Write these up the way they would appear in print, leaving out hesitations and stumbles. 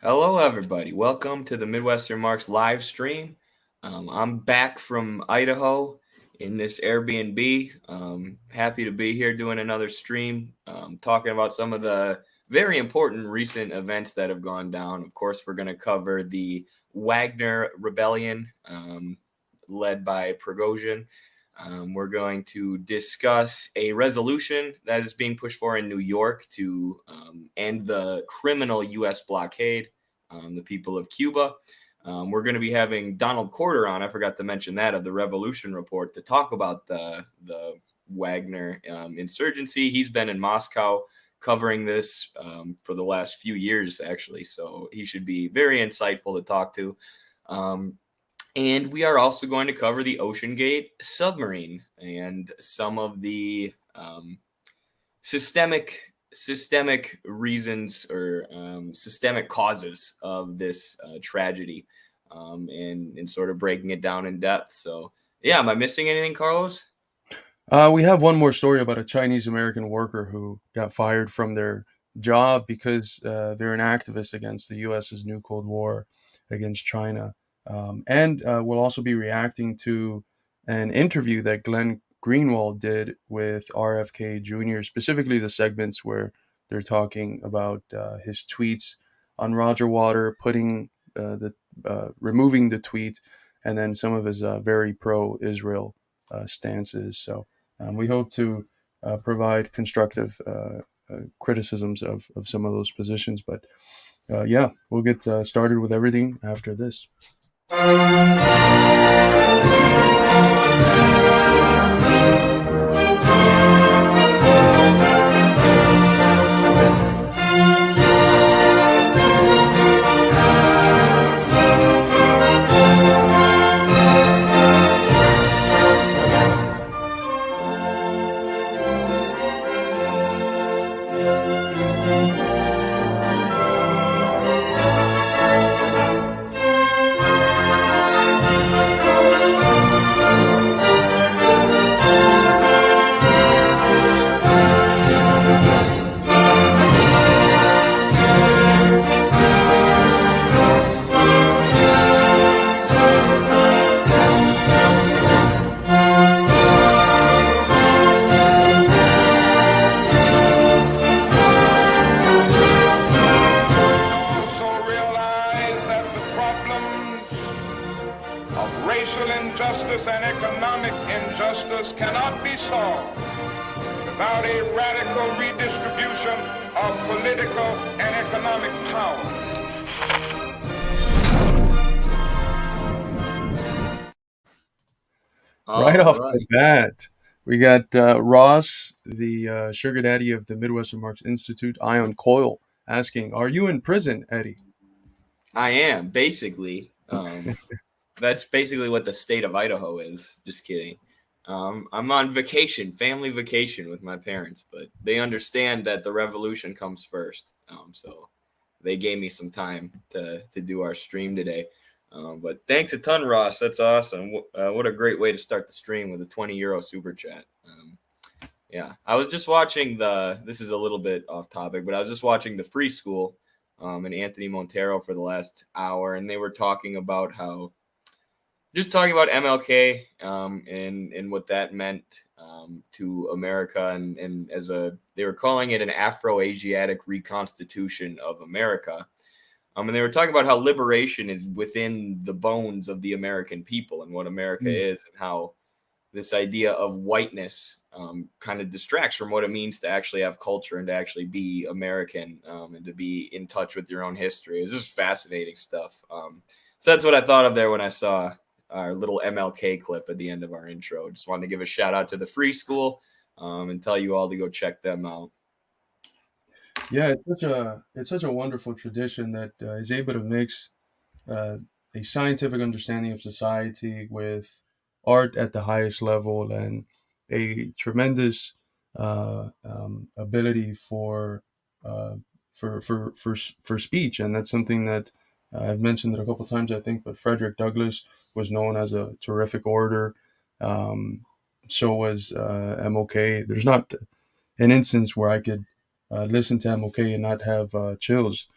Hello, everybody. Welcome to the Midwestern Marks live stream. I'm back from Idaho in this Airbnb. Happy to be here doing another stream, talking about some of the very important recent events that have gone down. Of course, we're going to cover the Wagner rebellion led by Prigozhin. We're going to discuss a resolution that is being pushed for in New York to end the criminal U.S. blockade, the people of Cuba. We're going to be having Donald Corder on. I forgot to mention that, of the Revolution Report, to talk about the Wagner insurgency. He's been in Moscow covering this for the last few years, actually, so he should be very insightful to talk to. And we are also going to cover the Oceangate submarine and some of the systemic reasons or systemic causes of this tragedy, and sort of breaking it down in depth. So, yeah, am I missing anything, Carlos? We have one more story about a Chinese American worker who got fired from their job because they're an activist against the U.S.'s new Cold War against China. And we'll also be reacting to an interview that Glenn Greenwald did with RFK Jr., specifically the segments where they're talking about his tweets on Roger Water, removing the tweet, and then some of his very pro-Israel stances. So we hope to provide constructive criticisms of some of those positions. But yeah, we'll get started with everything after this. Cannot be solved without a radical redistribution of political and economic power. Right off the bat, we got Ross, the sugar daddy of the Midwestern Marx Institute, Ion Coil, asking, "Are you in prison, Eddie?" I am, basically. That's basically what the state of Idaho is. Just kidding. I'm on vacation, family vacation with my parents, but they understand that the revolution comes first. So they gave me some time to do our stream today. But thanks a ton, Ross. That's awesome. What a great way to start the stream with a 20 euro super chat. Yeah, I was just watching this is a little bit off topic, but I was just watching the Free School and Anthony Montero for the last hour, and they were talking about MLK and what that meant to America, and they were calling it an Afro-Asiatic reconstitution of America. And they were talking about how liberation is within the bones of the American people and what America is, and how this idea of whiteness kind of distracts from what it means to actually have culture and to actually be American, and to be in touch with your own history. It's just fascinating stuff. So that's what I thought of there when I saw our little MLK clip at the end of our intro. Just wanted to give a shout out to the Free School and tell you all to go check them out. Yeah, it's such a wonderful tradition that is able to mix a scientific understanding of society with art at the highest level and a tremendous ability uh, for speech, and that's something that I've mentioned it a couple times, I think. But Frederick Douglass was known as a terrific orator. Um, so was MLK. There's not an instance where I could listen to MLK and not have chills.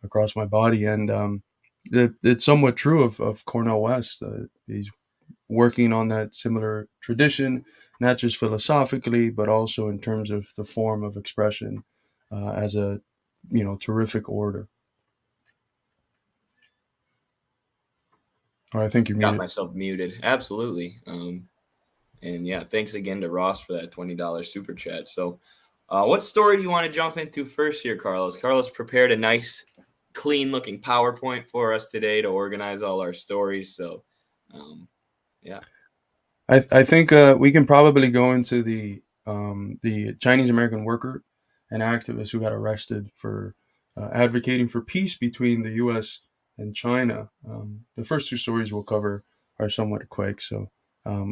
across my body. And it's somewhat true of Cornel West. He's working on that similar tradition, not just philosophically, but also in terms of the form of expression as a terrific orator. All right, I think you're Got muted. myself muted. Absolutely. And yeah, thanks again to Ross for that $20 super chat. So, what story do you want to jump into first here, Carlos? Carlos prepared a nice, clean-looking PowerPoint for us today to organize all our stories. So, yeah. I think we can probably go into the Chinese American worker and activist who got arrested for advocating for peace between the U.S. and China. The first two stories we'll cover are somewhat quick, so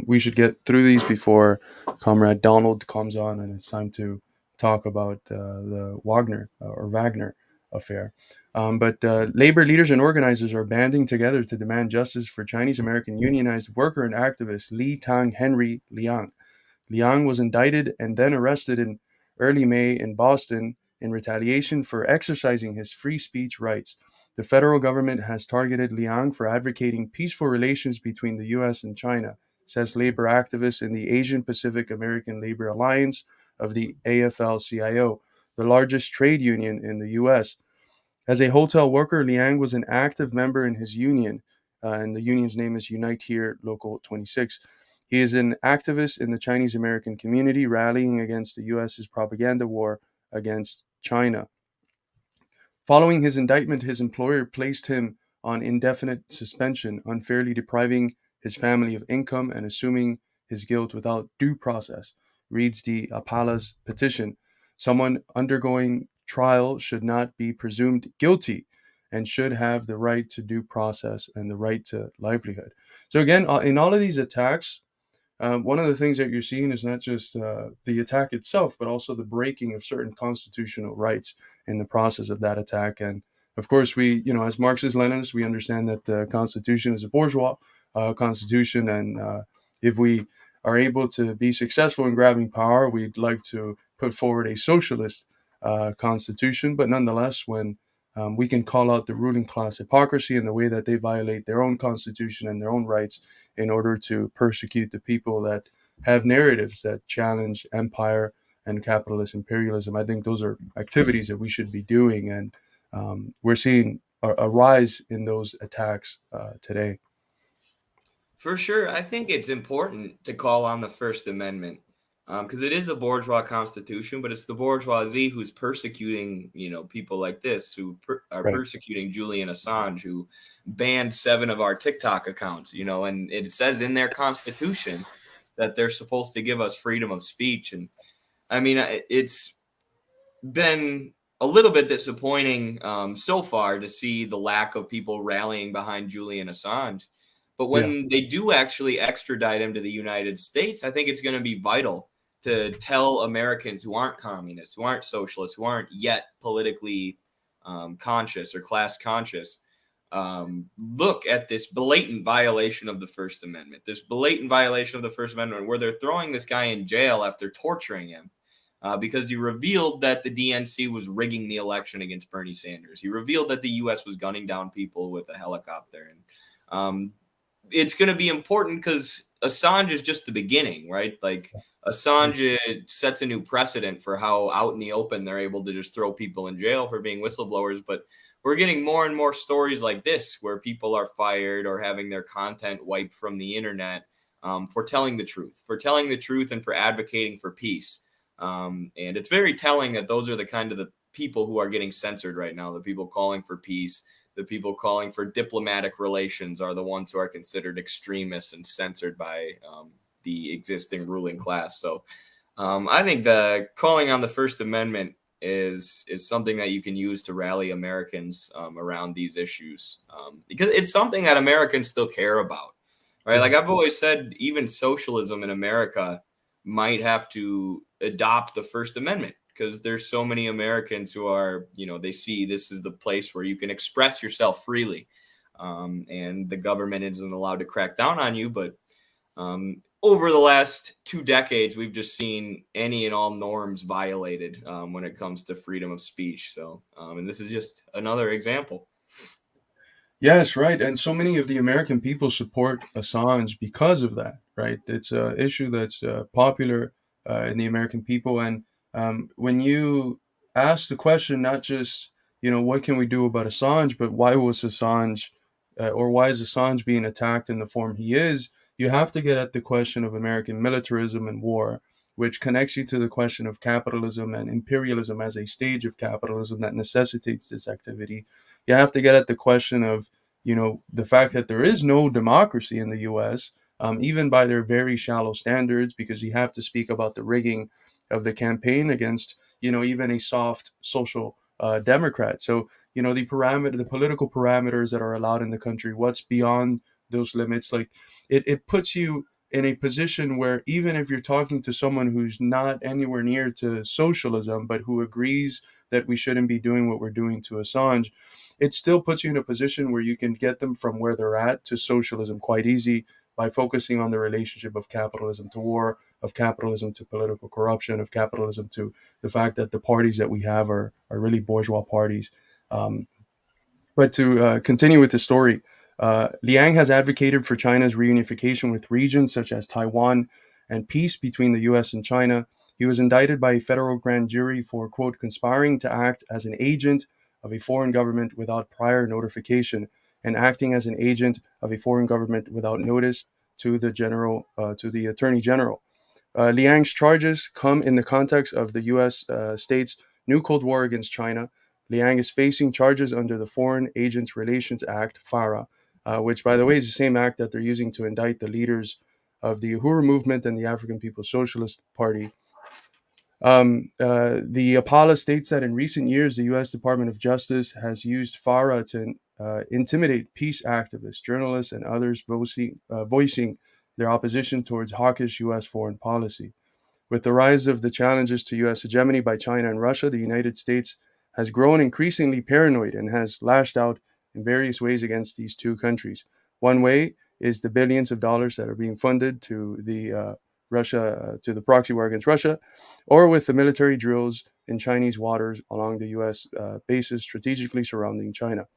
we should get through these before Comrade Donald comes on, and it's time to talk about the Wagner affair. But labor leaders and organizers are banding together to demand justice for Chinese American unionized worker and activist Li Tang Henry Liang. Liang was indicted and then arrested in early May in Boston in retaliation for exercising his free speech rights. The federal government has targeted Liang for advocating peaceful relations between the U.S. and China, says labor activists in the Asian Pacific American Labor Alliance of the AFL-CIO, the largest trade union in the U.S. As a hotel worker, Liang was an active member in his union, and the union's name is Unite Here Local 26. He is an activist in the Chinese American community, rallying against the U.S.'s propaganda war against China. Following his indictment, his employer placed him on indefinite suspension, unfairly depriving his family of income and assuming his guilt without due process, reads the Apala's petition. Someone undergoing trial should not be presumed guilty and should have the right to due process and the right to livelihood. So again, in all of these attacks, one of the things that you're seeing is not just the attack itself, but also the breaking of certain constitutional rights in the process of that attack. And of course, we, as Marxist-Leninists, we understand that the Constitution is a bourgeois constitution, and if we are able to be successful in grabbing power, we'd like to put forward a socialist constitution. But nonetheless, when we can call out the ruling class hypocrisy and the way that they violate their own constitution and their own rights in order to persecute the people that have narratives that challenge empire and capitalist imperialism. I think those are activities that we should be doing, and we're seeing a rise in those attacks today. For sure. I think it's important to call on the First Amendment because it is a bourgeois constitution, but it's the bourgeoisie who's persecuting, people like this who are Right. persecuting Julian Assange, who banned 7 of our TikTok accounts, and it says in their constitution that they're supposed to give us freedom of speech. And I mean, it's been a little bit disappointing so far to see the lack of people rallying behind Julian Assange. But when they do actually extradite him to the United States, I think it's going to be vital to tell Americans who aren't communists, who aren't socialists, who aren't yet politically conscious or class conscious, look at this blatant violation of the First Amendment, this blatant violation of the First Amendment where they're throwing this guy in jail after torturing him. Because he revealed that the DNC was rigging the election against Bernie Sanders. He revealed that the U.S. was gunning down people with a helicopter. And it's going to be important because Assange is just the beginning, right? Like Assange sets a new precedent for how out in the open they're able to just throw people in jail for being whistleblowers. But we're getting more and more stories like this where people are fired or having their content wiped from the internet for telling the truth and for advocating for peace. And it's very telling that those are the kind of the people who are getting censored right now. The people calling for peace, the people calling for diplomatic relations are the ones who are considered extremists and censored by the existing ruling class. So I think the calling on the First Amendment is something that you can use to rally Americans around these issues because it's something that Americans still care about, right? Like I've always said, even socialism in America might have to adopt the First Amendment because there's so many Americans who are, they see this is the place where you can express yourself freely. And the government isn't allowed to crack down on you, but over the last 2 decades, we've just seen any and all norms violated when it comes to freedom of speech. So, and this is just another example. Yes, right. And so many of the American people support Assange because of that, right? It's an issue that's popular in the American people. And when you ask the question, not just, what can we do about Assange, but why was Assange, or why is Assange being attacked in the form he is, you have to get at the question of American militarism and war, which connects you to the question of capitalism and imperialism as a stage of capitalism that necessitates this activity. You have to get at the question of the fact that there is no democracy in the U.S., even by their very shallow standards, because you have to speak about the rigging of the campaign against, even a soft social Democrat. So, the political parameters that are allowed in the country, what's beyond those limits, like it puts you in a position where even if you're talking to someone who's not anywhere near to socialism, but who agrees that we shouldn't be doing what we're doing to Assange, it still puts you in a position where you can get them from where they're at to socialism quite easy by focusing on the relationship of capitalism to war, of capitalism to political corruption, of capitalism to the fact that the parties that we have are really bourgeois parties. Um, but to continue with the story, Liang has advocated for China's reunification with regions such as Taiwan and peace between the U.S. and China. He was indicted by a federal grand jury for, quote, conspiring to act as an agent of a foreign government without prior notification and acting as an agent of a foreign government without notice to the attorney general. Liang's charges come in the context of the U.S. State's new Cold War against China. Liang is facing charges under the Foreign Agents Relations Act, FARA, which, by the way, is the same act that they're using to indict the leaders of the Uhuru movement and the African People's Socialist Party. The APALA states that in recent years, the U.S. Department of Justice has used FARA to intimidate peace activists, journalists, and others voicing their opposition towards hawkish U.S. foreign policy. With the rise of the challenges to U.S. hegemony by China and Russia, the United States has grown increasingly paranoid and has lashed out in various ways against these two countries. One way is the billions of dollars that are being funded to the proxy war against Russia, or with the military drills in Chinese waters along the U.S. Bases strategically surrounding China.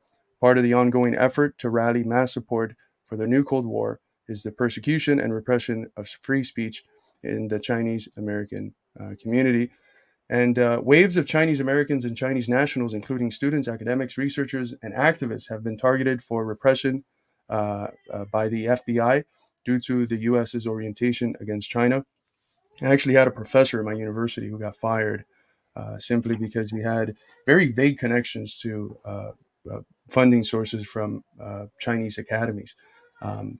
Part of the ongoing effort to rally mass support for the new Cold War is the persecution and repression of free speech in the Chinese American community. And waves of Chinese Americans and Chinese nationals, including students, academics, researchers, and activists, have been targeted for repression by the FBI due to the US's orientation against China. I actually had a professor at my university who got fired simply because he had very vague connections to funding sources from Chinese academies.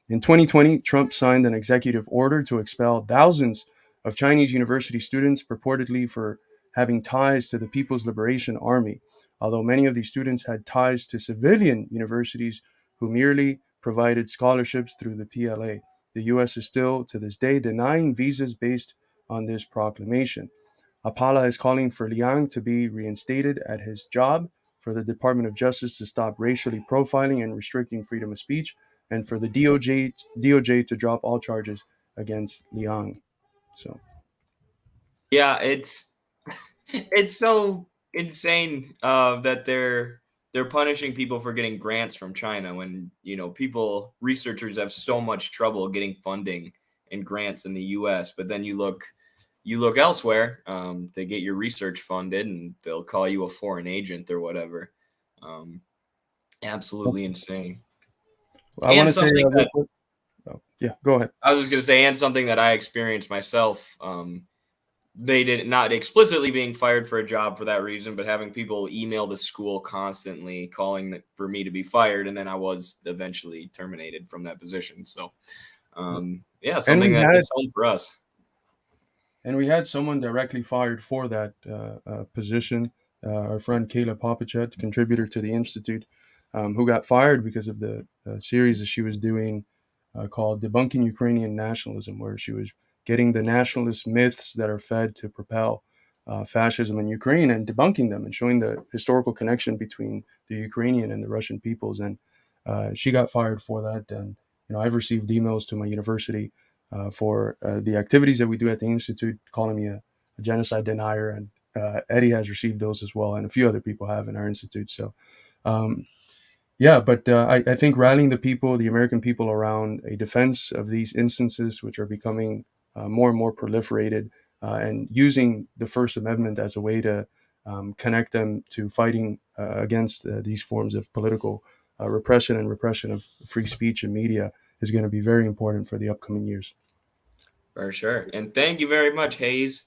In 2020, Trump signed an executive order to expel thousands of Chinese university students purportedly for having ties to the People's Liberation Army, although many of these students had ties to civilian universities who merely provided scholarships through the PLA. The U.S. is still, to this day, denying visas based on this proclamation. Apala is calling for Liang to be reinstated at his job, for the Department of Justice to stop racially profiling and restricting freedom of speech, and for the DOJ to drop all charges against Liang. So, Yeah, it's so insane that they're punishing people for getting grants from China when researchers have so much trouble getting funding and grants in the U.S. But then you look elsewhere to get your research funded, and they'll call you a foreign agent or whatever. Absolutely insane. I want And to say, something that yeah, go ahead. I was just going to say, and something that I experienced myself. They did not explicitly being fired for a job for that reason, but having people email the school constantly calling for me to be fired, and then I was eventually terminated from that position. So, something that hits home for us. And we had someone directly fired for that position. Our friend Kayla Popichet, contributor to the Institute, who got fired because of the series that she was doing called Debunking Ukrainian Nationalism, where she was getting the nationalist myths that are fed to propel fascism in Ukraine and debunking them and showing the historical connection between the Ukrainian and the Russian peoples. And she got fired for that. And I've received emails to my university for the activities that we do at the Institute, calling me a genocide denier. And Eddie has received those as well, and a few other people have in our Institute. So, but I think rallying the people, the American people, around a defense of these instances, which are becoming more and more proliferated, and using the First Amendment as a way to connect them to fighting against these forms of political repression and repression of free speech and media is going to be very important for the upcoming years. For sure. And thank you very much, Hayes.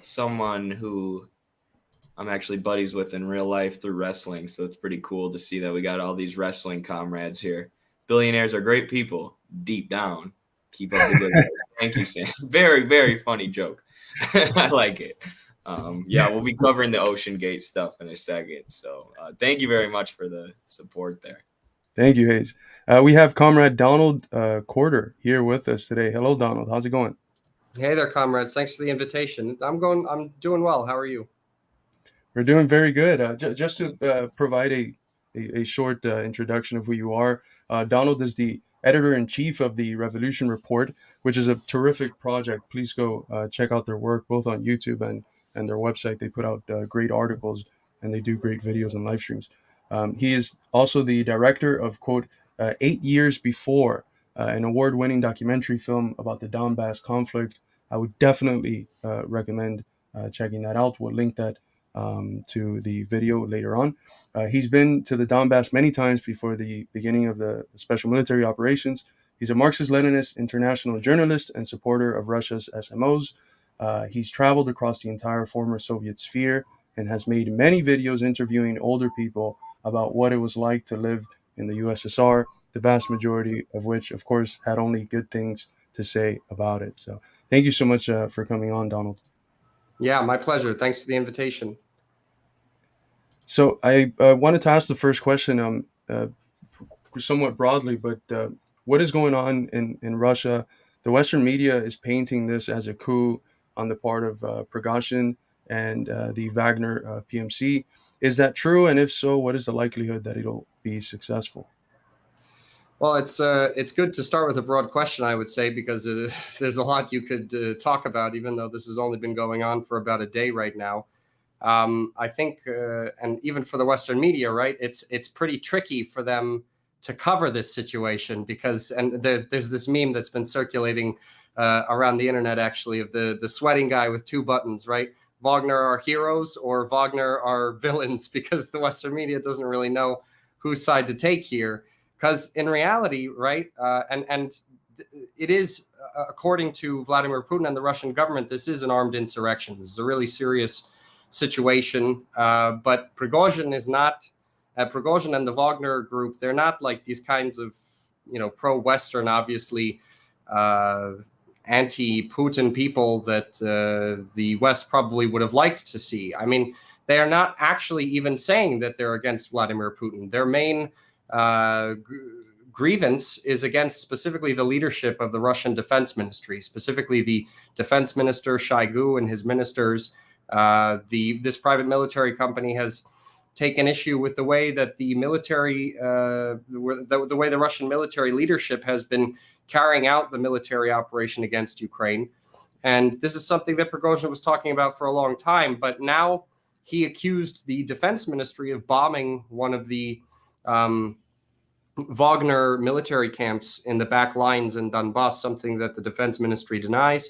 Someone who I'm actually buddies with in real life through wrestling. So it's pretty cool to see that we got all these wrestling comrades here. Billionaires are great people deep down. Keep up the good work. Thank you, Sam. Very, very funny joke. I like it. We'll be covering the Oceangate stuff in a second. So thank you very much for the support there. Thank you, Hayes. We have Comrade Donald Corder here with us today. Hello, Donald. How's it going? Hey there, comrades. Thanks for the invitation. I'm doing well. How are you? We're doing very good. Just to provide a short introduction of who you are, Donald is the editor-in-chief of the Revolution Report, which is a terrific project. Please go check out their work, both on YouTube and their website. They put out great articles, and they do great videos and live streams. He is also the director of, quote, 8 years before, an award-winning documentary film about the Donbass conflict. I would definitely recommend checking that out. We'll link that to the video later on. He's been to the Donbass many times before the beginning of the special military operations. He's a Marxist-Leninist international journalist and supporter of Russia's SMOs. He's traveled across the entire former Soviet sphere and has made many videos interviewing older people about what it was like to live in the USSR, the vast majority of which, of course, had only good things to say about it. So thank you so much for coming on, Donald. Yeah, my pleasure. Thanks for the invitation. So I wanted to ask the first question somewhat broadly, but what is going on in Russia? The Western media is painting this as a coup on the part of Prigozhin and the Wagner PMC. Is that true? And if so, what is the likelihood that it'll be successful? Well, it's good to start with a broad question, I would say, because there's a lot you could talk about, even though this has only been going on for about a day right now. I think, and even for the Western media, right, it's pretty tricky for them to cover this situation because, and there's this meme that's been circulating around the internet, actually, of the sweating guy with two buttons, right? Wagner are heroes or Wagner are villains, because the Western media doesn't really know whose side to take here. Because in reality, right, and it is, according to Vladimir Putin and the Russian government, this is an armed insurrection. This is a really serious situation. But Prigozhin is not, Prigozhin and the Wagner group, they're not like these kinds of, pro-Western, obviously, anti-Putin people that the West probably would have liked to see. I mean, they are not actually even saying that they're against Vladimir Putin. Their main grievance is against specifically the leadership of the Russian Defense Ministry, specifically the Defense Minister Shoigu and his ministers. This private military company has taken issue with the way that the military, the way the Russian military leadership has been carrying out the military operation against Ukraine. And this is something that Prigozhin was talking about for a long time, but now he accused the Defense Ministry of bombing one of the Wagner military camps in the back lines in Donbass, something that the Defense Ministry denies.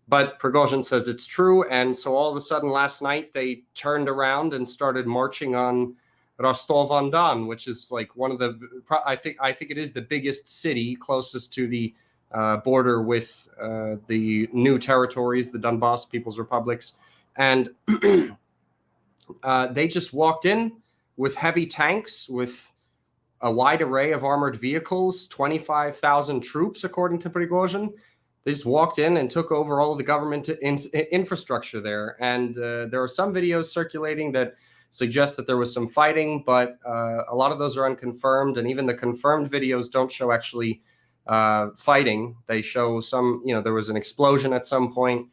But Prigozhin says it's true. And so all of a sudden last night, they turned around and started marching on Rostov-on-Don, which is like one of the, I think it is the biggest city closest to the border with the new territories, the Donbass People's Republics. And they just walked in with heavy tanks, with a wide array of armored vehicles, 25,000 troops, according to Prigozhin. They just walked in and took over all of the government infrastructure there. And there are some videos circulating that suggest that there was some fighting, but a lot of those are unconfirmed. And even the confirmed videos don't show actually fighting. They show some, there was an explosion at some point.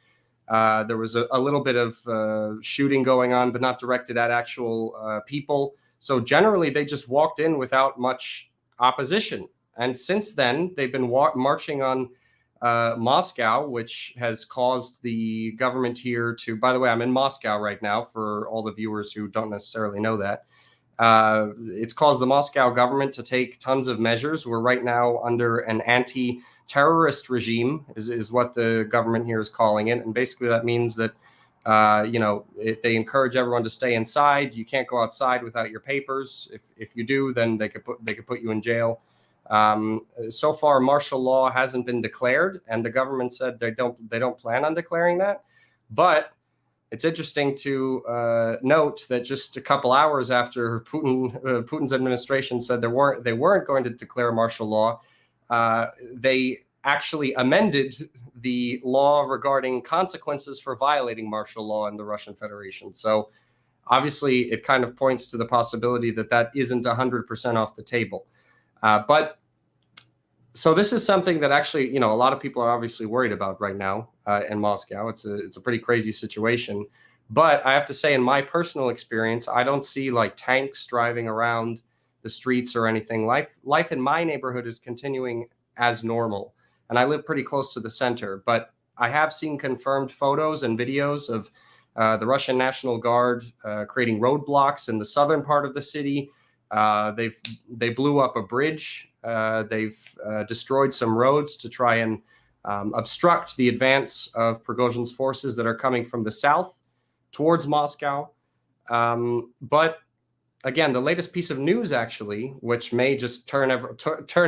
There was a little bit of shooting going on, but not directed at actual people. So generally, they just walked in without much opposition. And since then, they've been marching on Moscow, which has caused the government here to, by the way, I'm in Moscow right now for all the viewers who don't necessarily know that. It's caused the Moscow government to take tons of measures. We're right now under an anti-terrorist regime, is what the government here is calling it. And basically that means that, they encourage everyone to stay inside. You can't go outside without your papers. If you do, then they could put you in jail. So far, martial law hasn't been declared, and the government said they don't plan on declaring that. But it's interesting to note that just a couple hours after Putin's administration said they weren't going to declare martial law, they actually amended the law regarding consequences for violating martial law in the Russian Federation. So obviously, it kind of points to the possibility that isn't 100% off the table. But so this is something that actually, a lot of people are obviously worried about right now in Moscow. It's a pretty crazy situation. But I have to say, in my personal experience, I don't see like tanks driving around the streets or anything. Life in my neighborhood is continuing as normal. And I live pretty close to the center. But I have seen confirmed photos and videos of the Russian National Guard creating roadblocks in the southern part of the city. They blew up a bridge. They've destroyed some roads to try and obstruct the advance of Prigozhin's forces that are coming from the south towards Moscow. But again, the latest piece of news, actually, which may just turn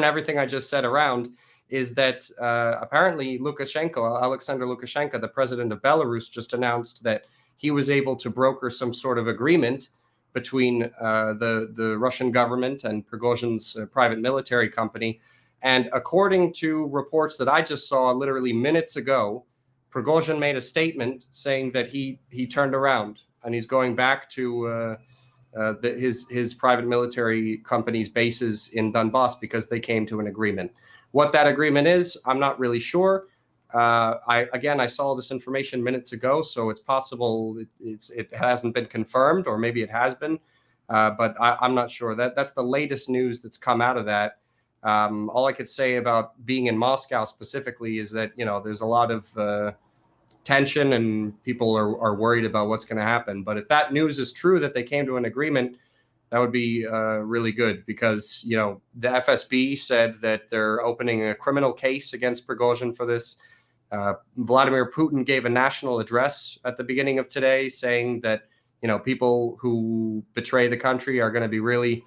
everything I just said around, is that apparently Alexander Lukashenko, the president of Belarus, just announced that he was able to broker some sort of agreement between the Russian government and Prigozhin's private military company. And according to reports that I just saw literally minutes ago, Prigozhin made a statement saying that he turned around and he's going back to his private military company's bases in Donbass because they came to an agreement. What that agreement is, I'm not really sure. I saw this information minutes ago, so it's possible it hasn't been confirmed, or maybe it has been, but I'm not sure. That's the latest news that's come out of that. All I could say about being in Moscow specifically is that there's a lot of tension and people are worried about what's going to happen. But if that news is true, that they came to an agreement, that would be really good, because the FSB said that they're opening a criminal case against Prigozhin for this. Vladimir Putin gave a national address at the beginning of today saying that people who betray the country are going to be really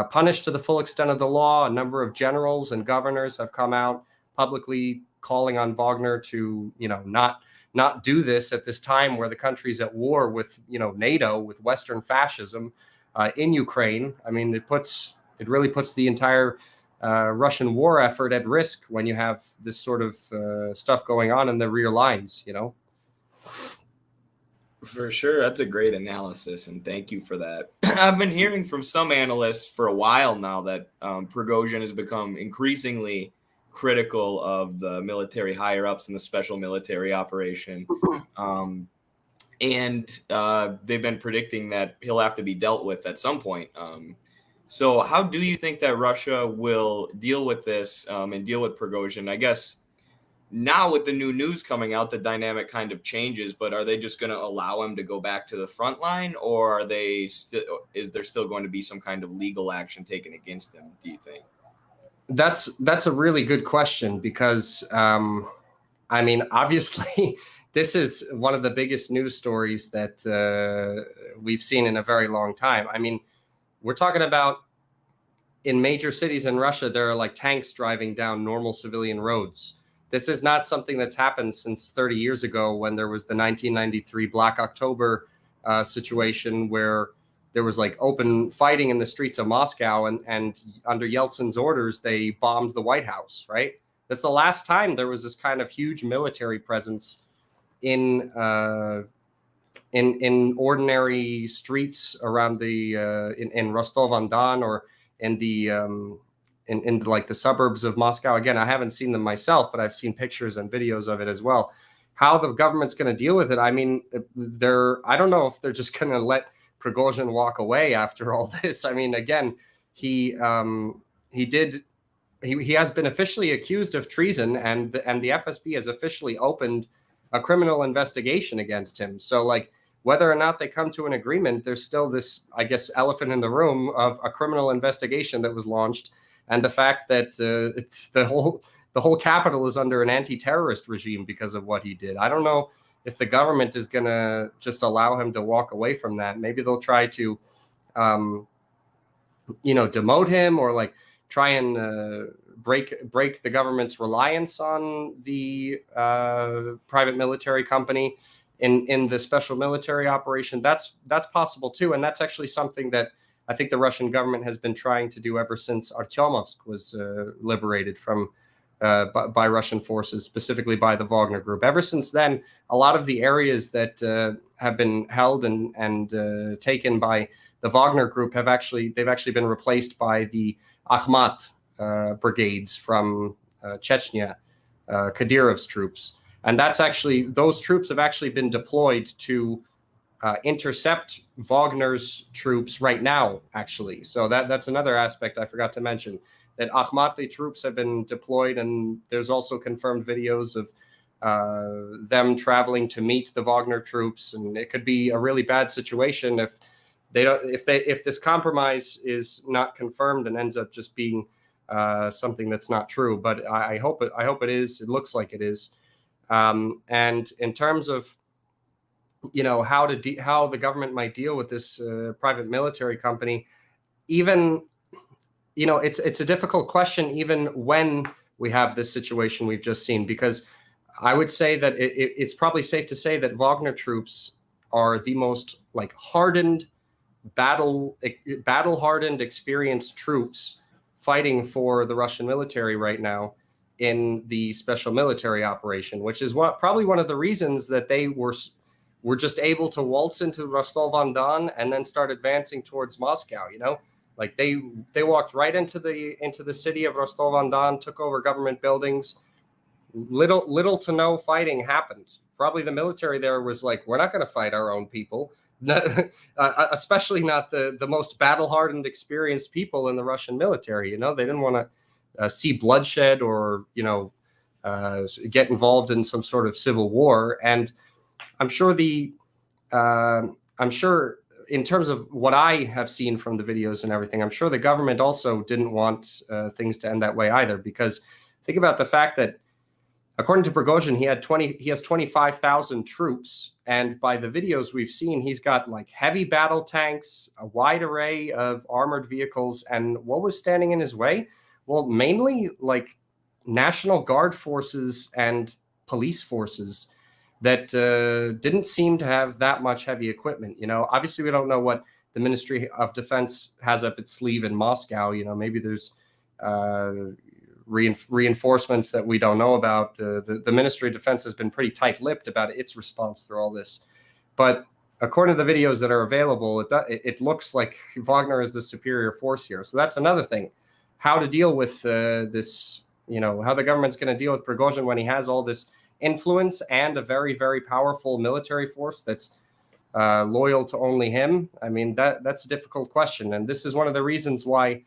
punished to the full extent of the law. A number of generals and governors have come out publicly calling on Wagner to not do this at this time where the country's at war with NATO, with Western fascism in Ukraine. I mean, it really puts the entire Russian war effort at risk when you have this sort of stuff going on in the rear lines, For sure. That's a great analysis, and thank you for that. I've been hearing from some analysts for a while now that Prigozhin has become increasingly critical of the military higher-ups in the special military operation. And they've been predicting that he'll have to be dealt with at some point. So how do you think that Russia will deal with this and deal with Prigozhin? I guess now with the new news coming out, the dynamic kind of changes, but are they just going to allow him to go back to the front line, or is there still going to be some kind of legal action taken against him, do you think? That's a really good question, because, obviously this is one of the biggest news stories that we've seen in a very long time. I mean, we're talking about in major cities in Russia, there are like tanks driving down normal civilian roads. This is not something that's happened since 30 years ago, when there was the 1993 Black October situation where there was like open fighting in the streets of Moscow, and under Yeltsin's orders, they bombed the White House, right? That's the last time there was this kind of huge military presence in ordinary streets around the in Rostov-on-Don, or in the in like the suburbs of Moscow. Again, I haven't seen them myself, but I've seen pictures and videos of it as well. How the government's going to deal with it? I mean, I don't know if they're just going to let Prigozhin walk away after all this. I mean, again, he did he has been officially accused of treason, and the FSB has officially opened a criminal investigation against him. So like, whether or not they come to an agreement, there's still this, I guess, elephant in the room of a criminal investigation that was launched, and the fact that it's the whole capital is under an anti-terrorist regime because of what he did. I don't know if the government is going to just allow him to walk away from that. Maybe they'll try to, demote him, or like try and break the government's reliance on the private military company in the special military operation. That's possible too, and that's actually something that I think the Russian government has been trying to do ever since Artyomovsk was liberated from by Russian forces, specifically by the Wagner group. Ever since then, a lot of the areas that have been held and taken by the Wagner group they've actually been replaced by the Akhmat brigades from Chechnya, Kadyrov's troops. And those troops have actually been deployed to intercept Wagner's troops right now, actually. So that's another aspect I forgot to mention, that Akhmati troops have been deployed, and there's also confirmed videos of them traveling to meet the Wagner troops. And it could be a really bad situation if this compromise is not confirmed and ends up just being something that's not true. But I hope it is. It looks like it is. And in terms of how the government might deal with this private military company, even it's a difficult question even when we have this situation we've just seen, because I would say that it's probably safe to say that Wagner troops are the most like hardened, battle hardened, experienced troops fighting for the Russian military right now in the special military operation, which is probably one of the reasons that they were just able to waltz into Rostov-on-Don and then start advancing towards Moscow. Like they walked right into the city of Rostov-on-Don, took over government buildings. Little to no fighting happened. Probably the military there was like, we're not going to fight our own people, especially not the most battle-hardened, experienced people in the Russian military. They didn't want to see bloodshed or get involved in some sort of civil war. And I'm sure in terms of what I have seen from the videos and everything, I'm sure the government also didn't want things to end that way either, because think about the fact that according to Prigozhin, he has 25,000 troops. And by the videos we've seen, he's got like heavy battle tanks, a wide array of armored vehicles. And what was standing in his way? Well, mainly like National Guard forces and police forces that didn't seem to have that much heavy equipment. Obviously we don't know what the Ministry of Defense has up its sleeve in Moscow. Maybe there's reinforcements that we don't know about. The Ministry of Defense has been pretty tight-lipped about its response through all this. But according to the videos that are available, it looks like Wagner is the superior force here. So that's another thing. How to deal with this, how the government's going to deal with Prigozhin when he has all this influence and a very, very powerful military force that's loyal to only him. I mean, that's a difficult question. And this is one of the reasons why,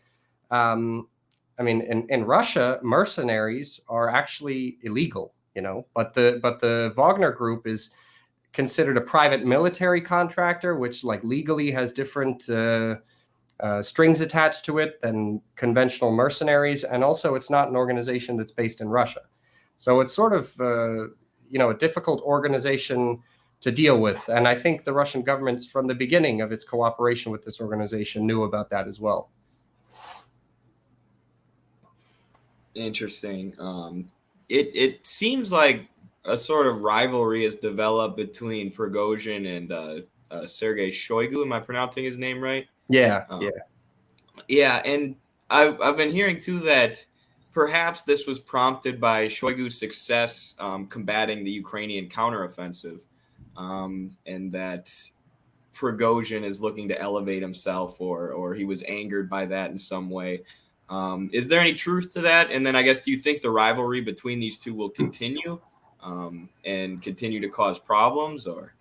in Russia, mercenaries are actually illegal, but the Wagner group is considered a private military contractor, which like legally has different strings attached to it than conventional mercenaries. And also it's not an organization that's based in Russia. So it's sort of, a difficult organization to deal with. And I think the Russian government, from the beginning of its cooperation with this organization, knew about that as well. Interesting. It seems like a sort of rivalry has developed between Prigozhin and Sergei Shoigu. Am I pronouncing his name right? Yeah. Yeah. And I've been hearing too that perhaps this was prompted by Shoigu's success combating the Ukrainian counteroffensive, and that Prigozhin is looking to elevate himself, or he was angered by that in some way. Is there any truth to that? And then I guess, do you think the rivalry between these two will continue and continue to cause problems? Or?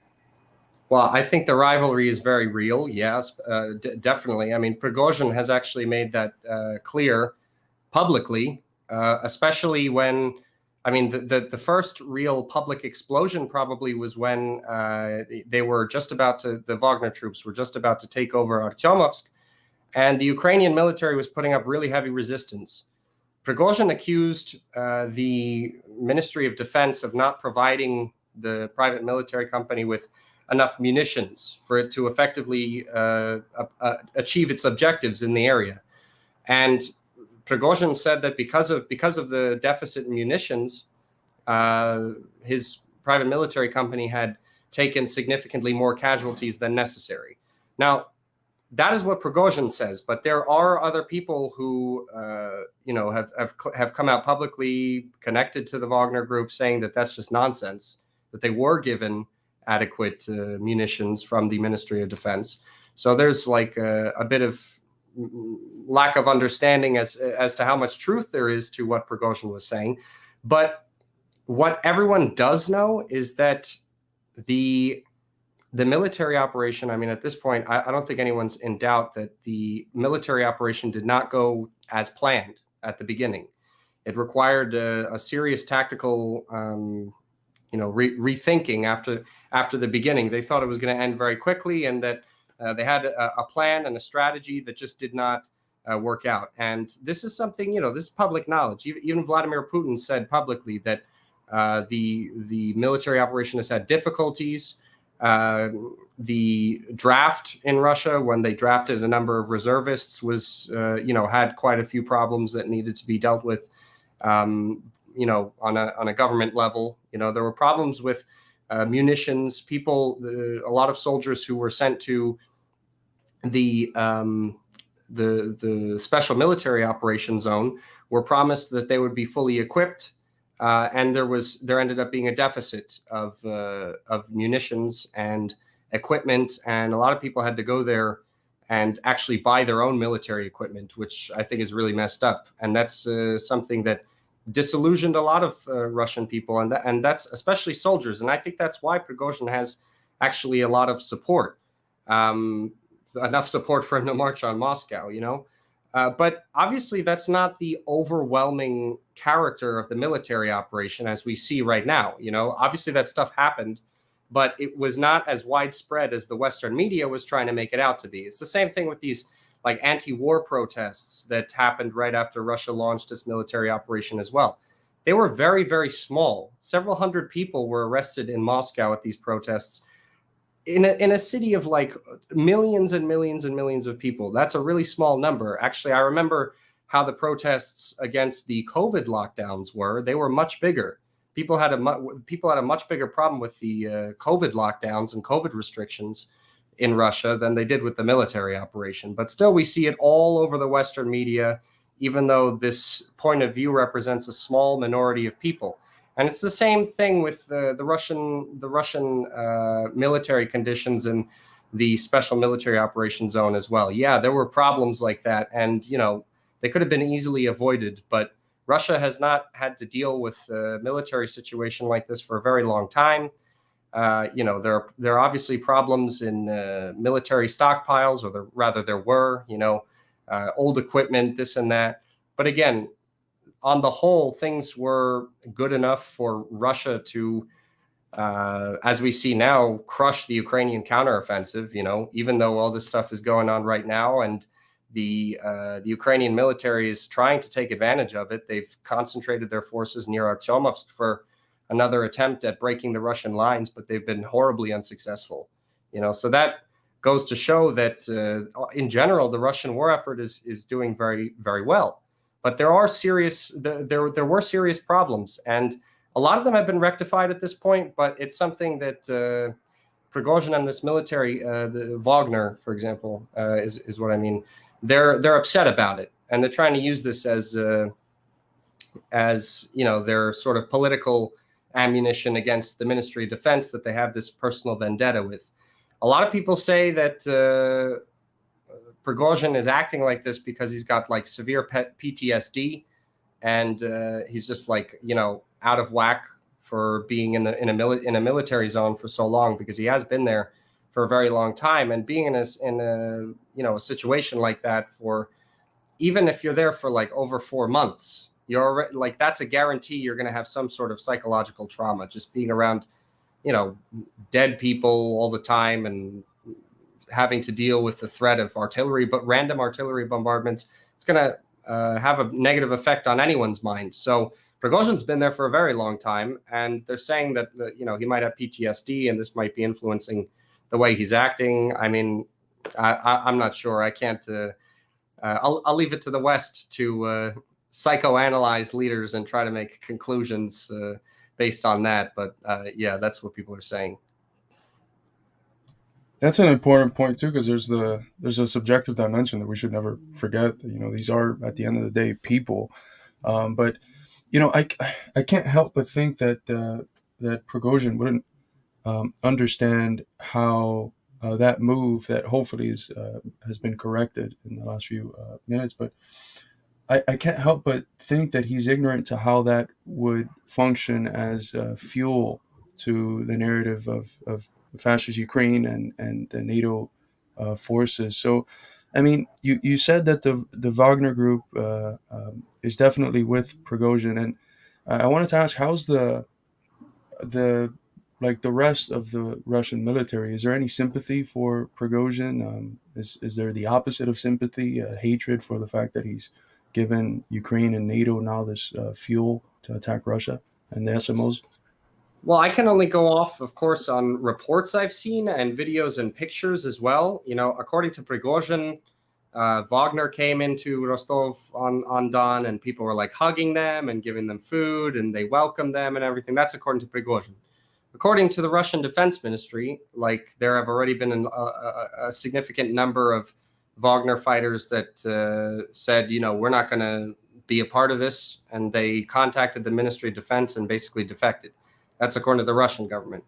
Well, I think the rivalry is very real. Yes, definitely. I mean, Prigozhin has actually made that clear publicly especially when, I mean, the first real public explosion probably was when they were just about to, the Wagner troops were just about to take over Artyomovsk, and the Ukrainian military was putting up really heavy resistance. Prigozhin accused the Ministry of Defense of not providing the private military company with enough munitions for it to effectively achieve its objectives in the area. And Prigozhin said that because of the deficit in munitions, his private military company had taken significantly more casualties than necessary. Now, that is what Prigozhin says, but there are other people who, have come out publicly connected to the Wagner group saying that that's just nonsense, that they were given adequate munitions from the Ministry of Defense. So there's like a bit of lack of understanding as to how much truth there is to what Prigozhin was saying. But what everyone does know is that the military operation, I mean, at this point, I don't think anyone's in doubt that the military operation did not go as planned at the beginning. It required a serious tactical, rethinking after the beginning. They thought it was going to end very quickly, and that they had a plan and a strategy that just did not work out. And this is something, this is public knowledge. Even Vladimir Putin said publicly that the military operation has had difficulties. The draft in Russia, when they drafted a number of reservists, was, had quite a few problems that needed to be dealt with, on a government level. There were problems with munitions. A lot of soldiers who were sent to the special military operation zone were promised that they would be fully equipped. And there ended up being a deficit of munitions and equipment, and a lot of people had to go there and actually buy their own military equipment, which I think is really messed up. And that's something that disillusioned a lot of Russian people, and that's especially soldiers. And I think that's why Prigozhin has actually a lot of support, enough support for him to march on Moscow, But obviously, that's not the overwhelming character of the military operation as we see right now. Obviously that stuff happened, but it was not as widespread as the Western media was trying to make it out to be. It's the same thing with these like anti-war protests that happened right after Russia launched its military operation as well. They were very, very small. Several hundred people were arrested in Moscow at these protests. In a city of like millions and millions and millions of people, that's a really small number. Actually, I remember how the protests against the COVID lockdowns were. They were much bigger. People had a much bigger problem with the COVID lockdowns and COVID restrictions in Russia than they did with the military operation. But still, we see it all over the Western media, even though this point of view represents a small minority of people. And it's the same thing with the Russian military conditions in the special military operation zone as well. Yeah, there were problems like that, and they could have been easily avoided. But Russia has not had to deal with a military situation like this for a very long time. There are obviously problems in military stockpiles, or there were, old equipment, this and that. But again, on the whole, things were good enough for Russia to, as we see now, crush the Ukrainian counteroffensive, even though all this stuff is going on right now, and the Ukrainian military is trying to take advantage of it. They've concentrated their forces near Artyomovsk for another attempt at breaking the Russian lines, but they've been horribly unsuccessful. So that goes to show that in general, the Russian war effort is doing very, very well. But there were serious problems, and a lot of them have been rectified at this point. But it's something that Prigozhin and this military, the Wagner, for example, is what I mean. They're upset about it, and they're trying to use this as their sort of political ammunition against the Ministry of Defense that they have this personal vendetta with. A lot of people say that Prigozhin is acting like this because he's got like severe PTSD, and he's just like out of whack for being in a military zone for so long, because he has been there for a very long time, and being in a situation like that for, even if you're there for like over 4 months, you're like, that's a guarantee you're going to have some sort of psychological trauma, just being around, dead people all the time and having to deal with the threat of artillery, but random artillery bombardments. It's going to have a negative effect on anyone's mind. So Prigozhin's been there for a very long time, and they're saying that he might have PTSD, and this might be influencing the way he's acting. I mean, I'm not sure. I can't. I'll leave it to the West to psychoanalyze leaders and try to make conclusions based on that. But yeah, that's what people are saying. That's an important point too, because there's a subjective dimension that we should never forget. These are, at the end of the day, people. But I can't help but think that that Prigozhin wouldn't understand how that move, that hopefully has been corrected in the last few minutes, but I can't help but think that he's ignorant to how that would function as fuel to the narrative of fascist Ukraine and the NATO forces. So, I mean, you said that the Wagner group is definitely with Prigozhin, and I wanted to ask, how's the rest of the Russian military? Is there any sympathy for Prigozhin? Is there the opposite of sympathy, hatred for the fact that he's given Ukraine and NATO now this fuel to attack Russia and the SMOs? Well, I can only go off, of course, on reports I've seen and videos and pictures as well. According to Prigozhin, Wagner came into Rostov-on-Don, and people were like hugging them and giving them food, and they welcomed them and everything. That's according to Prigozhin. According to the Russian Defense Ministry, there have already been a significant number of Wagner fighters that said, we're not going to be a part of this, and they contacted the Ministry of Defense and basically defected. That's according to the Russian government.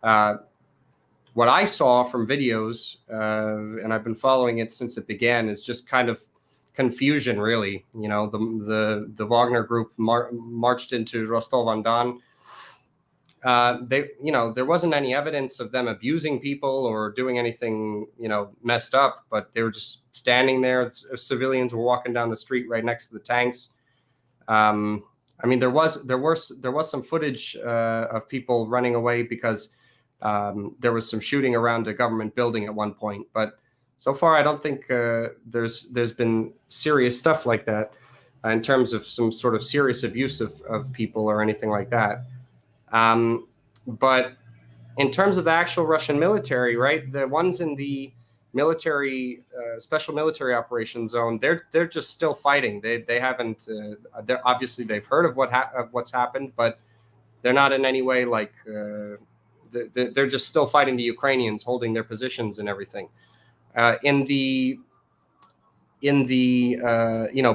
What I saw from videos, and I've been following it since it began, is just kind of confusion, really. The Wagner group marched into Rostov-on-Don. There wasn't any evidence of them abusing people or doing anything, messed up, but they were just standing there. Civilians were walking down the street right next to the tanks. I mean, there was some footage of people running away because there was some shooting around a government building at one point. But so far, I don't think there's been serious stuff like that in terms of some sort of serious abuse of people or anything like that. But in terms of the actual Russian military, right, the ones in the military, special military operations zone, they're just still fighting. They haven't. Obviously they've heard of what's happened, but they're not in any way like. They're just still fighting the Ukrainians, holding their positions and everything. In the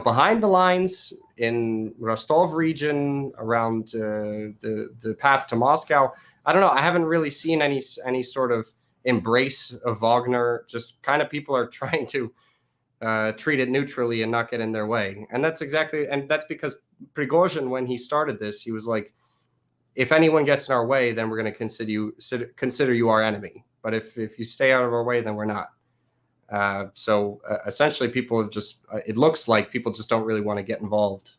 behind the lines in Rostov region, around the path to Moscow, I don't know. I haven't really seen any sort of embrace of Wagner. Just kind of people are trying to treat it neutrally and not get in their way. And that's because Prigozhin, when he started this, he was like, if anyone gets in our way, then we're going to consider you our enemy. But if you stay out of our way, then we're not. So essentially, people have just, it looks like people just don't really want to get involved.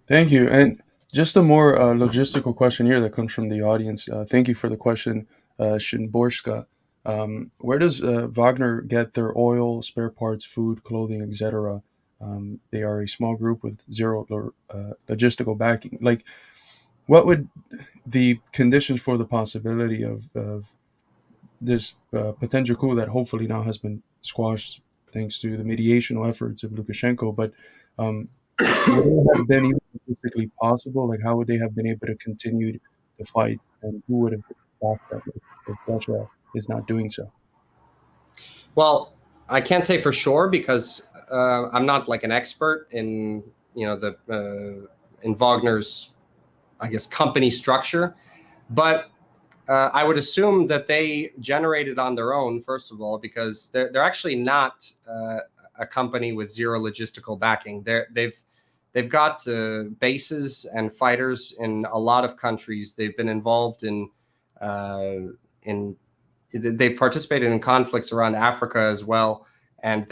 Thank you. And just a more logistical question here that comes from the audience. Thank you for the question, Shinborska. Where does Wagner get their oil, spare parts, food, clothing, etc.? They are a small group with zero logistical backing. Like, what would the conditions for the possibility of this potential coup that hopefully now has been squashed thanks to the mediational efforts of Lukashenko, but would it have been even physically possible? Like, how would they have been able to continue the fight, and who would have stopped that if Russia is not doing so? Well, I can't say for sure because I'm not like an expert in in Wagner's, I guess, company structure, but I would assume that they generated on their own, first of all, because they're actually not a company with zero logistical backing. They've got bases and fighters in a lot of countries. They've been involved they've participated in conflicts around Africa as well. and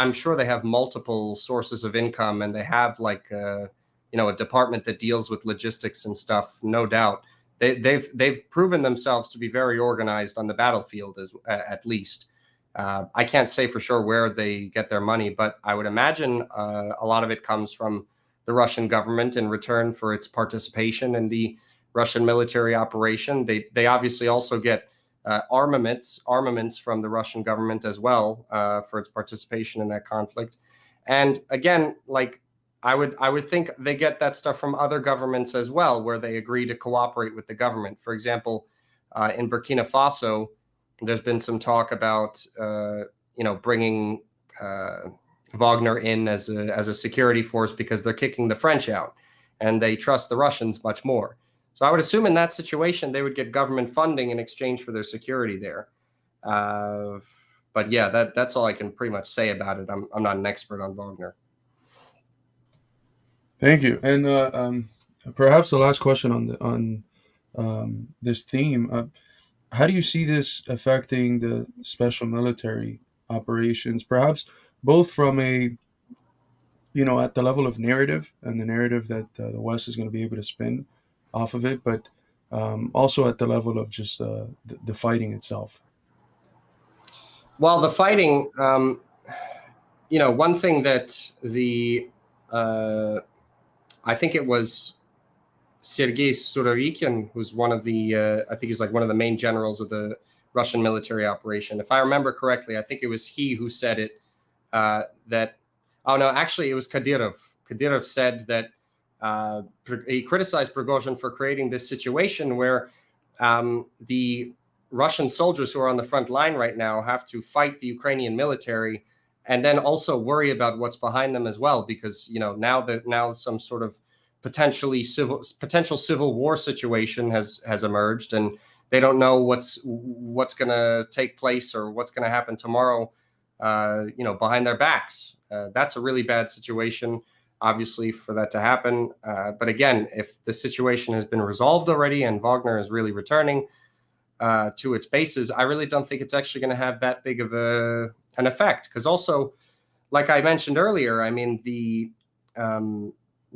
I'm sure they have multiple sources of income, and they have like a department that deals with logistics and stuff. No doubt, they've proven themselves to be very organized on the battlefield, at least. I can't say for sure where they get their money, but I would imagine a lot of it comes from the Russian government in return for its participation in the Russian military operation. They obviously also get armaments from the Russian government as well for its participation in that conflict. And again, like I would think they get that stuff from other governments as well, where they agree to cooperate with the government. For example, in Burkina Faso, there's been some talk about bringing Wagner in as a security force because they're kicking the French out, and they trust the Russians much more. So I would assume in that situation, they would get government funding in exchange for their security there. But yeah, that's all I can pretty much say about it. I'm not an expert on Wagner. Thank you. And perhaps the last question on this theme: how do you see this affecting the special military operations? Perhaps both from at the level of narrative and the narrative that the West is going to be able to spin off of it, but also at the level of just the fighting itself. Well, the fighting, one thing that I think it was Sergei Surovikin, who's one of the, I think he's like one of the main generals of the Russian military operation. If I remember correctly, I think it was he who said it, actually it was Kadyrov. Kadyrov said that he criticized Prigozhin for creating this situation where the Russian soldiers who are on the front line right now have to fight the Ukrainian military and then also worry about what's behind them as well, because now some sort of potential civil war situation has emerged, and they don't know what's going to take place or what's going to happen tomorrow behind their backs. That's a really bad situation, obviously, for that to happen. But again, if the situation has been resolved already and Wagner is really returning to its bases, I really don't think it's actually going to have that big of an effect. Because also, like I mentioned earlier, I mean, the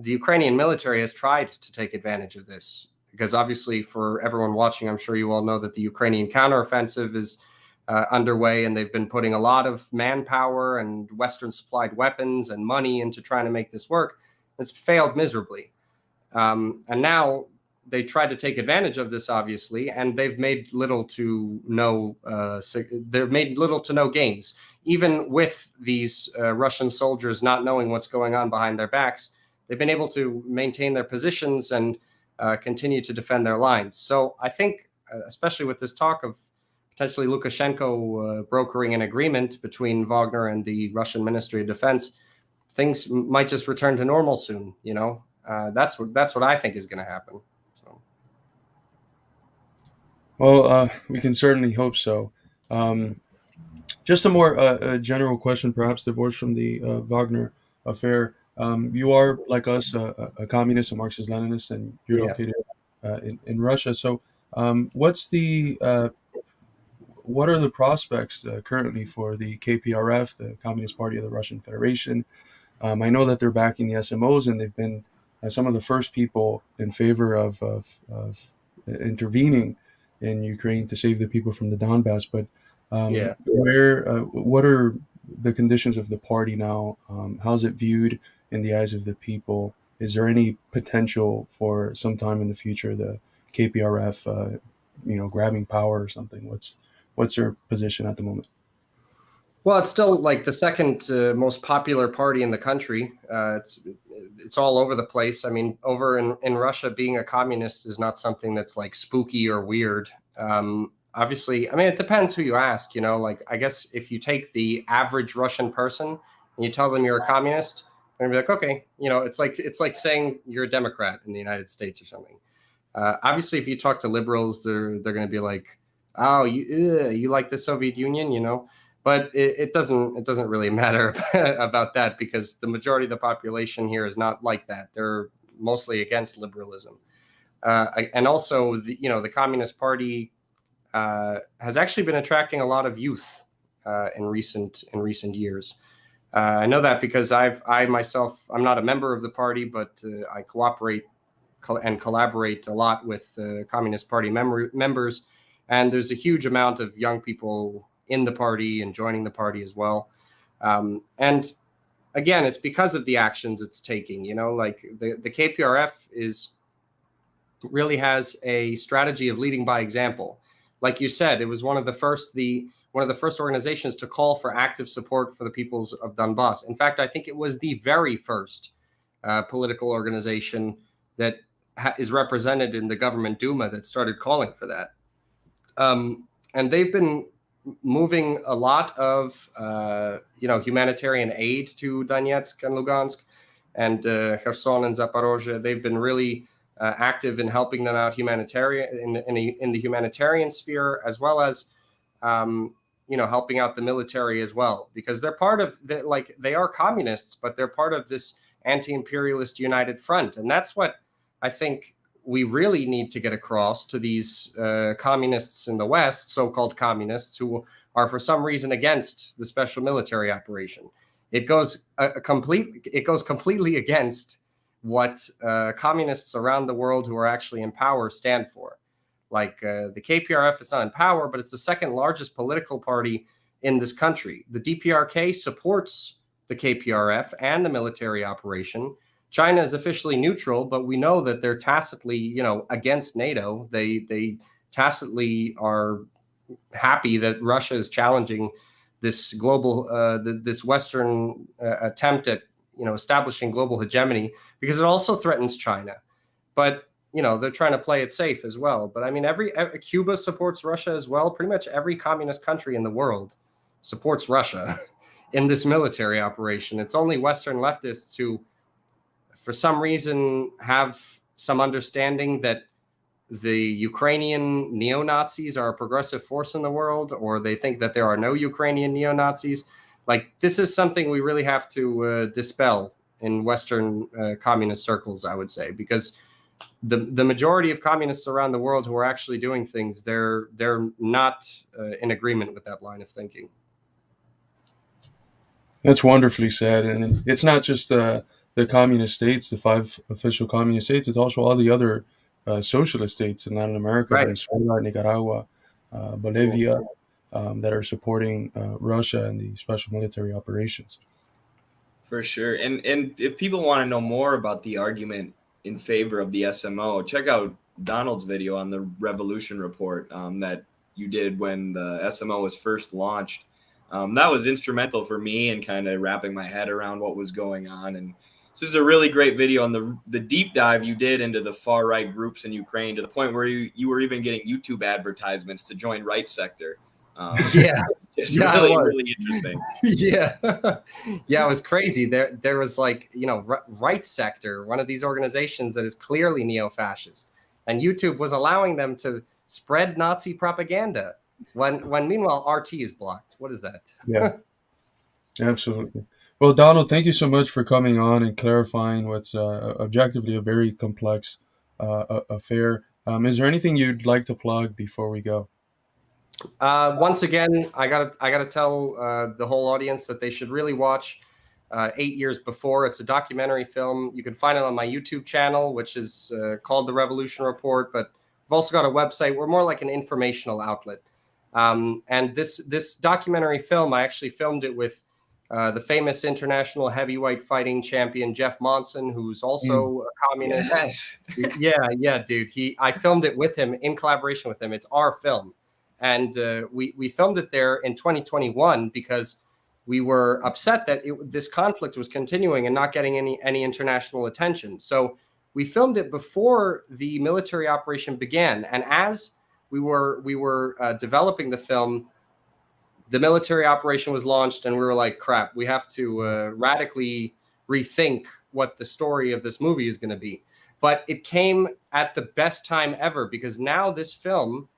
Ukrainian military has tried to take advantage of this, because obviously for everyone watching, I'm sure you all know that the Ukrainian counteroffensive is underway, and they've been putting a lot of manpower and Western supplied weapons and money into trying to make this work. It's failed miserably. And now they tried to take advantage of this, obviously, and they've made little to no gains. Even with these Russian soldiers not knowing what's going on behind their backs, they've been able to maintain their positions and continue to defend their lines. So I think, especially with this talk of potentially Lukashenko brokering an agreement between Wagner and the Russian Ministry of Defense, things might just return to normal soon. That's what I think is going to happen. So. Well, we can certainly hope so. Just a more general question, perhaps divorced from the Wagner affair. You are, like us, a communist, a Marxist-Leninist, and you're located in Russia. So what are the prospects currently for the KPRF, the Communist Party of the Russian Federation? I know that they're backing the SMOs, and they've been some of the first people in favor of intervening in Ukraine to save the people from the Donbass. But what are the conditions of the party now? How's it viewed in the eyes of the people? Is there any potential for sometime in the future the KPRF, grabbing power or something? What's your position at the moment? Well, it's still like the second most popular party in the country. It's all over the place. I mean, over in Russia, being a communist is not something that's like spooky or weird. Obviously, I mean, it depends who you ask. Like I guess if you take the average Russian person and you tell them you're a communist, they're gonna be like, okay, it's like saying you're a Democrat in the United States or something. Obviously, if you talk to liberals, they're going to be like, oh, you like the Soviet Union, But it doesn't really matter about that, because the majority of the population here is not like that. They're mostly against liberalism, and also the Communist Party has actually been attracting a lot of youth. in recent years. I know that because I myself, I'm not a member of the party, but I cooperate and collaborate a lot with Communist Party members. And there's a huge amount of young people in the party and joining the party as well. And again, it's because of the actions it's taking, like the KPRF really has a strategy of leading by example. Like you said, it was one of the first organizations to call for active support for the peoples of Donbass. In fact, I think it was the very first political organization that is represented in the government Duma that started calling for that. And they've been moving a lot of humanitarian aid to Donetsk and Lugansk and Kherson and Zaporozhye. They've been really active in helping them out in the humanitarian sphere, as well as helping out the military as well, because they're part of they are communists, but they're part of this anti-imperialist united front. And that's what I think we really need to get across to these communists in the West, so-called communists, who are for some reason against the special military operation. It goes completely against what communists around the world who are actually in power stand for. Like the KPRF is not in power, but it's the second largest political party in this country. The DPRK supports the KPRF and the military operation. China is officially neutral, but we know that they're tacitly, against NATO. They tacitly are happy that Russia is challenging this global, this Western attempt at, establishing global hegemony, because it also threatens China. But they're trying to play it safe as well. But I mean, every Cuba supports Russia as well. Pretty much every communist country in the world supports Russia in this military operation. It's only Western leftists who, for some reason, have some understanding that the Ukrainian neo-Nazis are a progressive force in the world, or they think that there are no Ukrainian neo-Nazis. Like, this is something we really have to dispel in Western communist circles, I would say, because the majority of communists around the world who are actually doing things, they're not in agreement with that line of thinking. That's wonderfully said. And it's not just the communist states, the 5 official communist states, it's also all the other socialist states in Latin America, Right. Venezuela, Nicaragua, Bolivia, that are supporting Russia and the special military operations. For sure. And if people want to know more about the argument in favor of the SMO, check out Donald's video on the Revolution Report that you did when the SMO was first launched. That was instrumental for me in kind of wrapping my head around what was going on. And this is a really great video on the deep dive you did into the far right groups in Ukraine, to the point where you were even getting YouTube advertisements to join Right Sector. It's really interesting. Yeah, it was crazy. There was Right Sector, one of these organizations that is clearly neo-fascist, and YouTube was allowing them to spread Nazi propaganda when meanwhile RT is blocked. What is that? Yeah, absolutely. Well, Donald, thank you so much for coming on and clarifying what's objectively a very complex affair. Is there anything you'd like to plug before we go? Once again, I gotta tell the whole audience that they should really watch 8 Years Before. It's a documentary film. You can find it on my YouTube channel, which is called The Revolution Report. But I've also got a website. We're more like an informational outlet. And this documentary film, I actually filmed it with the famous international heavyweight fighting champion Jeff Monson, who's also a communist. Yes. Yeah, dude. I filmed it with him, in collaboration with him. It's our film. And we filmed it there in 2021 because we were upset that this conflict was continuing and not getting any international attention. So we filmed it before the military operation began. And as we were developing the film, the military operation was launched, and we were like, crap, we have to radically rethink what the story of this movie is going to be. But it came at the best time ever, because now this film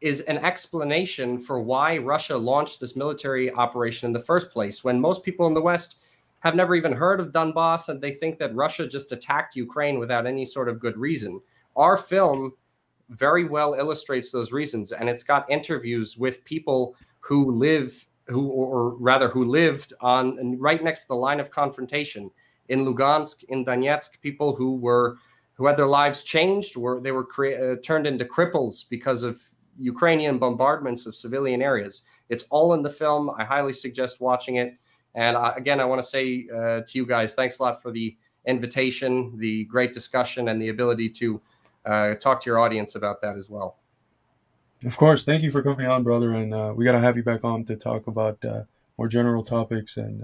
is an explanation for why Russia launched this military operation in the first place, when most people in the West have never even heard of Donbass, and they think that Russia just attacked Ukraine without any sort of good reason. Our film very well illustrates those reasons, and it's got interviews with people who live who lived on right next to the line of confrontation in Lugansk, in Donetsk, people who had their lives changed, they were turned into cripples because of Ukrainian bombardments of civilian areas. It's all in the film. I highly suggest watching it. And again, I want to say to you guys, thanks a lot for the invitation, the great discussion, and the ability to talk to your audience about that as well. Of course. Thank you for coming on, brother. And we got to have you back on to talk about more general topics and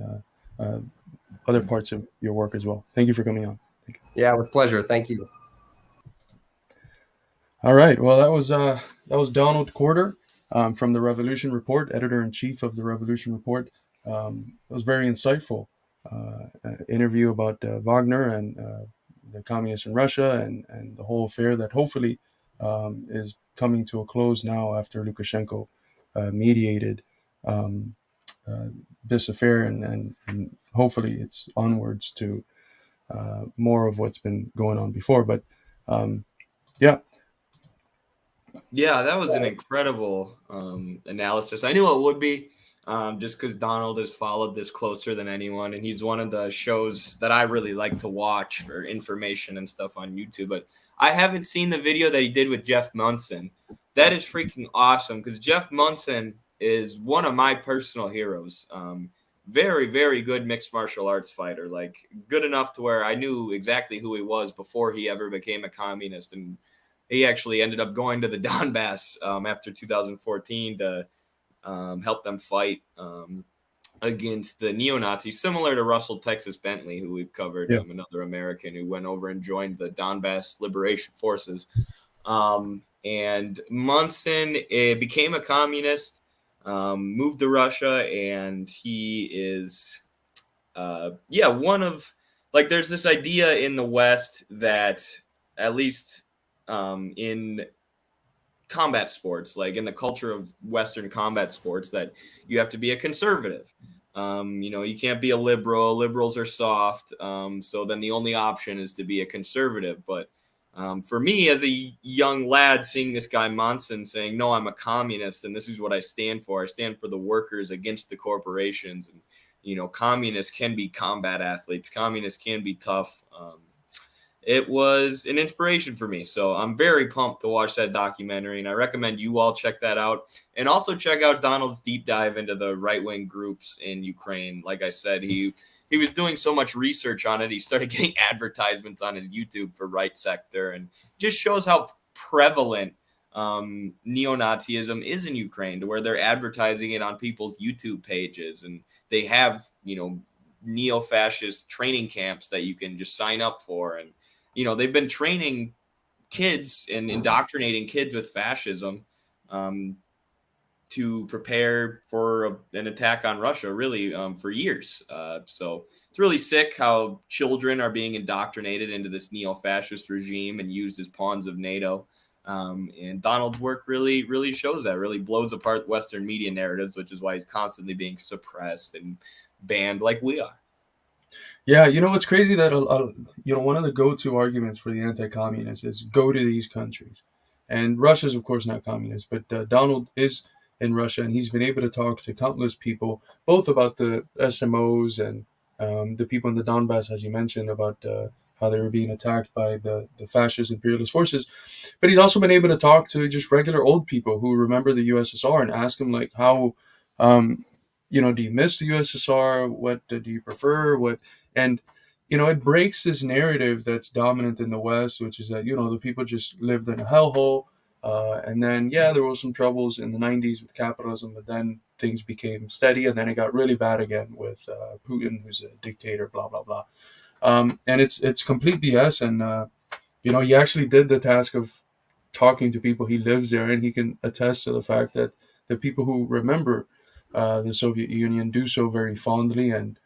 other parts of your work as well. Thank you for coming on. Thank you. Yeah, with pleasure. Thank you. All right. Well, that was Donald Corder from the Revolution Report, editor-in-chief of the Revolution Report. It was very insightful interview about Wagner and the communists in Russia and the whole affair that hopefully is coming to a close now after Lukashenko mediated this affair, and hopefully it's onwards to more of what's been going on before. But yeah, that was an incredible analysis. I knew it would be, just because Donald has followed this closer than anyone, and he's one of the shows that I really like to watch for information and stuff on YouTube. But I haven't seen the video that he did with Jeff Munson. That is freaking awesome, because Jeff Munson is one of my personal heroes. Very, very good mixed martial arts fighter, like good enough to where I knew exactly who he was before he ever became a communist. And he actually ended up going to the Donbass after 2014 to help them fight against the neo-Nazis, similar to Russell Texas Bentley, who we've covered, another American who went over and joined the Donbass Liberation Forces. And Munson became a communist, moved to Russia, and he is, one of, like, there's this idea in the West that, at least in combat sports, like in the culture of Western combat sports, that you have to be a conservative. You can't be a liberal. Liberals are soft. So then the only option is to be a conservative. But for me, as a young lad, seeing this guy Monson saying, no, I'm a communist, and this is what I stand for. I stand for the workers against the corporations. And, communists can be combat athletes. Communists can be tough. It was an inspiration for me. So I'm very pumped to watch that documentary, and I recommend you all check that out. And also check out Donald's deep dive into the right-wing groups in Ukraine. Like I said, he was doing so much research on it. He started getting advertisements on his YouTube for Right Sector, and just shows how prevalent neo-Nazism is in Ukraine, to where they're advertising it on people's YouTube pages. And they have, neo-fascist training camps that you can just sign up for. And, they've been training kids and indoctrinating kids with fascism to prepare for an attack on Russia, really, for years. So it's really sick how children are being indoctrinated into this neo-fascist regime and used as pawns of NATO. And Donald's work really, really shows that, really blows apart Western media narratives, which is why he's constantly being suppressed and banned like we are. Yeah, it's crazy that one of the go-to arguments for the anti-communists is go to these countries, and Russia's of course not communist, but Donald is in Russia, and he's been able to talk to countless people, both about the SMOs and the people in the Donbass, as you mentioned, about how they were being attacked by the fascist imperialist forces. But he's also been able to talk to just regular old people who remember the USSR and ask them, like, how, do you miss the USSR? What do you prefer? And, it breaks this narrative that's dominant in the West, which is that, the people just lived in a hellhole. And then, there were some troubles in the 90s with capitalism, but then things became steady, and then it got really bad again with Putin, who's a dictator, blah, blah, blah. And it's complete BS. And, he actually did the task of talking to people. He lives there, and he can attest to the fact that the people who remember the Soviet Union do so very fondly, and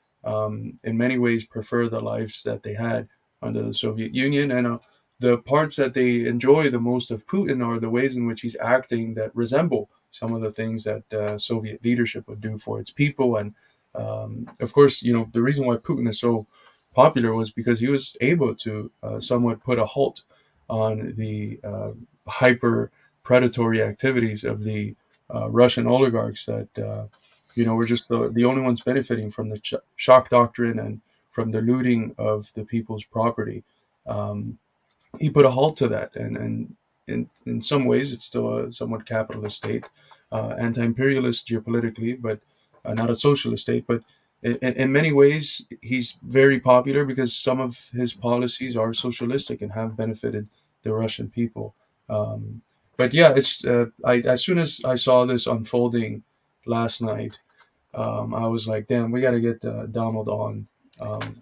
in many ways prefer the lives that they had under the Soviet Union. And the parts that they enjoy the most of Putin are the ways in which he's acting that resemble some of the things that Soviet leadership would do for its people. And of course, the reason why Putin is so popular was because he was able to somewhat put a halt on the hyper predatory activities of the Russian oligarchs that we're just the only ones benefiting from the shock doctrine and from the looting of the people's property. Um, he put a halt to that, and in some ways, it's still a somewhat capitalist state, anti-imperialist geopolitically, but not a socialist state. But in many ways, he's very popular because some of his policies are socialistic and have benefited the Russian people. Um, but yeah, it's as soon as I saw this unfolding last night, I was like, damn, we got to get Donald on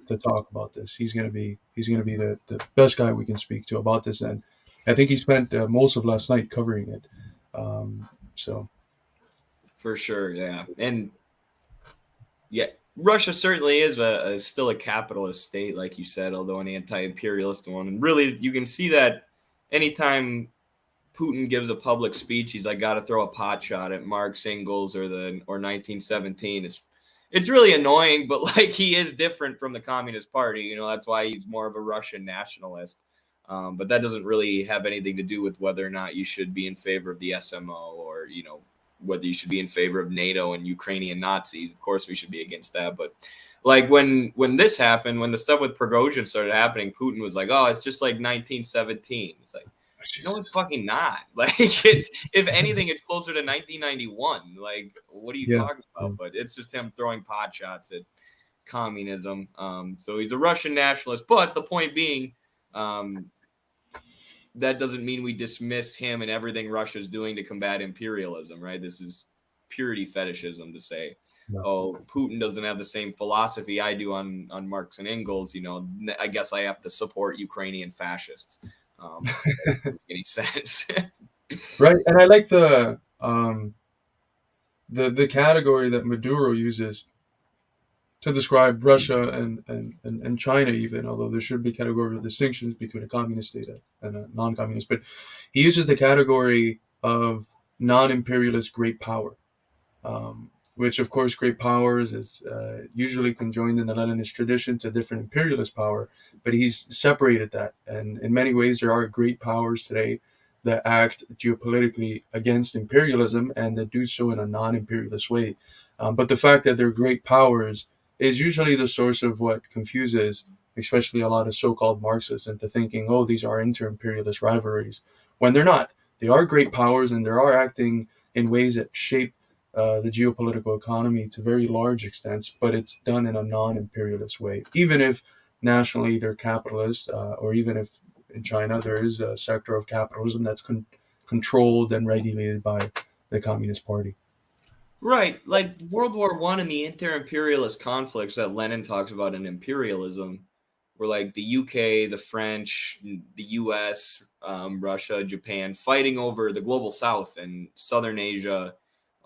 to talk about this. He's gonna be the best guy we can speak to about this, and I think he spent most of last night covering it. So For sure, yeah. And yeah, Russia certainly is still a capitalist state, like you said, although an anti-imperialist one. And really, you can see that anytime Putin gives a public speech, he's like, got to throw a pot shot at Marx, Engels, or 1917. It's really annoying, but like he is different from the Communist Party. That's why he's more of a Russian nationalist. But that doesn't really have anything to do with whether or not you should be in favor of the SMO or whether you should be in favor of NATO and Ukrainian Nazis. Of course, we should be against that. But like when this happened, when the stuff with Prigozhin started happening, Putin was like, "Oh, it's just like 1917." It's like, no, it's fucking not. Like, it's, if anything, it's closer to 1991. Like, what are you talking about? But it's just him throwing pot shots at communism. So he's a Russian nationalist. But the point being, that doesn't mean we dismiss him and everything Russia's doing to combat imperialism, right? This is purity fetishism to say, oh, Putin doesn't have the same philosophy I do on Marx and Engels. I guess I have to support Ukrainian fascists. Doesn't make any sense. right, and I like the category that Maduro uses to describe Russia and China, even, although there should be categorical distinctions between a communist state and a non-communist. But he uses the category of non-imperialist great power, which, of course, great powers is usually conjoined in the Leninist tradition to different imperialist power, but he's separated that. And in many ways, there are great powers today that act geopolitically against imperialism and that do so in a non-imperialist way. But the fact that they're great powers is usually the source of what confuses, especially a lot of so-called Marxists, into thinking, oh, these are inter-imperialist rivalries, when they're not. They are great powers, and they are acting in ways that shape the geopolitical economy to very large extents, but it's done in a non-imperialist way. Even if nationally they're capitalist, or even if in China there is a sector of capitalism that's controlled and regulated by the Communist Party. Right, like World War I and the inter-imperialist conflicts that Lenin talks about in imperialism were like the UK, the French, the US, Russia, Japan, fighting over the global South and Southern Asia,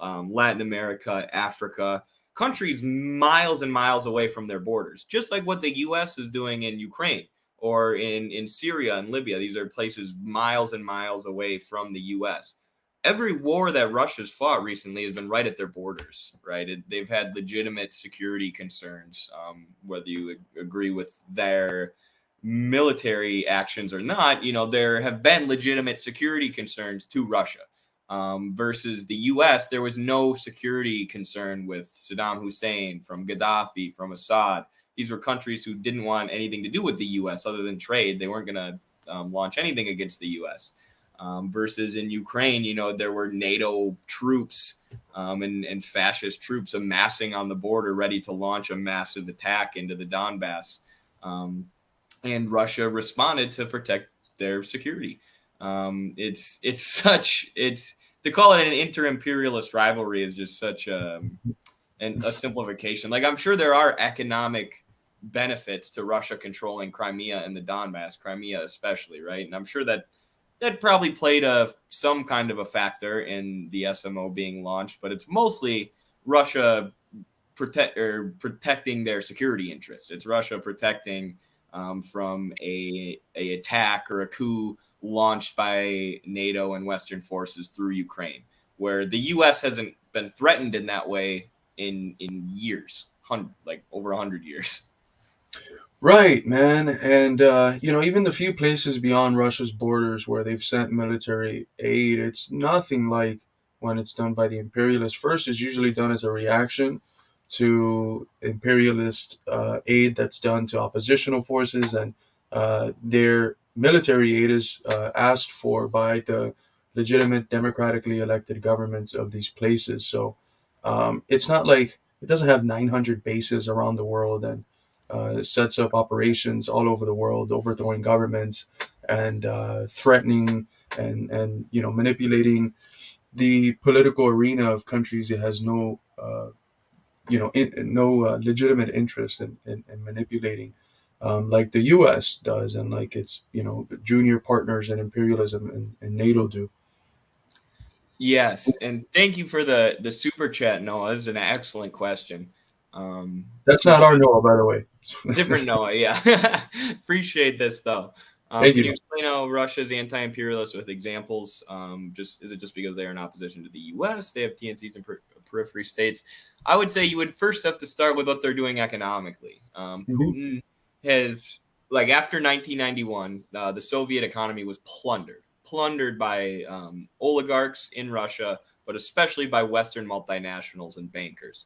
Latin America, Africa, countries miles and miles away from their borders, just like what the US is doing in Ukraine or in Syria and Libya. These are places miles and miles away from the US. Every war that Russia's fought recently has been right at their borders, right? They've had legitimate security concerns, whether you agree with their military actions or not. There have been legitimate security concerns to Russia. Versus the U.S., there was no security concern with Saddam Hussein, from Gaddafi, from Assad. These were countries who didn't want anything to do with the U.S. other than trade. They weren't going to launch anything against the U.S. Versus in Ukraine, there were NATO troops and fascist troops amassing on the border, ready to launch a massive attack into the Donbass. And Russia responded to protect their security. To call it an inter-imperialist rivalry is just such a simplification. Like, I'm sure there are economic benefits to Russia controlling Crimea and the Donbass, Crimea especially, right? And I'm sure that probably played some kind of a factor in the SMO being launched, but it's mostly Russia protecting their security interests. It's Russia protecting from a attack or a coup launched by NATO and Western forces through Ukraine, where the U.S. hasn't been threatened in that way in years, like over 100 years. Right, man. And, even the few places beyond Russia's borders where they've sent military aid, it's nothing like when it's done by the imperialists first is usually done as a reaction to imperialist aid that's done to oppositional forces, and their military aid is asked for by the legitimate democratically elected governments of these places. So it's not like it doesn't have 900 bases around the world and it sets up operations all over the world, overthrowing governments and threatening and manipulating the political arena of countries. It has no legitimate interest in manipulating, like the U.S. does, and like its junior partners in imperialism and NATO do. Yes, and thank you for the super chat, Noah. This is an excellent question. That's not our Noah, by the way. Different Noah, yeah. Appreciate this though. Thank Can you. you explain how Russia is anti-imperialist with examples? Is it just because they are in opposition to the U.S.? They have TNCs in periphery states. I would say you would first have to start with what they're doing economically. Putin has, like, after 1991, the Soviet economy was plundered by oligarchs in Russia, but especially by Western multinationals and bankers.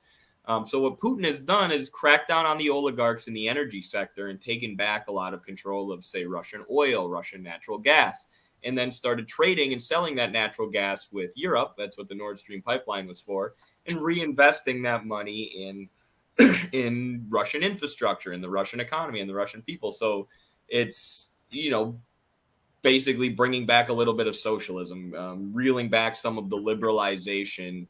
So what Putin has done is cracked down on the oligarchs in the energy sector and taken back a lot of control of, say, Russian oil, Russian natural gas, and then started trading and selling that natural gas with Europe. That's what the Nord Stream pipeline was for, and reinvesting that money in Russian infrastructure, in the Russian economy, and the Russian people. So it's, basically bringing back a little bit of socialism, reeling back some of the liberalization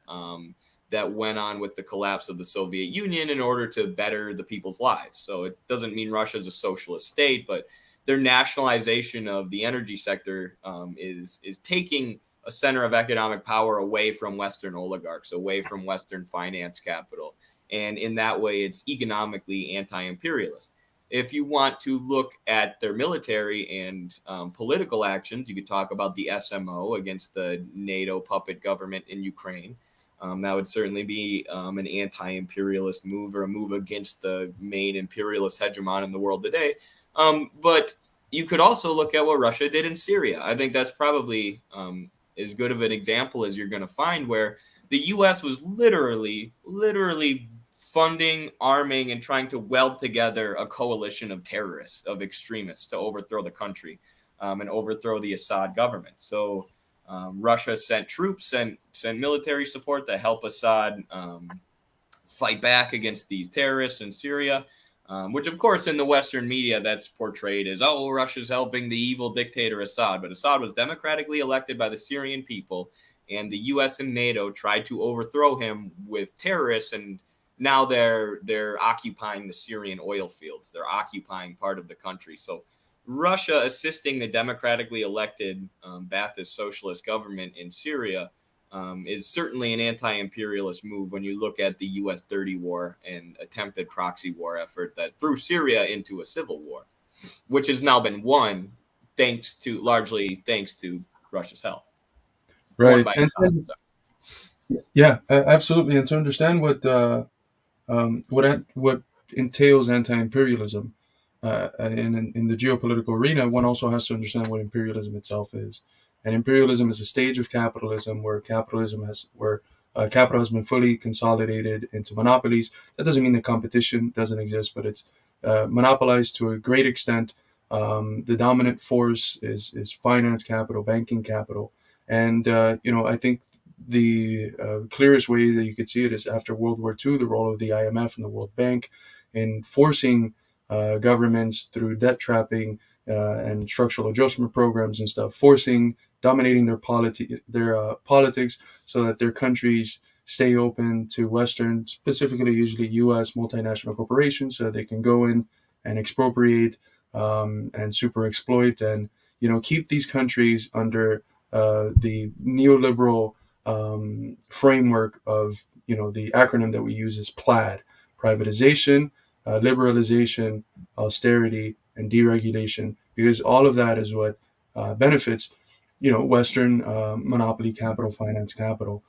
that went on with the collapse of the Soviet Union in order to better the people's lives. So it doesn't mean Russia is a socialist state, but their nationalization of the energy sector is taking a center of economic power away from Western oligarchs, away from Western finance capital. And in that way, it's economically anti-imperialist. If you want to look at their military and political actions, you could talk about the SMO against the NATO puppet government in Ukraine. That would certainly be an anti-imperialist move, or a move against the main imperialist hegemon in the world today. But you could also look at what Russia did in Syria. I think that's probably as good of an example as you're going to find, where the U.S. was literally funding, arming, and trying to weld together a coalition of terrorists, of extremists, to overthrow the country and overthrow the Assad government. So Russia sent troops and sent military support to help Assad fight back against these terrorists in Syria, which, of course, in the Western media, that's portrayed as, oh, Russia's helping the evil dictator Assad. But Assad was democratically elected by the Syrian people, and the U.S. and NATO tried to overthrow him with terrorists, and now they're occupying the Syrian oil fields. They're occupying part of the country. So Russia assisting the democratically elected Ba'athist socialist government in Syria is certainly an anti-imperialist move when you look at the U.S. dirty war and attempted proxy war effort that threw Syria into a civil war, which has now been won largely thanks to Russia's help. Right. Yeah, absolutely. And to understand what entails anti-imperialism in the geopolitical arena, one also has to understand what imperialism itself is. And imperialism is a stage of capitalism where capital has been fully consolidated into monopolies. That doesn't mean that competition doesn't exist, but it's monopolized to a great extent. The dominant force is finance capital, banking capital, and I think the clearest way that you could see it is after World War II, the role of the IMF and the World Bank in forcing governments through debt trapping and structural adjustment programs and stuff, dominating their politics so that their countries stay open to Western, specifically usually U.S. multinational corporations, so they can go in and expropriate and super exploit and keep these countries under the neoliberal framework of the acronym that we use is PLAD: privatization, liberalization, austerity, and deregulation, because all of that is what benefits Western monopoly capital, finance capital.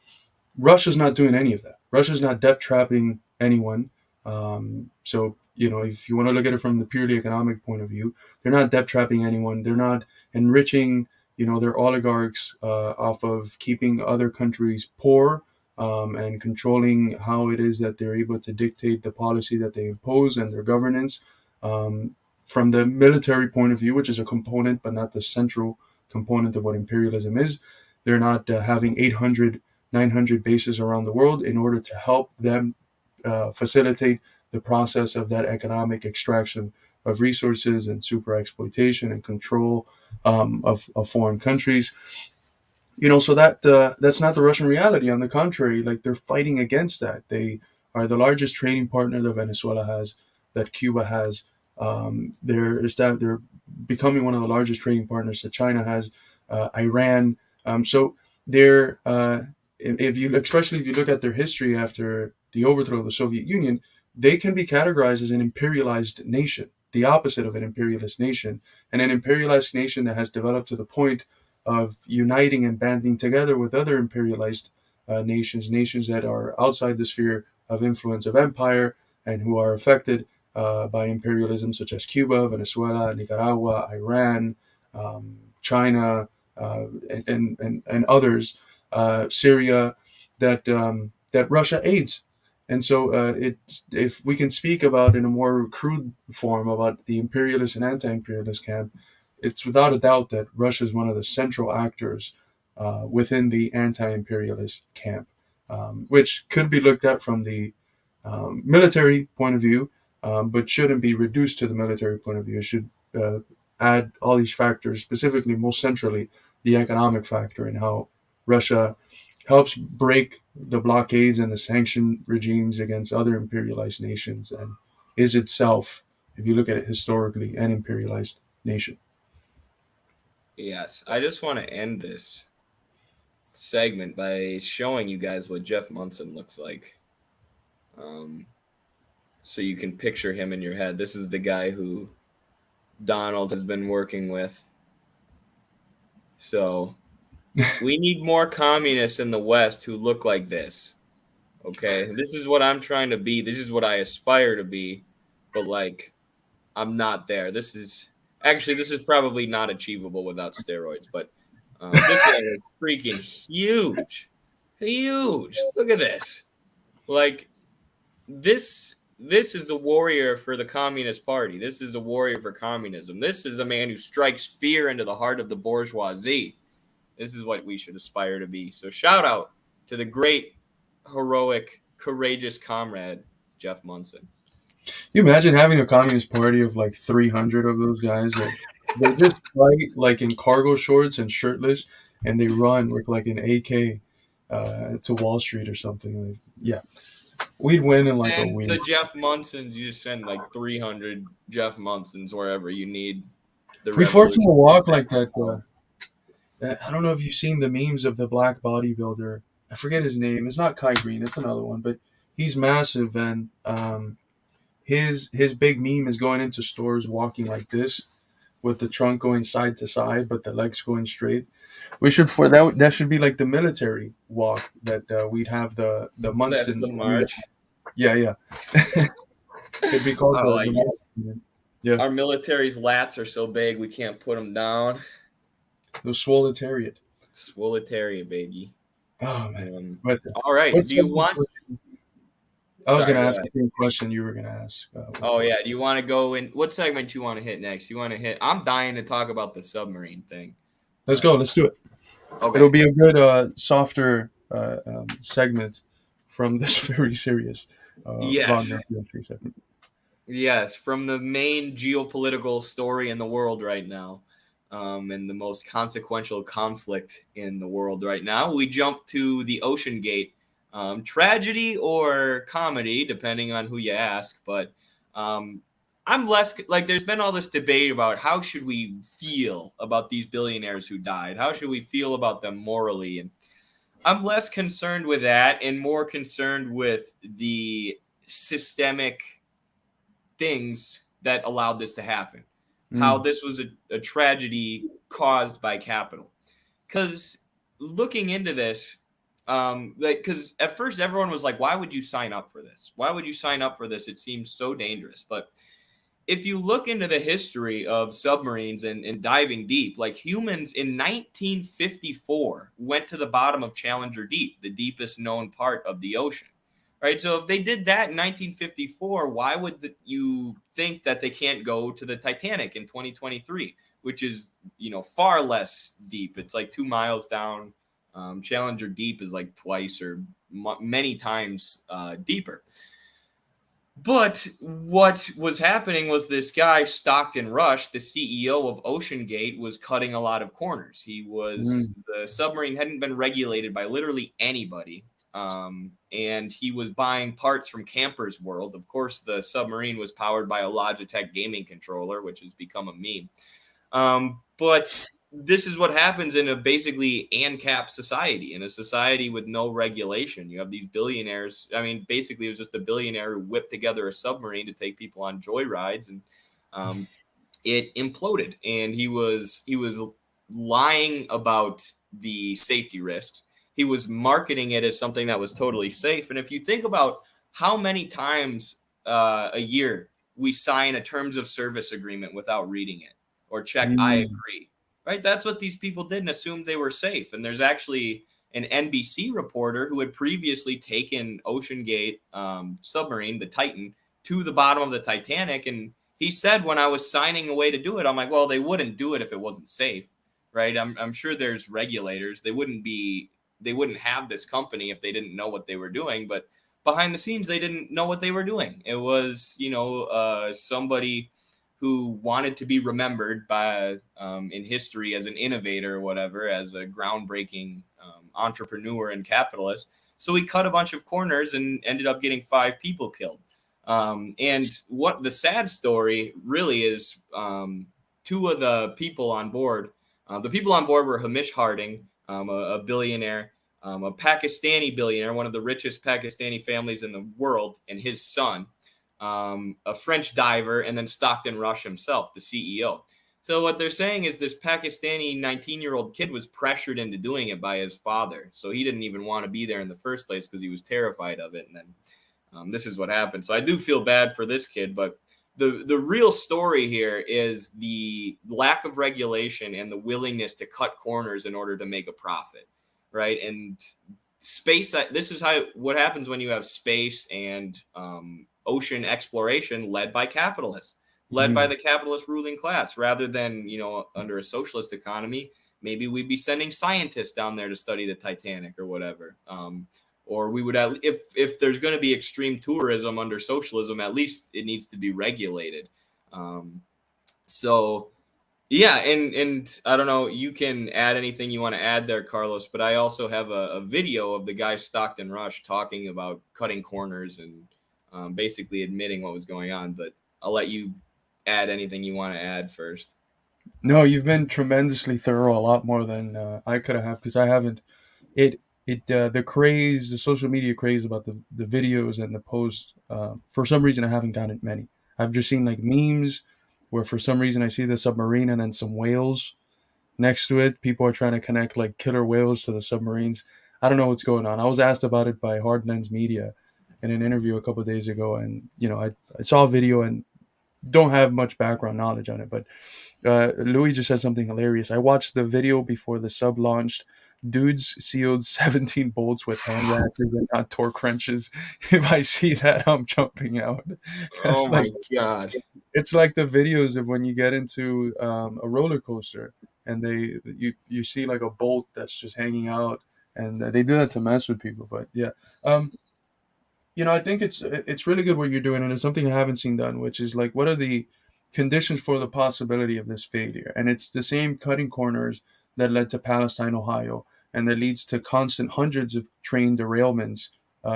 Russia's not doing any of that. Russia's not debt trapping anyone. So if you want to look at it from the purely economic point of view, they're not debt trapping anyone. They're not enriching they're oligarchs off of keeping other countries poor, and controlling how it is that they're able to dictate the policy that they impose and their governance. From the military point of view, which is a component but not the central component of what imperialism is, they're not having 800, 900 bases around the world in order to help them facilitate the process of that economic extraction of resources and super exploitation and control of foreign countries. So that's not the Russian reality. On the contrary, like, they're fighting against that. They are the largest trading partner that Venezuela has, that Cuba has. They're becoming one of the largest trading partners that China has, Iran. So they're especially if you look at their history after the overthrow of the Soviet Union, they can be categorized as an imperialized nation, the opposite of an imperialist nation, and an imperialized nation that has developed to the point of uniting and banding together with other imperialized nations that are outside the sphere of influence of empire and who are affected by imperialism, such as Cuba, Venezuela, Nicaragua, Iran, China, and others, Syria, that Russia aids. And so if we can speak about in a more crude form about the imperialist and anti-imperialist camp, it's without a doubt that Russia is one of the central actors within the anti-imperialist camp, which could be looked at from the military point of view, but shouldn't be reduced to the military point of view. It should add all these factors, specifically, most centrally, the economic factor and how Russia helps break the blockades and the sanction regimes against other imperialized nations, and is itself, if you look at it historically, an imperialized nation. Yes, I just want to end this segment by showing you guys what Jeff Munson looks like. So you can picture him in your head. This is the guy who Donald has been working with. So we need more communists in the West who look like this. Okay, this is what I'm trying to be. This is what I aspire to be. But, like, I'm not there. This is probably not achievable without steroids. But this guy is freaking huge. Huge. Look at this. Like, this is a warrior for the Communist Party. This is a warrior for communism. This is a man who strikes fear into the heart of the bourgeoisie. This is what we should aspire to be. So shout out to the great, heroic, courageous comrade, Jeff Munson. You imagine having a Communist Party of like 300 of those guys that they just fight like in cargo shorts and shirtless, and they run with like an AK to Wall Street or something. Like, yeah, we'd win in like a week. The Jeff Munsons, you just send like 300 Jeff Munsons wherever you need. We forced him to walk like that. I don't know if you've seen the memes of the black bodybuilder. I forget his name. It's not Kai Green. It's another one, but he's massive, and his big meme is going into stores walking like this, with the trunk going side to side, but the legs going straight. We should that should be like the military walk that we'd have the Munson. That's the march. Yeah. It'd be called yeah. Our military's lats are so big we can't put them down. The Swoletariat. Swoletariat, baby. Oh man! All right. Do you want? I was going to ask the same question you were going to ask. Oh yeah. Do you want to go in? What segment do you want to hit next? You want to hit? I'm dying to talk about the submarine thing. Let's go. Let's do it. Okay. It'll be a good, softer segment from this very serious Wagner PMC segment. Yes, from the main geopolitical story in the world right now. And the most consequential conflict in the world right now, we jump to the Oceangate tragedy or comedy, depending on who you ask. But I'm less like there's been all this debate about how should we feel about these billionaires who died? How should we feel about them morally? And I'm less concerned with that and more concerned with the systemic things that allowed this to happen. How this was a tragedy caused by capital. Because looking into this, because at first everyone was like, why would you sign up for this? Why would you sign up for this? It seems so dangerous. But if you look into the history of submarines and diving deep, like humans in 1954 went to the bottom of Challenger Deep, the deepest known part of the ocean, right? So if they did that in 1954, why would you think that they can't go to the Titanic in 2023, which is, far less deep? It's like 2 miles down. Challenger Deep is like twice or many times deeper. But what was happening was this guy, Stockton Rush, the CEO of Oceangate, was cutting a lot of corners. The submarine hadn't been regulated by literally anybody. And he was buying parts from Camper's World. Of course, the submarine was powered by a Logitech gaming controller, which has become a meme. But this is what happens in a basically ANCAP society, in a society with no regulation. You have these billionaires. I mean, basically, it was just a billionaire who whipped together a submarine to take people on joyrides, and it imploded. And he was lying about the safety risks. He was marketing it as something that was totally safe. And if you think about how many times a year we sign a terms of service agreement without reading it, or check, I agree, right? That's what these people did and assumed they were safe. And there's actually an NBC reporter who had previously taken Oceangate submarine, the Titan, to the bottom of the Titanic. And he said, when I was signing away to do it, I'm like, well, they wouldn't do it if it wasn't safe, right? I'm sure there's regulators. They wouldn't have this company if they didn't know what they were doing. But behind the scenes, they didn't know what they were doing. It was, somebody who wanted to be remembered by in history as an innovator or whatever, as a groundbreaking entrepreneur and capitalist. So he cut a bunch of corners and ended up getting 5 people killed. And what the sad story really is, 2 of the people on board. The people on board were Hamish Harding, a billionaire, a Pakistani billionaire, one of the richest Pakistani families in the world, and his son. A French diver, and then Stockton Rush himself, the CEO. So what they're saying is this Pakistani 19-year-old kid was pressured into doing it by his father. So he didn't even want to be there in the first place because he was terrified of it. And then this is what happened. So I do feel bad for this kid, but the real story here is the lack of regulation and the willingness to cut corners in order to make a profit, right? And space, this is what happens when you have space and ocean exploration led by capitalists, led by the capitalist ruling class, rather than, under a socialist economy, maybe we'd be sending scientists down there to study the Titanic or whatever. Or we would, if there's going to be extreme tourism under socialism, at least it needs to be regulated. So yeah. And I don't know, you can add anything you want to add there, Carlos, but I also have a video of the guy Stockton Rush talking about cutting corners and basically admitting what was going on, but I'll let you add anything you want to add first. No, you've been tremendously thorough, a lot more than I could have, because I haven't. The craze, the social media craze about the videos and the posts, for some reason I haven't gotten many. I've just seen like memes where for some reason I see the submarine and then some whales next to it. People are trying to connect like killer whales to the submarines. I don't know what's going on. I was asked about it by Hard Lens Media in an interview a couple of days ago, and I saw a video and don't have much background knowledge on it, but Louis just said something hilarious. I watched the video before the sub launched. Dudes sealed 17 bolts with hand ratchets and not torque wrenches. If I see that, I'm jumping out. Oh my God. It's like the videos of when you get into a roller coaster and you see like a bolt that's just hanging out, and they do that to mess with people. But yeah, I think it's really good what you're doing, and it's something I haven't seen done, which is like, what are the conditions for the possibility of this failure? And it's the same cutting corners that led to Palestine, Ohio, and that leads to constant hundreds of train derailments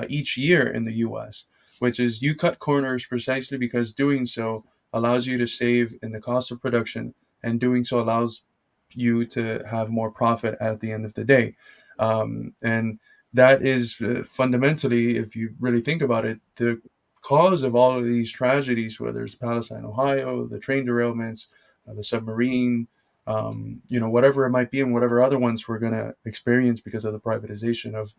each year in the U.S., which is you cut corners precisely because doing so allows you to save in the cost of production, and doing so allows you to have more profit at the end of the day. And that is fundamentally, if you really think about it, the cause of all of these tragedies, whether it's Palestine, Ohio, the train derailments, the submarine, whatever it might be, and whatever other ones we're going to experience because of the privatization of,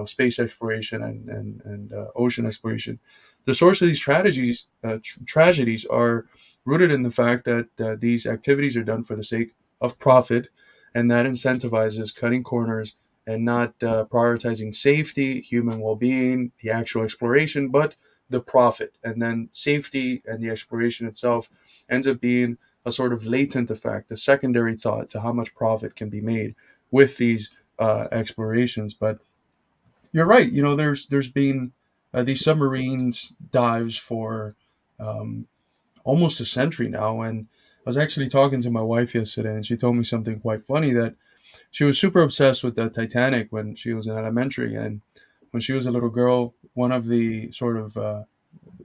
space exploration and ocean exploration. The source of these tragedies are rooted in the fact that these activities are done for the sake of profit, and that incentivizes cutting corners and not prioritizing safety, human well-being, the actual exploration, but the profit. And then safety and the exploration itself ends up being a sort of latent effect, a secondary thought to how much profit can be made with these explorations. But you're right. There's been these submarines dives for almost a century now, and I was actually talking to my wife yesterday, and she told me something quite funny, that she was super obsessed with the Titanic when she was in elementary, and when she was a little girl, one of the sort of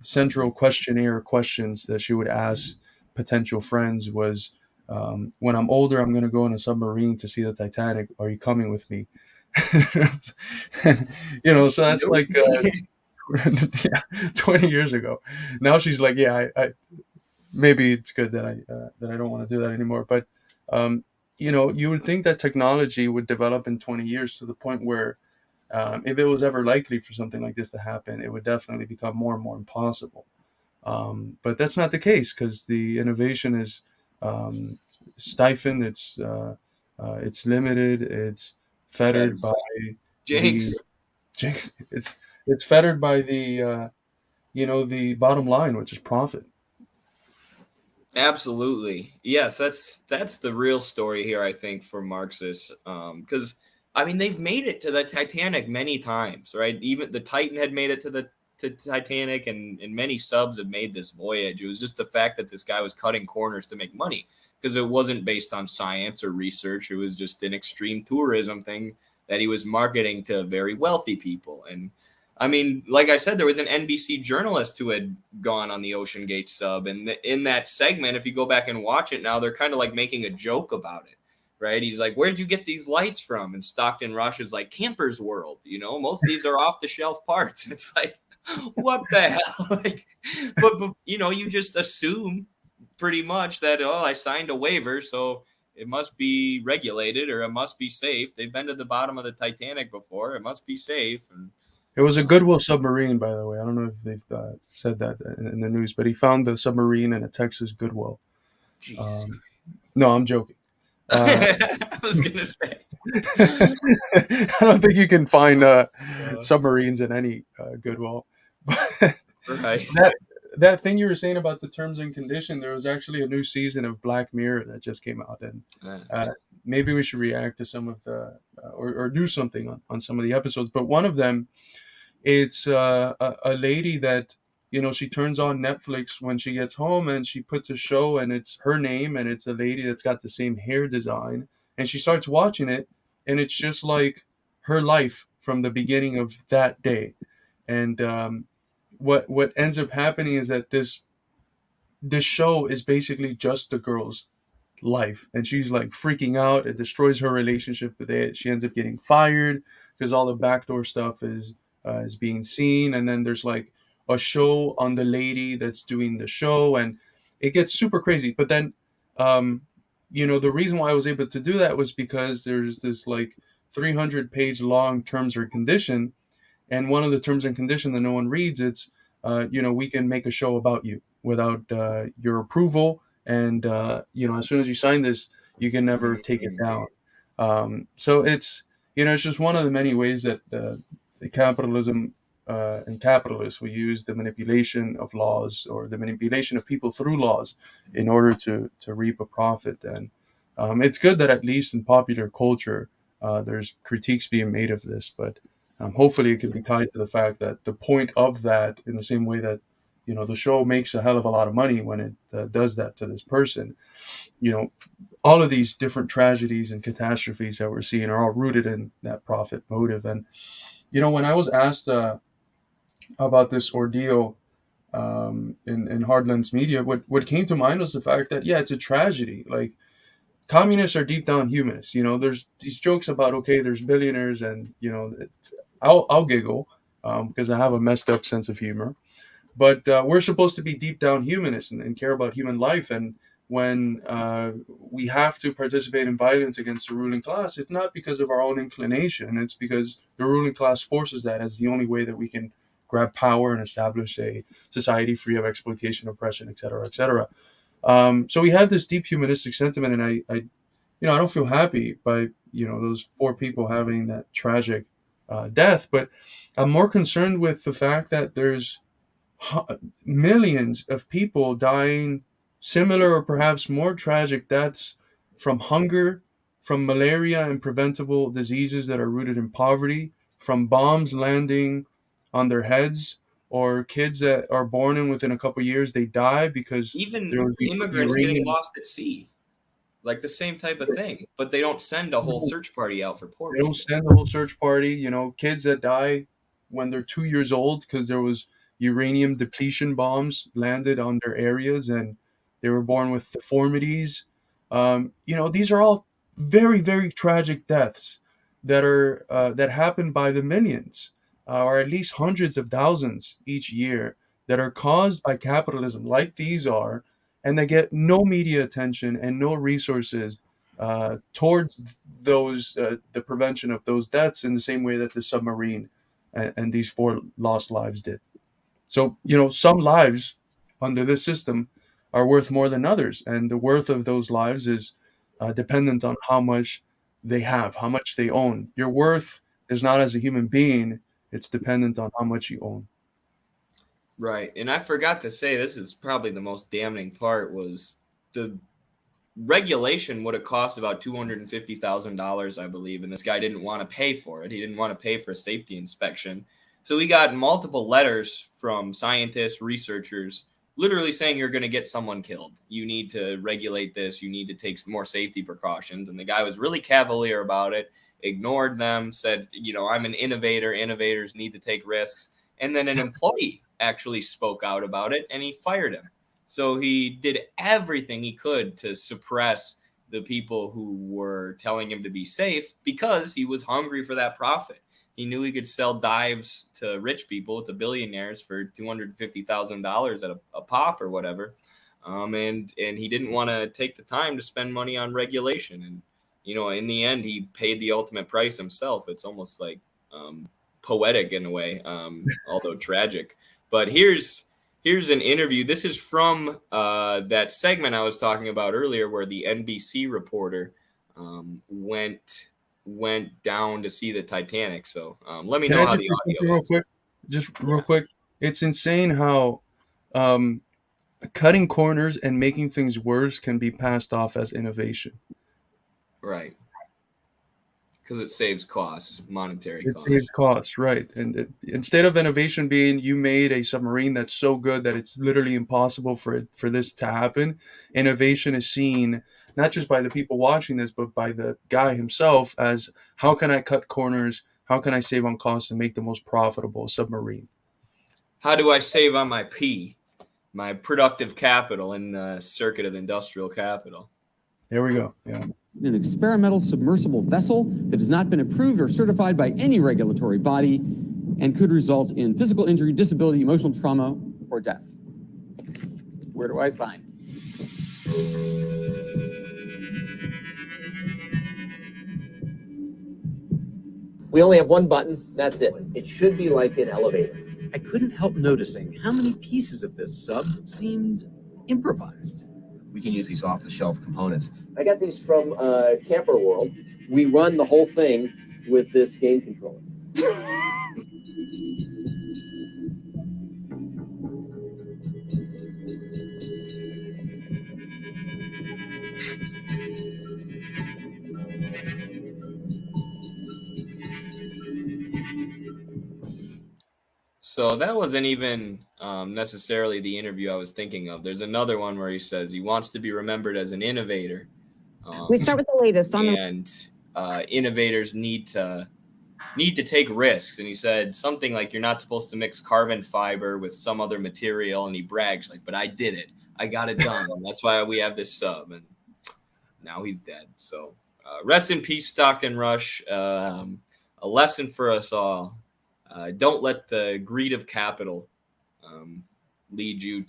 central questionnaire questions that she would ask potential friends was, "When I'm older, I'm going to go in a submarine to see the Titanic. Are you coming with me?" So that's like yeah, 20 years ago. Now she's like, "Yeah, I maybe it's good that I don't want to do that anymore." But you would think that technology would develop in 20 years to the point where, if it was ever likely for something like this to happen, it would definitely become more and more impossible. But that's not the case, because the innovation is stifled. It's limited. It's fettered by Jinx. the it's fettered by the bottom line, which is profit. Absolutely. Yes, that's the real story here, I think, for Marxists. Because I mean, they've made it to the Titanic many times, right? Even the Titan had made it to the Titanic, and many subs have made this voyage. It was just the fact that this guy was cutting corners to make money, because it wasn't based on science or research. It was just an extreme tourism thing that he was marketing to very wealthy people. And I mean, like I said, there was an NBC journalist who had gone on the Oceangate sub, and in that segment, if you go back and watch it now, they're kind of like making a joke about it, right? He's like, "Where did you get these lights from?" And Stockton Rush is like, "Campers World. Most of these are off the shelf parts." It's like, what the hell? Like, but you just assume pretty much that, oh, I signed a waiver, so it must be regulated or it must be safe. They've been to the bottom of the Titanic before. It must be safe. And It was a Goodwill submarine, by the way. I don't know if they've said that in the news, but he found the submarine in a Texas Goodwill. Jesus. No, I'm joking. I was gonna say. I don't think you can find submarines in any Goodwill. Right. That thing you were saying about the terms and condition, there was actually a new season of Black Mirror that just came out, and maybe we should react to some of the or do something on some of the episodes. But one of them, it's a lady that she turns on Netflix when she gets home, and she puts a show, and it's her name, and it's a lady that's got the same hair design, and she starts watching it, and it's just like her life from the beginning of that day. And what ends up happening is that this show is basically just the girl's life, and she's like freaking out. It destroys her relationship with it. She ends up getting fired because all the backdoor stuff is being seen, and then there's like a show on the lady that's doing the show, and it gets super crazy. But then the reason why I was able to do that was because there's this like 300-page long terms and condition, and one of the terms and condition that no one reads, it's we can make a show about you without your approval, and as soon as you sign this, you can never take it down. So it's it's just one of the many ways that the capitalism and capitalists will use the manipulation of laws, or the manipulation of people through laws, in order to reap a profit. And it's good that at least in popular culture there's critiques being made of this, but hopefully it can be tied to the fact that the point of that, in the same way that the show makes a hell of a lot of money when it does that to this person, all of these different tragedies and catastrophes that we're seeing are all rooted in that profit motive. And when I was asked about this ordeal in Hardlands Media, what came to mind was the fact that, yeah, it's a tragedy. Like, communists are deep down humanists. There's these jokes about, okay, there's billionaires, and I'll giggle because I have a messed up sense of humor. But we're supposed to be deep down humanists and care about human life. And when we have to participate in violence against the ruling class, it's not because of our own inclination. It's because the ruling class forces that as the only way that we can grab power and establish a society free of exploitation, oppression, etc., etc. So we have this deep humanistic sentiment, and I don't feel happy by those 4 people having that tragic death, but I'm more concerned with the fact that there's millions of people dying similar or perhaps more tragic deaths from hunger, from malaria and preventable diseases that are rooted in poverty, from bombs landing on their heads, or kids that are born and within a couple of years they die because there Even was immigrants getting uranium. lost at sea, like the same type of thing. But they don't send a whole search party out for poor They don't people. send a whole search party. Kids that die when they're 2 years old because there was uranium depletion bombs landed on their areas and they were born with deformities. These are all very, very tragic deaths that happen by the millions, or at least hundreds of thousands each year, that are caused by capitalism, like these are, and they get no media attention and no resources towards the prevention of those deaths in the same way that the submarine and these 4 lost lives did. So, some lives under this system are worth more than others, and the worth of those lives is dependent on how much they have, how much they own. Your worth is not as a human being; it's dependent on how much you own. Right. And I forgot to say, this is probably the most damning part, was the regulation would have cost about $250,000, I believe, and this guy didn't want to pay for it. He didn't want to pay for a safety inspection. So he got multiple letters from scientists, researchers, literally saying you're going to get someone killed. You need to regulate this. You need to take more safety precautions. And the guy was really cavalier about it, ignored them, said, I'm an innovator. Innovators need to take risks. And then an employee actually spoke out about it, and he fired him. So he did everything he could to suppress the people who were telling him to be safe because he was hungry for that profit. He knew he could sell dives to rich people, to billionaires, for $250,000 at a pop or whatever. And he didn't want to take the time to spend money on regulation. And, in the end, he paid the ultimate price himself. It's almost like poetic in a way, although tragic. But here's an interview. This is from that segment I was talking about earlier, where the NBC reporter went down to see the Titanic. So let me Can know I how just the say something audio real is. quick? Just real Yeah. quick. It's insane how um, cutting corners and making things worse can be passed off as innovation. Right. Because it saves costs, monetary It saves costs. costs, right? And instead of innovation being you made a submarine that's so good that it's literally impossible for this to happen, innovation is seen not just by the people watching this, but by the guy himself as, how can I cut corners? How can I save on costs and make the most profitable submarine? How do I save on my P, my productive capital in the circuit of industrial capital? There we go. Yeah. An experimental submersible vessel that has not been approved or certified by any regulatory body and could result in physical injury, disability, emotional trauma, or death. Where do I sign? We only have one button, that's it. It should be like an elevator. I couldn't help noticing how many pieces of this sub seemed improvised. We can use these off-the-shelf components. I got these from Camper World. We run the whole thing with this game controller. So that wasn't even necessarily the interview I was thinking of. There's another one where he says he wants to be remembered as an innovator. We start with the latest on and innovators need to take risks. And he said something like, you're not supposed to mix carbon fiber with some other material. And he brags like, but I did it. I got it done. And that's why we have this sub. And now he's dead. So rest in peace, Stockton Rush. A lesson for us all. Don't let the greed of capital lead you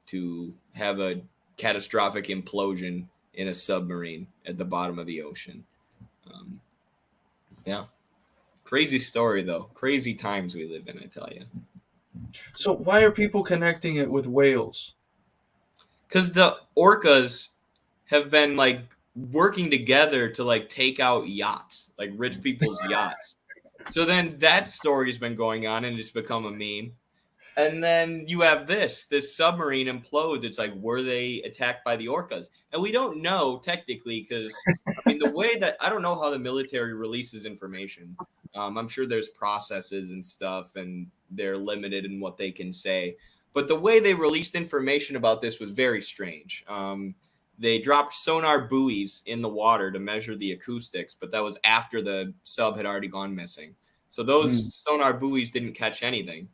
to have a catastrophic implosion in a submarine at the bottom of the ocean. Yeah. Crazy story, though. Crazy times we live in, I tell you. So why are people connecting it with whales? because the orcas have been like working together to like take out yachts, like rich people's yachts. So then that story has been going on and it's become a meme. And then you have this submarine implodes. It's like, were they attacked by the orcas? And we don't know technically because, I mean, the way that I don't know how the military releases information. I'm sure there's processes and stuff and they're limited in what they can say. But the way they released information about this was very strange. They dropped sonar buoys in the water to measure the acoustics, but that was after the sub had already gone missing. So those sonar buoys didn't catch anything.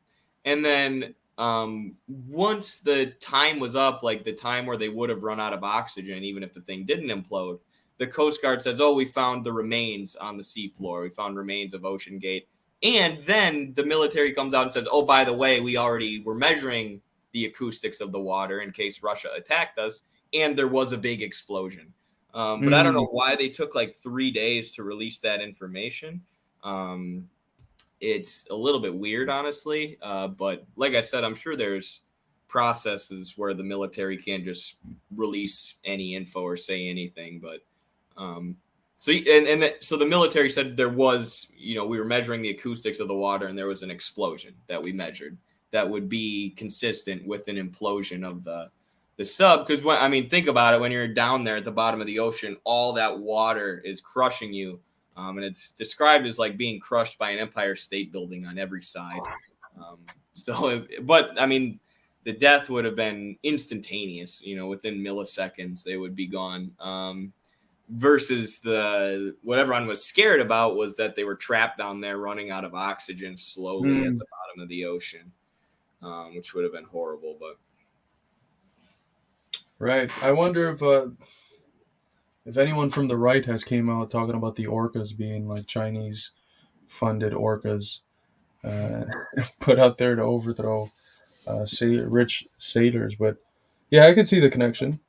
And then once the time was up, like the time where they would have run out of oxygen, even if the thing didn't implode, the Coast Guard says, oh, we found the remains on the seafloor. We found remains of Oceangate. And then the military comes out and says, oh, by the way, we already were measuring the acoustics of the water in case Russia attacked us. And there was a big explosion. But I don't know why they took like 3 days to release that information. It's a little bit weird, honestly. But like I said, I'm sure there's processes where the military can't just release any info or say anything. But so the military said there was, we were measuring the acoustics of the water and there was an explosion that we measured that would be consistent with an implosion of the sub. Because think about it, when you're down there at the bottom of the ocean, all that water is crushing you. And it's described as like being crushed by an Empire State Building on every side. The death would have been instantaneous, within milliseconds, they would be gone. Versus what everyone was scared about was that they were trapped down there running out of oxygen slowly at the bottom of the ocean, which would have been horrible. But right. I wonder if anyone from the right has came out talking about the orcas being like Chinese funded orcas put out there to overthrow rich sailors. But yeah, I can see the connection.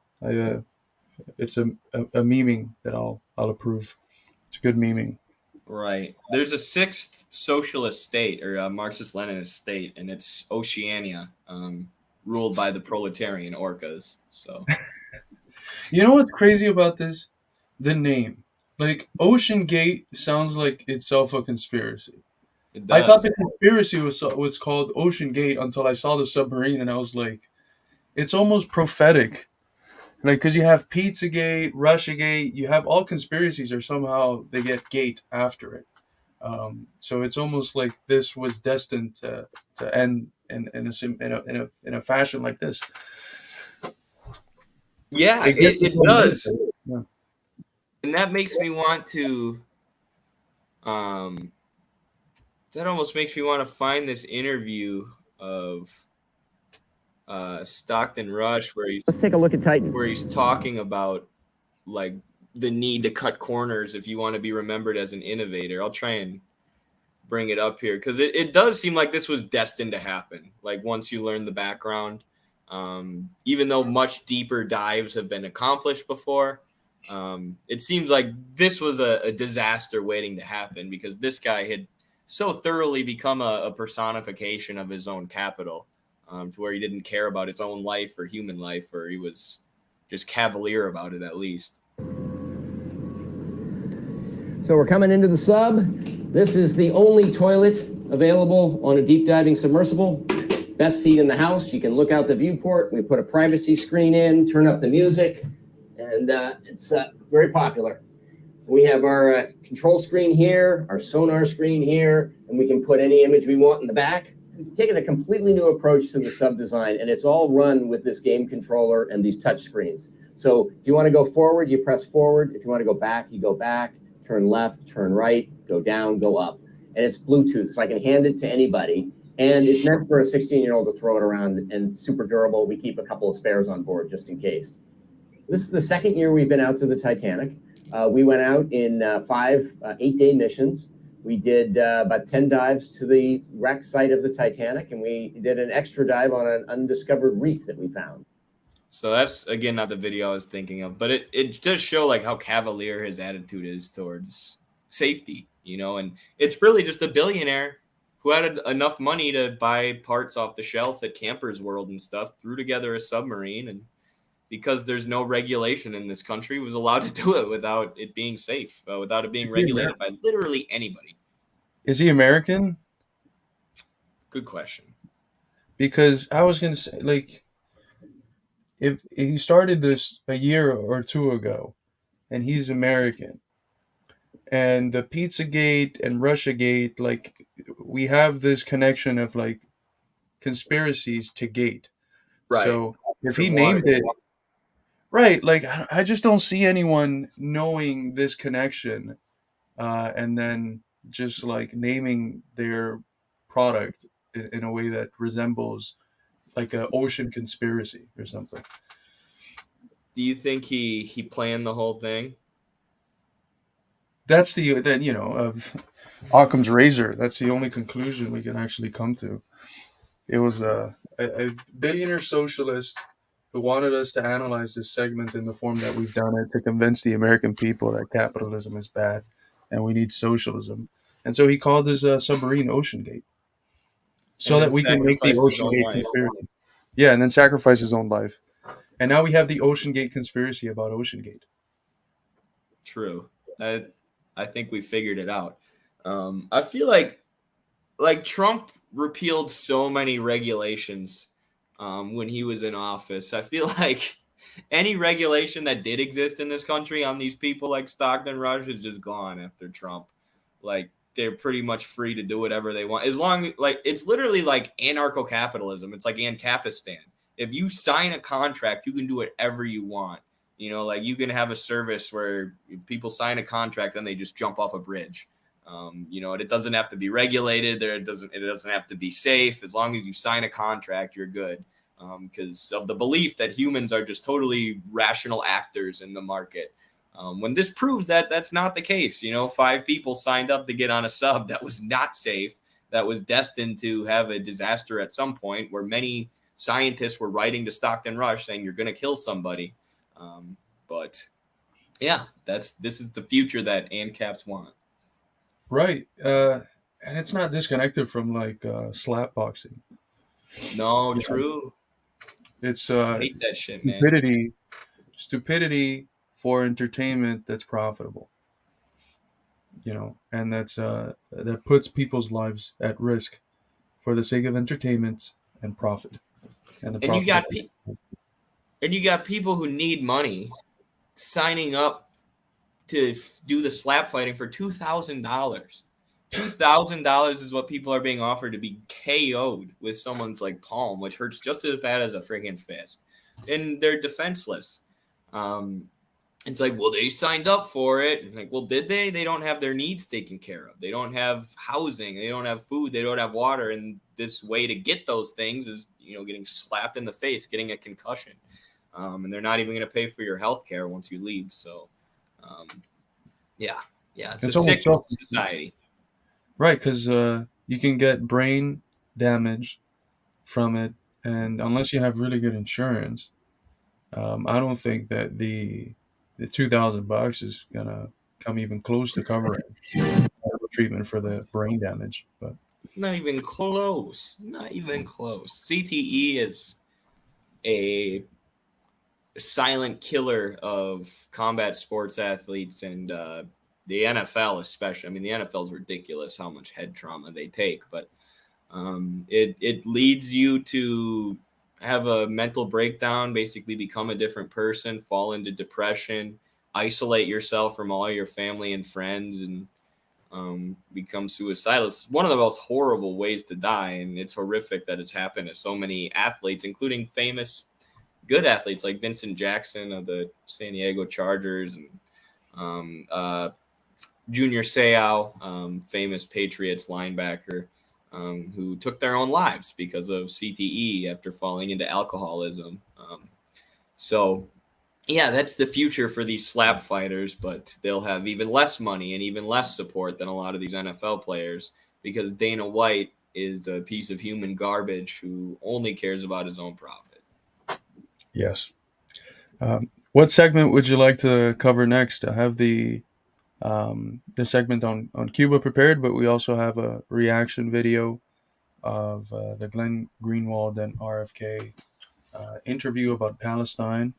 It's a memeing that I'll approve. It's a good memeing. Right. There's a sixth socialist state or a Marxist-Leninist state, and it's Oceania, ruled by the proletarian orcas. So. You know what's crazy about this? The name. Like, Oceangate sounds like itself a conspiracy. I thought the conspiracy was called Oceangate until I saw the submarine, and I was like, it's almost prophetic. Like, because you have Pizzagate, Russiagate, you have all conspiracies or somehow they get gate after it. So it's almost like this was destined to end in a fashion like this. Yeah, it does. Yeah. And that makes me want to that almost makes me want to find this interview of Stockton Rush where Let's take a look at Titan. Where he's talking about like the need to cut corners if you want to be remembered as an innovator. I'll try and bring it up here because it does seem like this was destined to happen. Like once you learn the background. Even though much deeper dives have been accomplished before, it seems like this was a disaster waiting to happen because this guy had so thoroughly become a personification of his own capital to where he didn't care about his own life or human life, or he was just cavalier about it at least. So we're coming into the sub. This is the only toilet available on a deep diving submersible. Best seat in the house. You can look out the viewport. We put a privacy screen in, turn up the music, and it's very popular. We have our control screen here, our sonar screen here, and we can put any image we want in the back. We've taken a completely new approach to the sub design, and it's all run with this game controller and these touch screens. So if you want to go forward, you press forward. If you want to go back, you go back, turn left, turn right, go down, go up. And it's Bluetooth, so I can hand it to anybody. And it's meant for a 16-year-old to throw it around and super durable. We keep a couple of spares on board just in case. This is the second year we've been out to the Titanic. We went out in 5 8-day missions. We did about 10 dives to the wreck site of the Titanic, and we did an extra dive on an undiscovered reef that we found. So that's, again, not the video I was thinking of, but it does show like how cavalier his attitude is towards safety, and it's really just a billionaire who had enough money to buy parts off the shelf at Campers World and stuff, threw together a submarine and because there's no regulation in this country, was allowed to do it without it being safe, without it being Is he regulated by literally anybody. Is he American? Good question. Because I was gonna say, like, if he started this a year or two ago, and he's American, and the Pizzagate and Russiagate, like, we have this connection of like conspiracies to gate. Right. So if he From named Watergate. it right, like I just don't see anyone knowing this connection, and then just like naming their product in a way that resembles like a ocean conspiracy or something. Do you think he planned the whole thing? That's the that you know of Occam's razor. That's the only conclusion we can actually come to. It was a billionaire socialist who wanted us to analyze this segment in the form that we've done it to convince the American people that capitalism is bad and we need socialism. And so he called his submarine Oceangate, so And that then we can make the sacrificed his own Oceangate life. conspiracy. Yeah, and then sacrifice his own life. And now we have the Oceangate conspiracy about Oceangate. True. I think we figured it out. I feel like Trump repealed so many regulations when he was in office. I feel like any regulation that did exist in this country on these people like Stockton Rush is just gone after Trump. Like, they're pretty much free to do whatever they want. As long like it's literally like anarcho-capitalism. It's like Ancapistan. If you sign a contract, you can do whatever you want. You know, like you can have a service where people sign a contract and they just jump off a bridge. You know, it doesn't have to be regulated. It doesn't have to be safe. As long as you sign a contract, you're good. Because of the belief that humans are just totally rational actors in the market. When this proves that that's not the case, you know, 5 people signed up to get on a sub that was not safe, that was destined to have a disaster at some point, where many scientists were writing to Stockton Rush saying you're going to kill somebody. But yeah, this is the future that ANCAPs want. Right. And it's not disconnected from like slap boxing. No, Yeah. true. It's I hate that shit, man. stupidity for entertainment that's profitable. You know, and that's that puts people's lives at risk for the sake of entertainment and profit. And you got people who need money signing up to do the slap fighting for $2,000. $2,000 is what people are being offered to be KO'd with someone's like palm, which hurts just as bad as a freaking fist, and they're defenseless. It's like, well, they signed up for it. Like, well, did they? They don't have their needs taken care of. They don't have housing. They don't have food. They don't have water. And this way to get those things is, you know, getting slapped in the face, getting a concussion. And they're not even going to pay for your health care once you leave. So, yeah, it's a sick society. Right, because you can get brain damage from it. And unless you have really good insurance, I don't think that the $2,000 is gonna come even close to covering treatment for the brain damage. But not even close. CTE is a silent killer of combat sports athletes and the NFL especially. I mean, the NFL is ridiculous how much head trauma they take, but it leads you to have a mental breakdown, basically become a different person, fall into depression, isolate yourself from all your family and friends, and become suicidal. It's one of the most horrible ways to die, and it's horrific that it's happened to so many athletes, including famous, good athletes like Vincent Jackson of the San Diego Chargers, and Junior Seau, famous Patriots linebacker, who took their own lives because of CTE after falling into alcoholism. So, yeah, that's the future for these slap fighters, but they'll have even less money and even less support than a lot of these NFL players because Dana White is a piece of human garbage who only cares about his own profit. yes. What segment would you like to cover next? I have the segment on Cuba prepared, but we also have a reaction video of the Glenn Greenwald and RFK interview about Palestine.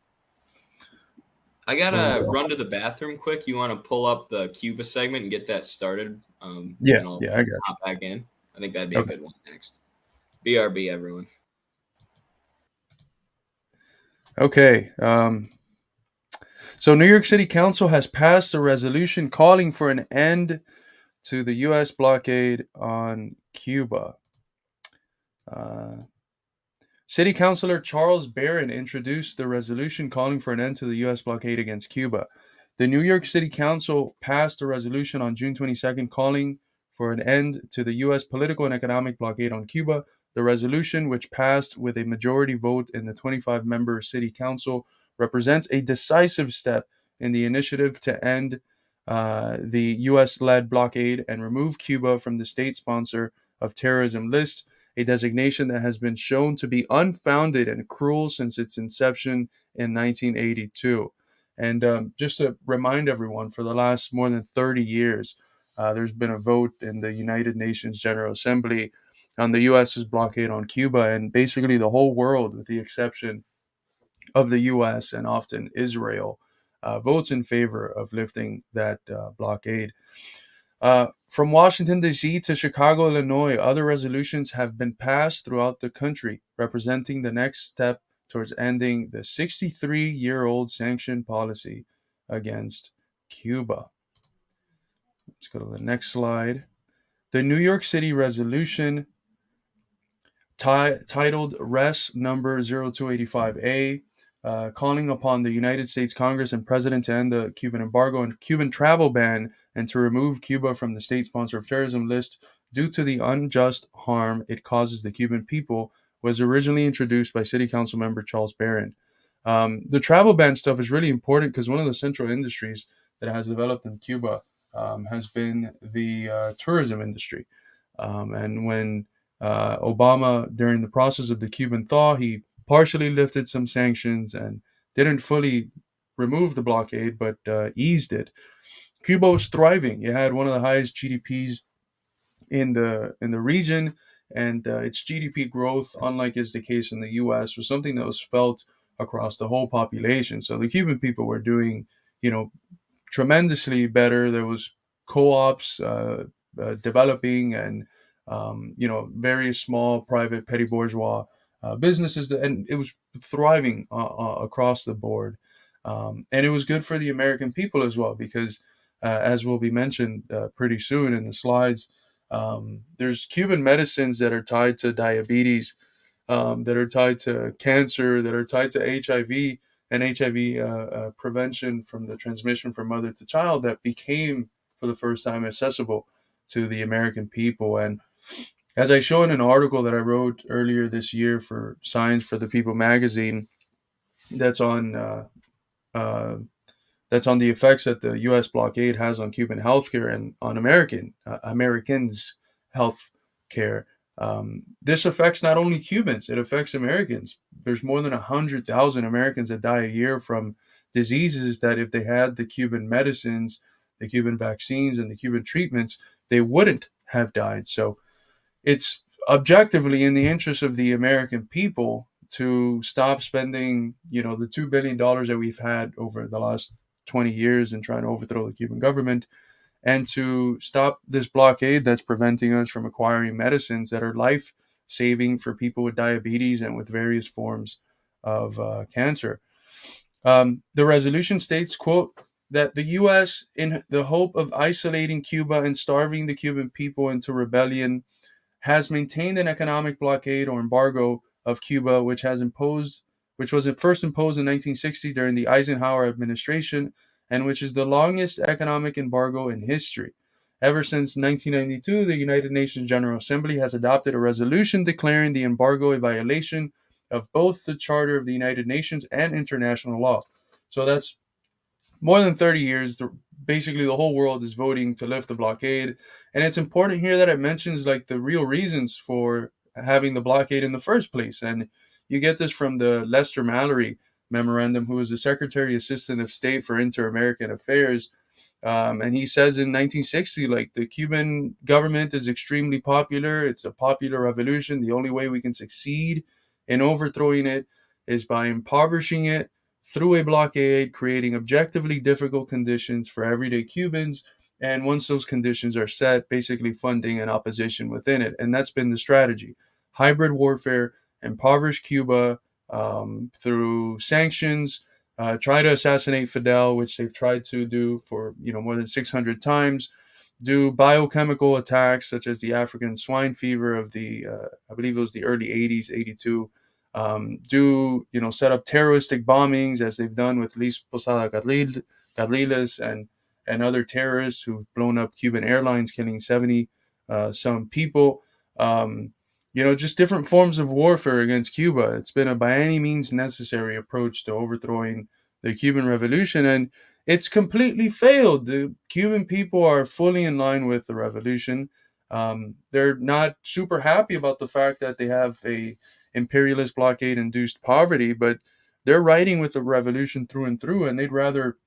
I gotta run to the bathroom quick. You want to pull up the Cuba segment and get that started? Yeah, And I'll yeah, I got you. hop back in. I think that'd be a Okay. good one next. BRB, everyone. Okay. So New York City Council has passed a resolution calling for an end to the U.S. blockade on Cuba. City Councilor Charles Barron introduced the resolution calling for an end to the U.S. blockade against Cuba. The New York City Council passed a resolution on June 22nd calling for an end to the U.S. political and economic blockade on Cuba. The resolution, which passed with a majority vote in the 25-member City Council, represents a decisive step in the initiative to end the U.S.-led blockade and remove Cuba from the state sponsor of terrorism list, a designation that has been shown to be unfounded and cruel since its inception in 1982. And just to remind everyone, for the last more than 30 years, there's been a vote in the United Nations General Assembly on the U.S.'s blockade on Cuba, and basically the whole world, with the exception of the U.S. and often Israel, votes in favor of lifting that blockade. From Washington, D.C. to Chicago, Illinois, other resolutions have been passed throughout the country, representing the next step towards ending the 63-year-old sanction policy against Cuba. Let's go to the next slide. The New York City resolution titled Res. Number 0285A, calling upon the United States Congress and President to end the Cuban embargo and Cuban travel ban and to remove Cuba from the state sponsor of terrorism list due to the unjust harm it causes the Cuban people, was originally introduced by City Council member Charles Barron. The travel ban stuff is really important because one of the central industries that has developed in Cuba has been the tourism industry. And when Obama, during the process of the Cuban thaw, he partially lifted some sanctions and didn't fully remove the blockade, but eased it. Cuba was thriving. It had one of the highest GDPs in the region, and its GDP growth, unlike is the case in the U.S., was something that was felt across the whole population. So the Cuban people were doing, tremendously better. There was co-ops developing, and various small private petty bourgeois businesses, and it was thriving across the board. And it was good for the American people as well, because as will be mentioned pretty soon in the slides, there's Cuban medicines that are tied to diabetes, that are tied to cancer, that are tied to HIV and HIV prevention from the transmission from mother to child, that became for the first time accessible to the American people. And as I show in an article that I wrote earlier this year for Science for the People magazine, that's on the effects that the U.S. blockade has on Cuban healthcare and on Americans' health care. This affects not only Cubans, it affects Americans. There's more than 100,000 Americans that die a year from diseases that if they had the Cuban medicines, the Cuban vaccines, and the Cuban treatments, they wouldn't have died. So it's objectively in the interest of the American people to stop spending, the $2 billion that we've had over the last 20 years in trying to overthrow the Cuban government, and to stop this blockade that's preventing us from acquiring medicines that are life-saving for people with diabetes and with various forms of cancer. The resolution states, quote, that the U.S., in the hope of isolating Cuba and starving the Cuban people into rebellion, has maintained an economic blockade or embargo of Cuba, which was first imposed in 1960 during the Eisenhower administration, and which is the longest economic embargo in history. Ever since 1992, the United Nations General Assembly has adopted a resolution declaring the embargo a violation of both the Charter of the United Nations and international law. So that's more than 30 years. Basically, the whole world is voting to lift the blockade. And it's important here that it mentions the real reasons for having the blockade in the first place. And you get this from the Lester Mallory memorandum, who was the Secretary Assistant of State for Inter-American Affairs. And he says in 1960, the Cuban government is extremely popular. It's a popular revolution. The only way we can succeed in overthrowing it is by impoverishing it through a blockade, creating objectively difficult conditions for everyday Cubans. And once those conditions are set, basically funding an opposition within it. And that's been the strategy. Hybrid warfare, impoverish Cuba through sanctions, try to assassinate Fidel, which they've tried to do for more than 600 times, do biochemical attacks such as the African swine fever of the, I believe it was the early 80s, 82, set up terroristic bombings as they've done with Luis Posada Carriles and other terrorists who've blown up Cuban airlines, killing 70 some people. Just different forms of warfare against Cuba. It's been a by any means necessary approach to overthrowing the Cuban Revolution, and it's completely failed. The Cuban people are fully in line with the revolution. They're not super happy about the fact that they have a imperialist blockade-induced poverty, but they're riding with the revolution through and through, and they'd rather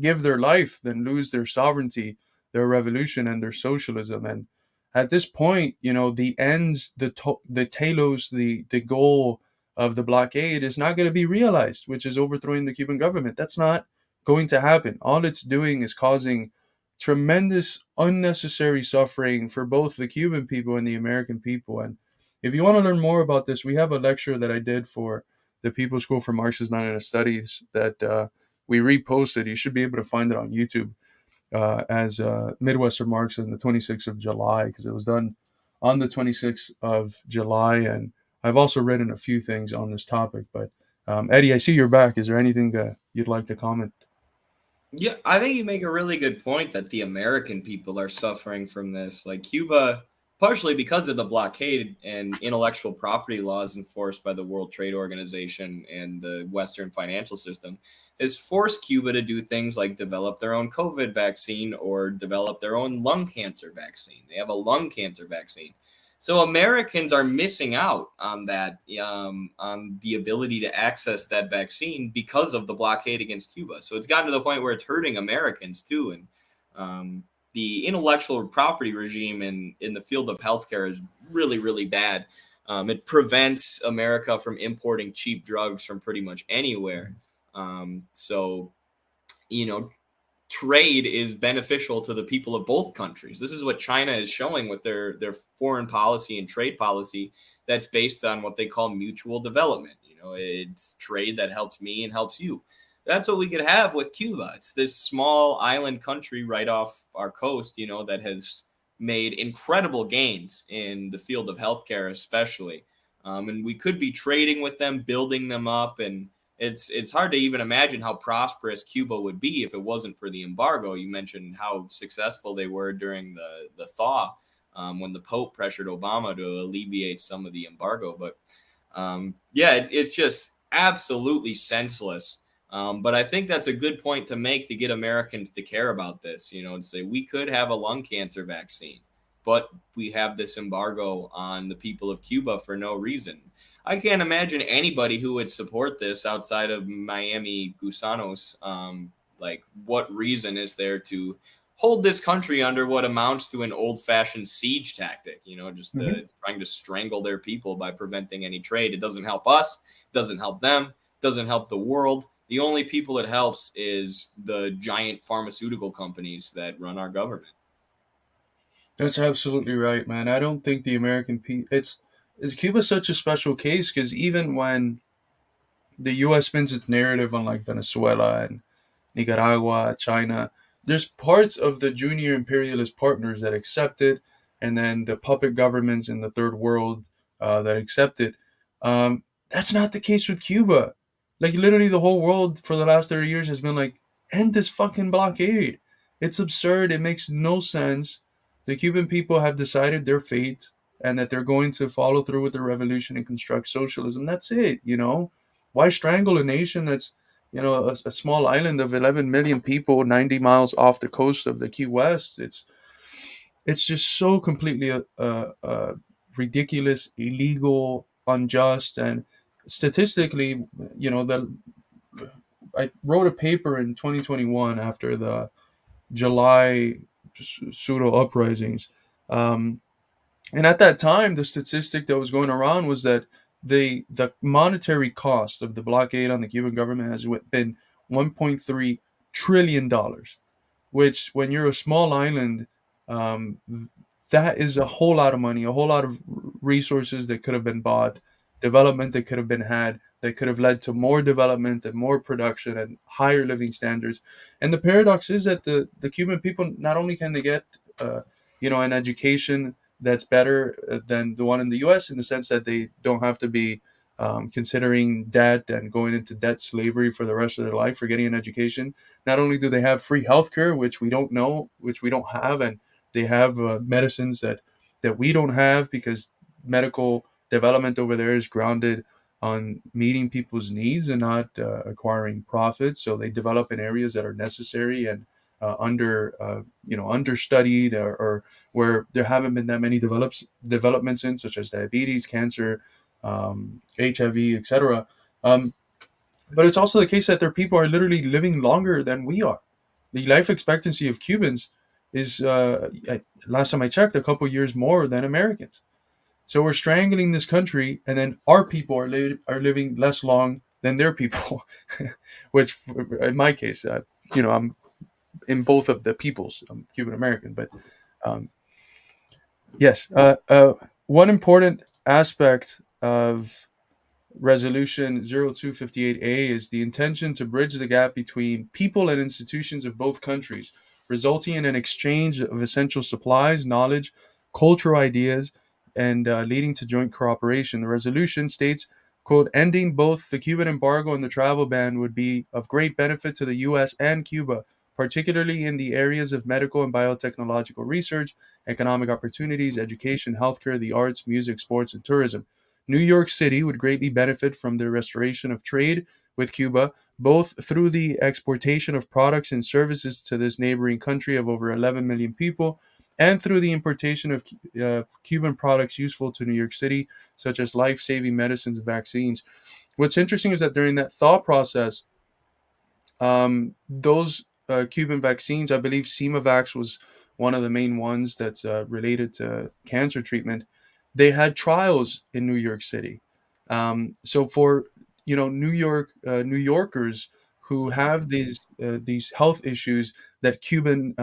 give their life than lose their sovereignty, their revolution, and their socialism. And at this point, the ends, the telos, the goal of the blockade is not going to be realized, which is overthrowing the Cuban government. That's not going to happen. All it's doing is causing tremendous unnecessary suffering for both the Cuban people and the American people. And if you want to learn more about this, we have a lecture that I did for the People's School for Marxist-Leninist Studies that we reposted. You should be able to find it on YouTube as Midwestern Marxism, the 26th of July, because it was done on the 26th of July. And I've also written a few things on this topic. But Eddie, I see you're back. Is there anything that you'd like to comment? Yeah, I think you make a really good point that the American people are suffering from this. Like Cuba, partially because of the blockade and intellectual property laws enforced by the World Trade Organization and the Western financial system, has forced Cuba to do things like develop their own COVID vaccine or develop their own lung cancer vaccine. They have a lung cancer vaccine. So Americans are missing out on that, on the ability to access that vaccine because of the blockade against Cuba. So it's gotten to the point where it's hurting Americans too. And the intellectual property regime in the field of healthcare is really, really bad. It prevents America from importing cheap drugs from pretty much anywhere. Trade is beneficial to the people of both countries. This is what China is showing with their foreign policy and trade policy that's based on what they call mutual development. It's trade that helps me and helps you. That's what we could have with Cuba. It's this small island country right off our coast, that has made incredible gains in the field of healthcare, especially. And we could be trading with them, building them up, and it's hard to even imagine how prosperous Cuba would be if it wasn't for the embargo. You mentioned how successful they were during the thaw when the Pope pressured Obama to alleviate some of the embargo. But it's just absolutely senseless. But I think that's a good point to make to get Americans to care about this, to say we could have a lung cancer vaccine, but we have this embargo on the people of Cuba for no reason. I can't imagine anybody who would support this outside of Miami Gusanos. What reason is there to hold this country under what amounts to an old-fashioned siege tactic? Trying to strangle their people by preventing any trade. It doesn't help us. It doesn't help them. It doesn't help the world. The only people it helps is the giant pharmaceutical companies that run our government. That's absolutely right, man. I don't think the American people... Cuba's such a special case because even when the U.S. spins its narrative on Venezuela and Nicaragua, China, there's parts of the junior imperialist partners that accept it, and then the puppet governments in the third world that accept it. That's not the case with Cuba. Literally the whole world for the last 30 years has been end this fucking blockade. It's absurd. It makes no sense. The Cuban people have decided their fate and that they're going to follow through with the revolution and construct socialism. That's it, Why strangle a nation that's, a small island of 11 million people 90 miles off the coast of the Key West? It's just so completely ridiculous, illegal, unjust, and statistically, I wrote a paper in 2021 after the July pseudo uprisings. And at that time, the statistic that was going around was that the monetary cost of the blockade on the Cuban government has been $1.3 trillion, which when you're a small island, um, that is a whole lot of money, a whole lot of resources that could have been bought, development that could have been had, that could have led to more development and more production and higher living standards. And the paradox is that the Cuban people, not only can they get an education that's better than the one in the U.S. in the sense that they don't have to be considering debt and going into debt slavery for the rest of their life for getting an education. Not only do they have free healthcare, which we don't have, and they have medicines that we don't have because medical development over there is grounded on meeting people's needs and not acquiring profits. So they develop in areas that are necessary and understudied or where there haven't been that many developments in, such as diabetes, cancer, HIV, etc. But it's also the case that their people are literally living longer than we are. The life expectancy of Cubans is, last time I checked, a couple years more than Americans. So we're strangling this country, and then our people are living less long than their people, which, in my case, I'm in both of the peoples. I'm Cuban American, but yes, one important aspect of Resolution 0258A is the intention to bridge the gap between people and institutions of both countries, resulting in an exchange of essential supplies, knowledge, cultural ideas, and leading to joint cooperation. The resolution states, quote, ending both the Cuban embargo and the travel ban would be of great benefit to the U.S. and Cuba, particularly in the areas of medical and biotechnological research, economic opportunities, education, healthcare, the arts, music, sports, and tourism. New York City would greatly benefit from the restoration of trade with Cuba, both through the exportation of products and services to this neighboring country of over 11 million people, and through the importation of Cuban products useful to New York City, such as life-saving medicines and vaccines. What's interesting is that during that thought process, those Cuban vaccines, I believe CIMAVAX was one of the main ones that's related to cancer treatment. They had trials in New York City. So for New Yorkers who have these health issues that Cuban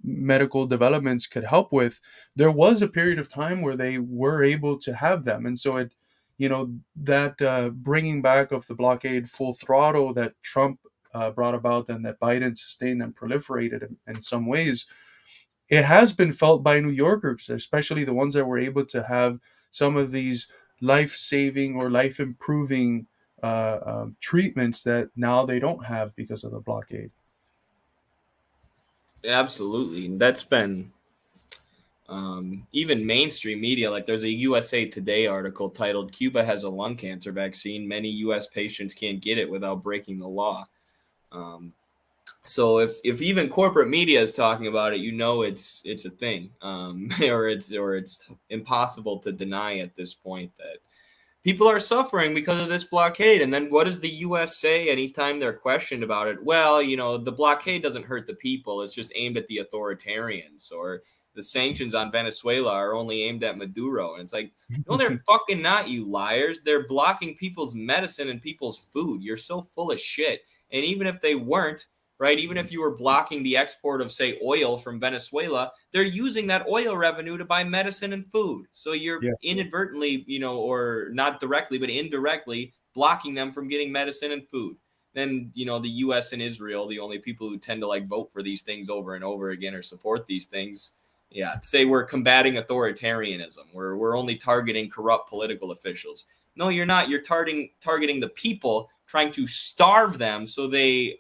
medical developments could help with, there was a period of time where they were able to have them, and so that bringing back of the blockade full throttle that Trump brought about and that Biden sustained and proliferated in some ways, it has been felt by New Yorkers, especially the ones that were able to have some of these life-saving or life-improving treatments that now they don't have because of the blockade. Absolutely. That's been even mainstream media. Like there's a USA Today article titled "Cuba has a lung cancer vaccine. Many U.S. patients can't get it without breaking the law." So if even corporate media is talking about it, it's a thing, or it's impossible to deny at this point that people are suffering because of this blockade. And then what does the U.S. say anytime they're questioned about it? Well, the blockade doesn't hurt the people. It's just aimed at the authoritarians, or the sanctions on Venezuela are only aimed at Maduro. And it's like, no, they're fucking not, you liars. They're blocking people's medicine and people's food. You're so full of shit. And even if they weren't, right, even if you were blocking the export of, say, oil from Venezuela, they're using that oil revenue to buy medicine and food. So you're inadvertently, or not directly, but indirectly blocking them from getting medicine and food. Then, the U.S. and Israel, the only people who tend to vote for these things over and over again or support these things, say we're combating authoritarianism. We're only targeting corrupt political officials. No, you're not. You're targeting the people, trying to starve them so they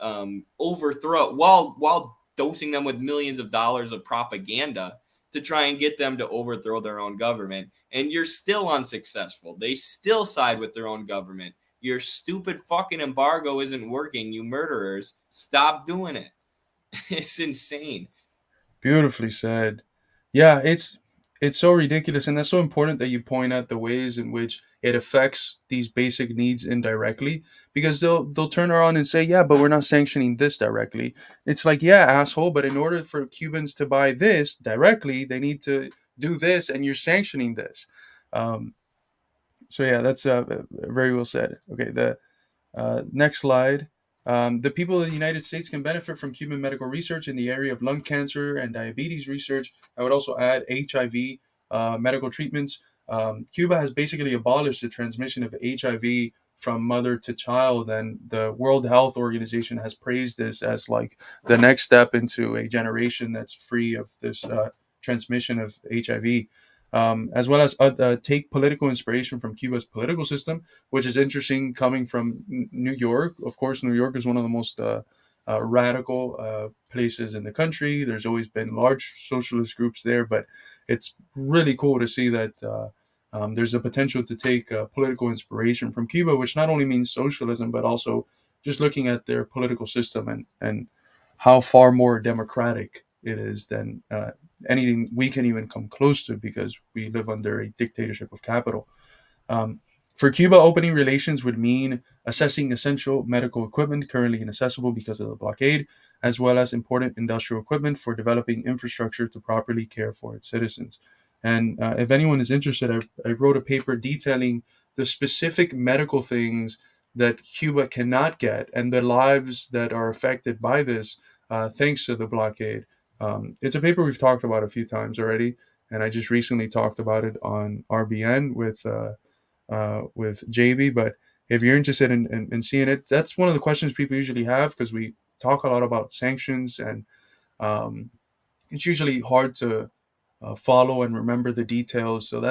overthrow, while dosing them with millions of dollars of propaganda to try and get them to overthrow their own government. And you're still unsuccessful. They still side with their own government. Your stupid fucking embargo isn't working, you murderers. Stop doing it. It's insane. Beautifully said. Yeah, it's so ridiculous, and that's so important that you point out the ways in which it affects these basic needs indirectly, because they'll turn around and say, yeah, but we're not sanctioning this directly. It's like, yeah, asshole, but in order for Cubans to buy this directly, they need to do this, and you're sanctioning this. So yeah, that's very well said. Okay, the next slide. The people of the United States can benefit from Cuban medical research in the area of lung cancer and diabetes research. I would also add HIV medical treatments. Cuba has basically abolished the transmission of HIV from mother to child, and the World Health Organization has praised this as like the next step into a generation that's free of this transmission of HIV. As well as take political inspiration from Cuba's political system, which is interesting coming from New York. Of course, New York is one of the most radical places in the country. There's always been large socialist groups there, but it's really cool to see that there's a potential to take political inspiration from Cuba, which not only means socialism, but also just looking at their political system and how far more democratic it is than anything we can even come close to, because we live under a dictatorship of capital. For Cuba, opening relations would mean assessing essential medical equipment currently inaccessible because of the blockade, as well as important industrial equipment for developing infrastructure to properly care for its citizens. And if anyone is interested, I wrote a paper detailing the specific medical things that Cuba cannot get and the lives that are affected by this thanks to the blockade. It's a paper we've talked about a few times already, and I just recently talked about it on RBN with JB. But if you're interested in seeing it, that's one of the questions people usually have, because we talk a lot about sanctions, and it's usually hard to follow and remember the details. So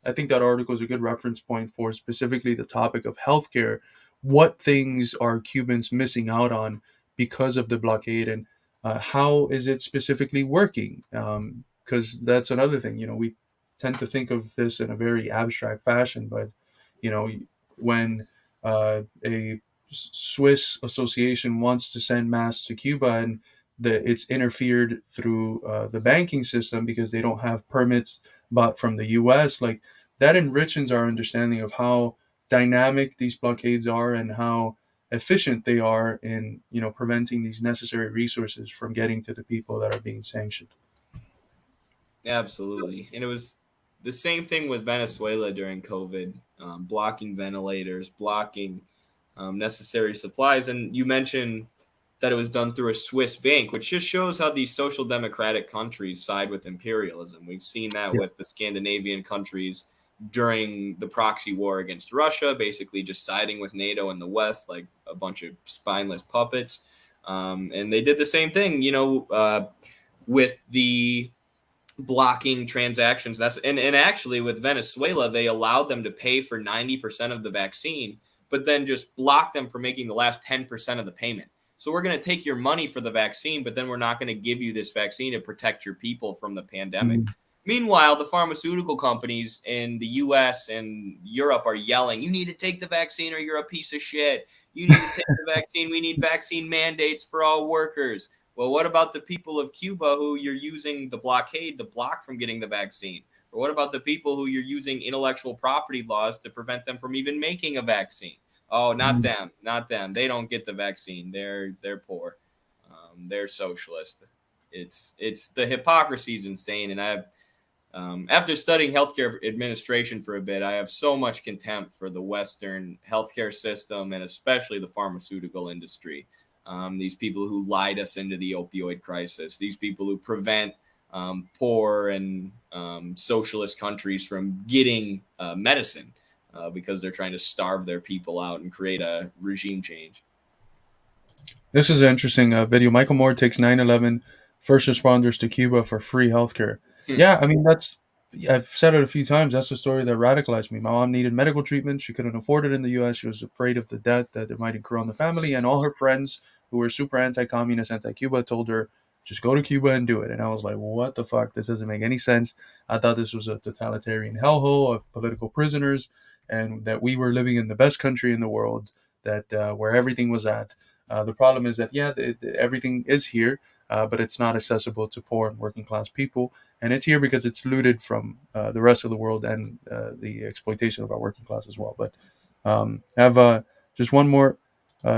I think that article is a good reference point for specifically the topic of healthcare. What things are Cubans missing out on because of the blockade, and how is it specifically working? Because that's another thing. We tend to think of this in a very abstract fashion, but when a Swiss association wants to send masks to Cuba, and it's interfered through the banking system because they don't have permits bought from the U.S. Like, that enriches our understanding of how dynamic these blockades are and how efficient they are in preventing these necessary resources from getting to the people that are being sanctioned. Absolutely. And it was the same thing with Venezuela during COVID, blocking ventilators, blocking necessary supplies. And you mentioned that it was done through a Swiss bank, which just shows how these social democratic countries side with imperialism. We've seen that with the Scandinavian countries during the proxy war against Russia, basically just siding with NATO and the West like a bunch of spineless puppets. And they did the same thing, with the blocking transactions. And actually with Venezuela, they allowed them to pay for 90% of the vaccine, but then just block them from making the last 10% of the payment. So we're going to take your money for the vaccine, but then we're not going to give you this vaccine to protect your people from the pandemic. Mm-hmm. Meanwhile, the pharmaceutical companies in the US and Europe are yelling, you need to take the vaccine or you're a piece of shit. You need to take the vaccine. We need vaccine mandates for all workers. Well, what about the people of Cuba who you're using the blockade to block from getting the vaccine? Or what about the people who you're using intellectual property laws to prevent them from even making a vaccine? Oh, not them. They don't get the vaccine. They're poor. They're socialist. It's the hypocrisy is insane. And I have, after studying healthcare administration for a bit, I have so much contempt for the Western healthcare system and especially the pharmaceutical industry. These people who lied us into the opioid crisis, these people who prevent poor and socialist countries from getting medicine because they're trying to starve their people out and create a regime change. This is an interesting video. Michael Moore takes 9/11 first responders to Cuba for free healthcare. Yeah, I mean, I've said it a few times. That's the story that radicalized me. My mom needed medical treatment. She couldn't afford it in the U.S. She was afraid of the debt that it might incur on the family. And all her friends who were super anti-communist, anti-Cuba told her, just go to Cuba and do it. And I was like, well, what the fuck? This doesn't make any sense. I thought this was a totalitarian hellhole of political prisoners and that we were living in the best country in the world, that where everything was at. The problem is that, everything is here, but it's not accessible to poor and working class people. And it's here because it's looted from the rest of the world and the exploitation of our working class as well. But I have just one more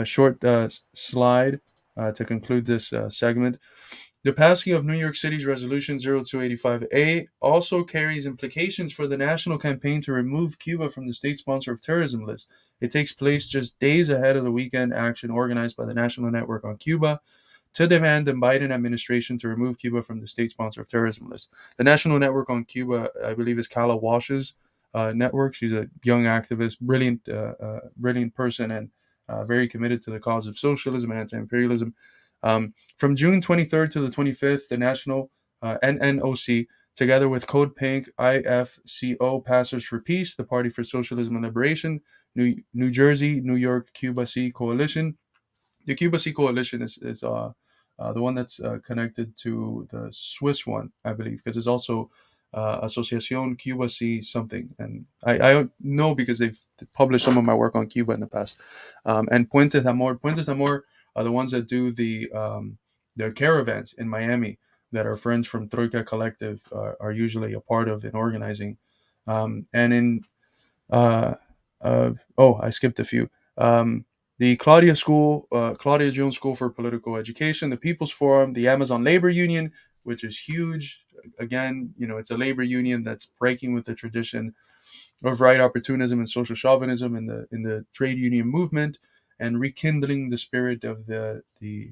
short slide to conclude this segment. The passing of New York City's Resolution 0285A also carries implications for the national campaign to remove Cuba from the state sponsor of terrorism list. It takes place just days ahead of the weekend action organized by the National Network on Cuba to demand the Biden administration to remove Cuba from the state sponsor of terrorism list. The National Network on Cuba, I believe, is Kala Wash's network. She's a young activist, brilliant person, and very committed to the cause of socialism and anti-imperialism. From June 23rd to the 25th, the National NNOC, together with Code Pink, IFCO, Pastors for Peace, the Party for Socialism and Liberation, New Jersey, New York, Cuba C Coalition. The Cuba C Coalition is the one that's connected to the Swiss one, I believe, because it's also Asociación Cuba C something. And I know because they've published some of my work on Cuba in the past. And Puentes Amor are the ones that do the caravans in Miami that our friends from Troika Collective are usually a part of in organizing. And in I skipped a few. The Claudia Jones School for Political Education, the People's Forum, the Amazon Labor Union, which is huge. Again, it's a labor union that's breaking with the tradition of right opportunism and social chauvinism in the trade union movement, and rekindling the spirit of the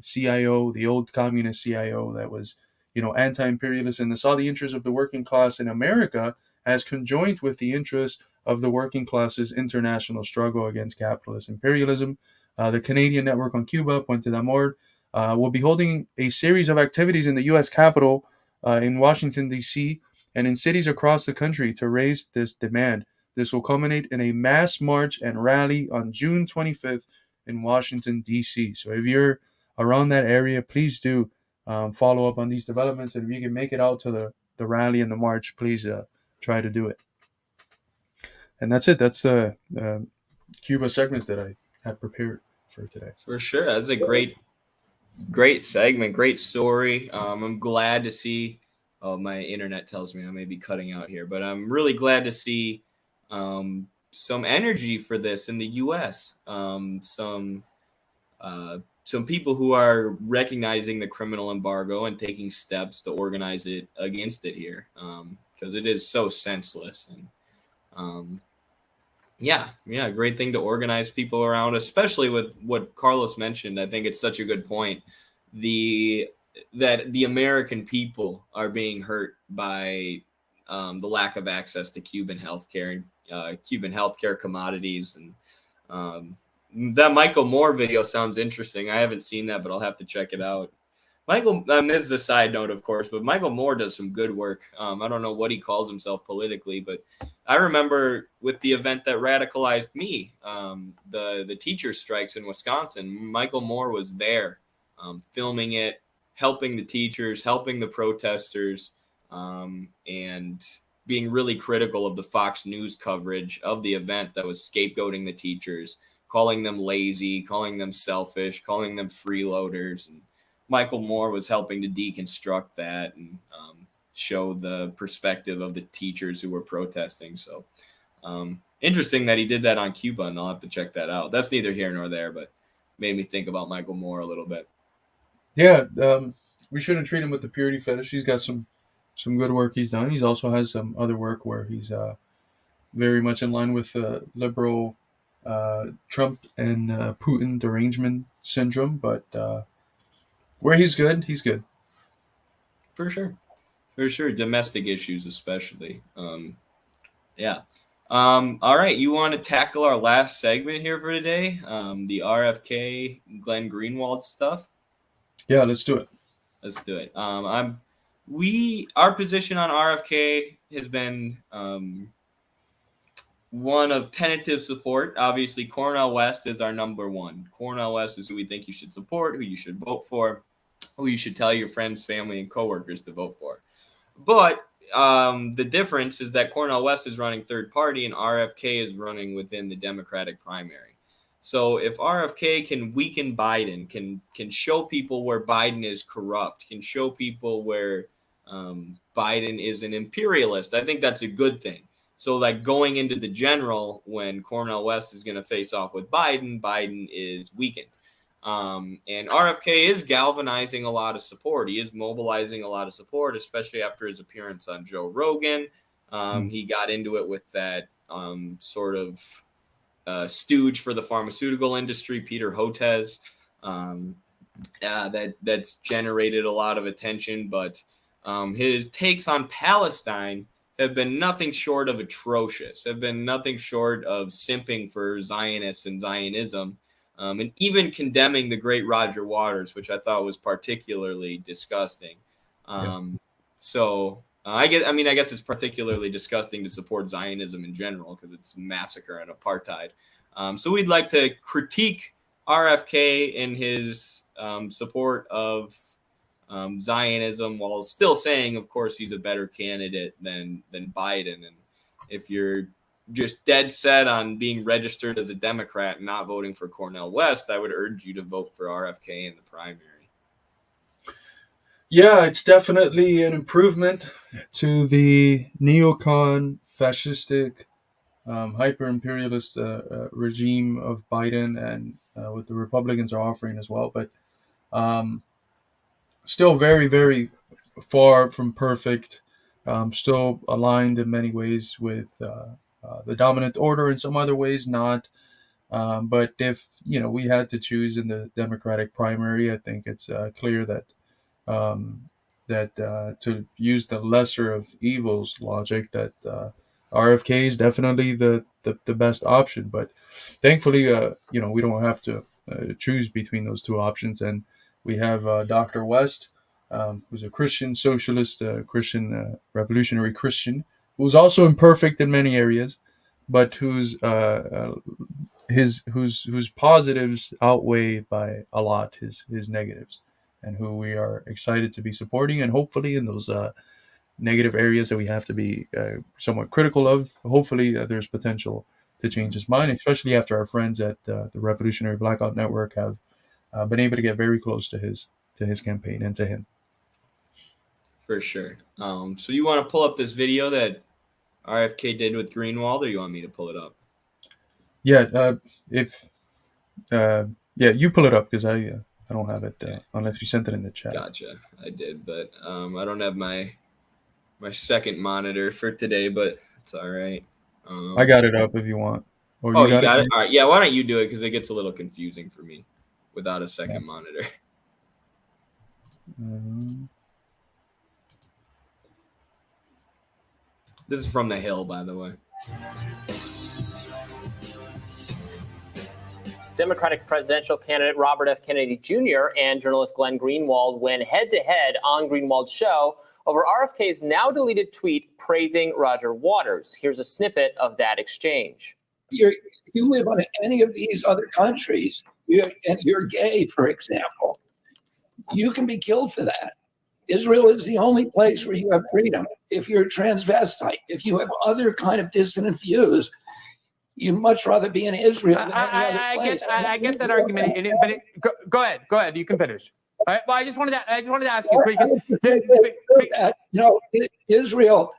CIO, the old communist CIO that was, anti-imperialist and saw the interests of the working class in America as conjoined with the interests of the working class's international struggle against capitalist imperialism. The Canadian Network on Cuba, Puente d'Amor, will be holding a series of activities in the U.S. Capitol, in Washington, D.C., and in cities across the country to raise this demand. This will culminate in a mass march and rally on June 25th in Washington, D.C. So if you're around that area, please do follow up on these developments. And if you can make it out to the rally and the march, please try to do it. And that's it. That's the Cuba segment that I had prepared for today. For sure. That's a great segment, great story. I'm glad to see. Oh, my internet tells me I may be cutting out here, but I'm really glad to see some energy for this in the U.S. Some people who are recognizing the criminal embargo and taking steps to organize it against it here, because it is so senseless. And great thing to organize people around, especially with what Carlos mentioned. I think it's such a good point. That the American people are being hurt by the lack of access to Cuban healthcare and Cuban healthcare commodities. And that Michael Moore video sounds interesting. I haven't seen that, but I'll have to check it out. Michael, this is a side note, of course, but Michael Moore does some good work. I don't know what he calls himself politically, but I remember with the event that radicalized me, the teacher strikes in Wisconsin, Michael Moore was there filming it, helping the teachers, helping the protesters, and being really critical of the Fox News coverage of the event that was scapegoating the teachers, calling them lazy, calling them selfish, calling them freeloaders. And Michael Moore was helping to deconstruct that and show the perspective of the teachers who were protesting. So interesting that he did that on Cuba, and I'll have to check that out. That's neither here nor there, but made me think about Michael Moore a little bit. Yeah, we shouldn't treat him with the purity fetish. He's got some good work he's done. He also has some other work where he's very much in line with liberal Trump and Putin derangement syndrome. But where he's good, he's good. For sure. Domestic issues especially. All right. You want to tackle our last segment here for today? The RFK Glenn Greenwald stuff? Yeah, let's do it. Our position on RFK has been one of tentative support. Obviously, Cornel West is our number one. Cornel West is who we think you should support, who you should vote for, who you should tell your friends, family, and coworkers to vote for. But the difference is that Cornel West is running third party and RFK is running within the Democratic primary. So if RFK can weaken Biden, can show people where Biden is corrupt, can show people where Biden is an imperialist, I think that's a good thing. So like going into the general when Cornel West is going to face off with Biden is weakened. And RFK is galvanizing a lot of support. He is mobilizing a lot of support, especially after his appearance on Joe Rogan. He got into it with that sort of stooge for the pharmaceutical industry, Peter Hotez. That's generated a lot of attention, but his takes on Palestine have been nothing short of atrocious, have been nothing short of simping for Zionists and Zionism, and even condemning the great Roger Waters, which I thought was particularly disgusting. So I guess it's particularly disgusting to support Zionism in general because it's massacre and apartheid. So we'd like to critique RFK in his support of Zionism, while still saying, of course, he's a better candidate than Biden. And if you're just dead set on being registered as a Democrat and not voting for Cornel West, I would urge you to vote for RFK in the primary. Yeah, it's definitely an improvement to the neocon, fascistic, hyper-imperialist regime of Biden and what the Republicans are offering as well. But still very, very far from perfect. Still aligned in many ways with the dominant order, in some other ways not. But if we had to choose in the Democratic primary, I think it's clear that to use the lesser of evils logic, that RFK is definitely the best option. But thankfully, we don't have to choose between those two options, and we have Dr. West, who's a Christian socialist, Christian revolutionary Christian, who's also imperfect in many areas, but whose positives outweigh by a lot his negatives, and who we are excited to be supporting. And hopefully in those negative areas that we have to be somewhat critical of, hopefully there's potential to change his mind, especially after our friends at the Revolutionary Blackout Network have been able to get very close to his campaign and to him. For sure. So you want to pull up this video that RFK did with Greenwald, or you want me to pull it up? Yeah, you pull it up, because I don't have it unless you sent it in the chat. Gotcha. I did, but I don't have my second monitor for today, but it's all right. I got it up if you want. Or you got it? All right. Yeah, why don't you do it, because it gets a little confusing for me without a second monitor. This is from The Hill, by the way. Democratic presidential candidate Robert F. Kennedy Jr. and journalist Glenn Greenwald went head-to-head on Greenwald's show over RFK's now-deleted tweet praising Roger Waters. Here's a snippet of that exchange. You live on any of these other countries, and you're gay, for example, you can be killed for that. Israel is the only place where you have freedom. If you're a transvestite, if you have other kind of dissident views, you'd much rather be in Israel than any other place. I get that argument, but go ahead. You can finish. All right, well, I just wanted to ask you because Israel,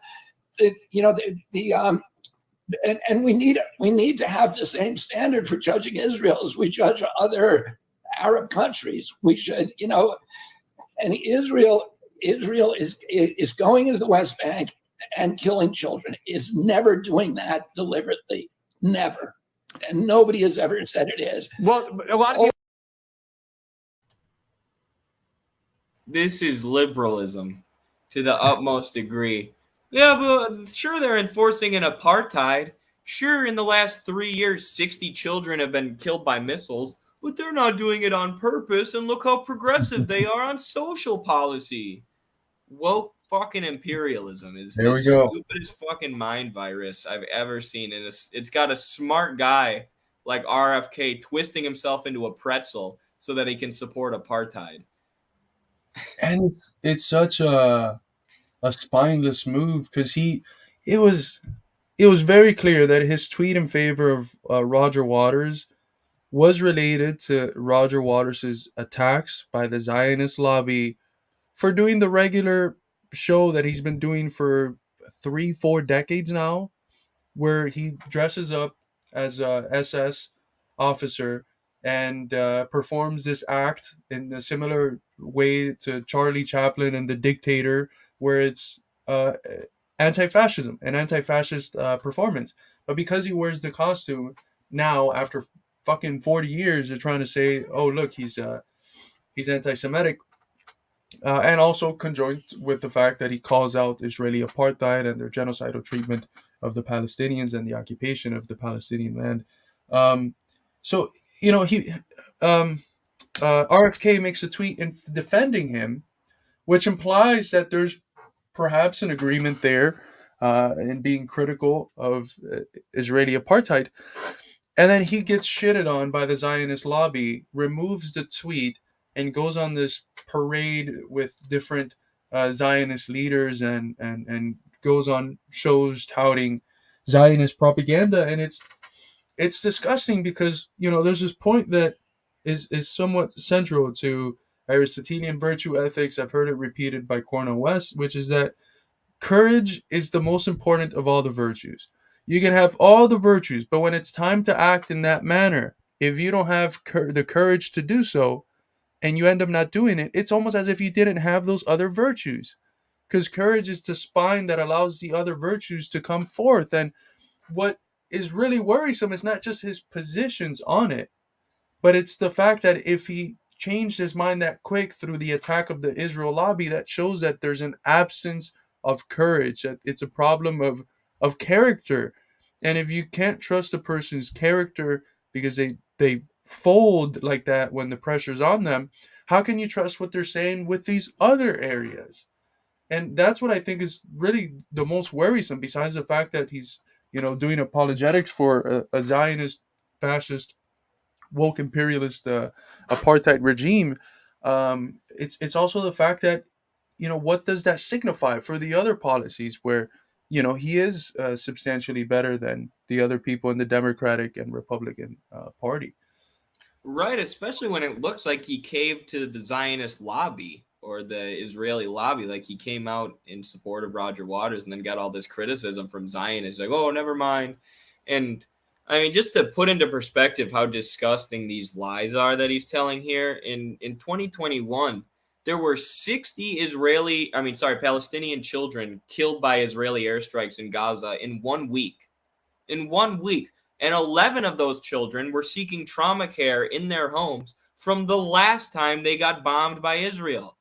and we need to have the same standard for judging Israel as we judge other Arab countries. We should, and Israel is going into the West Bank and killing children. Is never doing that deliberately. Never. And nobody has ever said it is. Well, a lot of people. This is liberalism to the utmost degree. Yeah, but sure, they're enforcing an apartheid. Sure, in the last 3 years, 60 children have been killed by missiles, but they're not doing it on purpose. And look how progressive they are on social policy. Woke fucking imperialism is the stupidest fucking mind virus I've ever seen. And it's got a smart guy like RFK twisting himself into a pretzel so that he can support apartheid. And it's such a spineless move, because it was very clear that his tweet in favor of Roger Waters was related to Roger Waters' attacks by the Zionist lobby for doing the regular show that he's been doing for 3-4 decades now, where he dresses up as a SS officer and performs this act in a similar way to Charlie Chaplin and The Dictator, where it's anti-fascism, an anti-fascist performance. But because he wears the costume now, after fucking 40 years, they're trying to say, oh, look, he's anti-Semitic. And also conjoined with the fact that he calls out Israeli apartheid and their genocidal treatment of the Palestinians and the occupation of the Palestinian land. So, you know, RFK makes a tweet in defending him, which implies that there's perhaps an agreement there in being critical of Israeli apartheid. And then he gets shitted on by the Zionist lobby, removes the tweet, and goes on this parade with different Zionist leaders and goes on shows touting Zionist propaganda. And it's disgusting because, you know, there's this point that is somewhat central to Aristotelian virtue ethics. I've heard it repeated by Cornel West, which is that courage is the most important of all the virtues. You can have all the virtues, but when it's time to act in that manner, if you don't have the courage to do so, and you end up not doing it, it's almost as if you didn't have those other virtues. Because courage is the spine that allows the other virtues to come forth. And what is really worrisome is not just his positions on it, but it's the fact that if he changed his mind that quick through the attack of the Israel lobby, that shows that there's an absence of courage, that it's a problem of character. And if you can't trust a person's character because they fold like that when the pressure's on them, how can you trust what they're saying with these other areas? And that's what I think is really the most worrisome, besides the fact that he's, you know, doing apologetics for a Zionist, fascist, woke imperialist apartheid regime. It's also the fact that, you know, what does that signify for the other policies where, you know, he is substantially better than the other people in the Democratic and Republican party. Right, especially when it looks like he caved to the Zionist lobby or the Israeli lobby. Like, he came out in support of Roger Waters and then got all this criticism from Zionists, like, oh, never mind. And I mean, just to put into perspective how disgusting these lies are that he's telling here, in 2021, there were 60 Palestinian children killed by Israeli airstrikes in Gaza in 1 week. In 1 week. And 11 of those children were seeking trauma care in their homes from the last time they got bombed by Israel.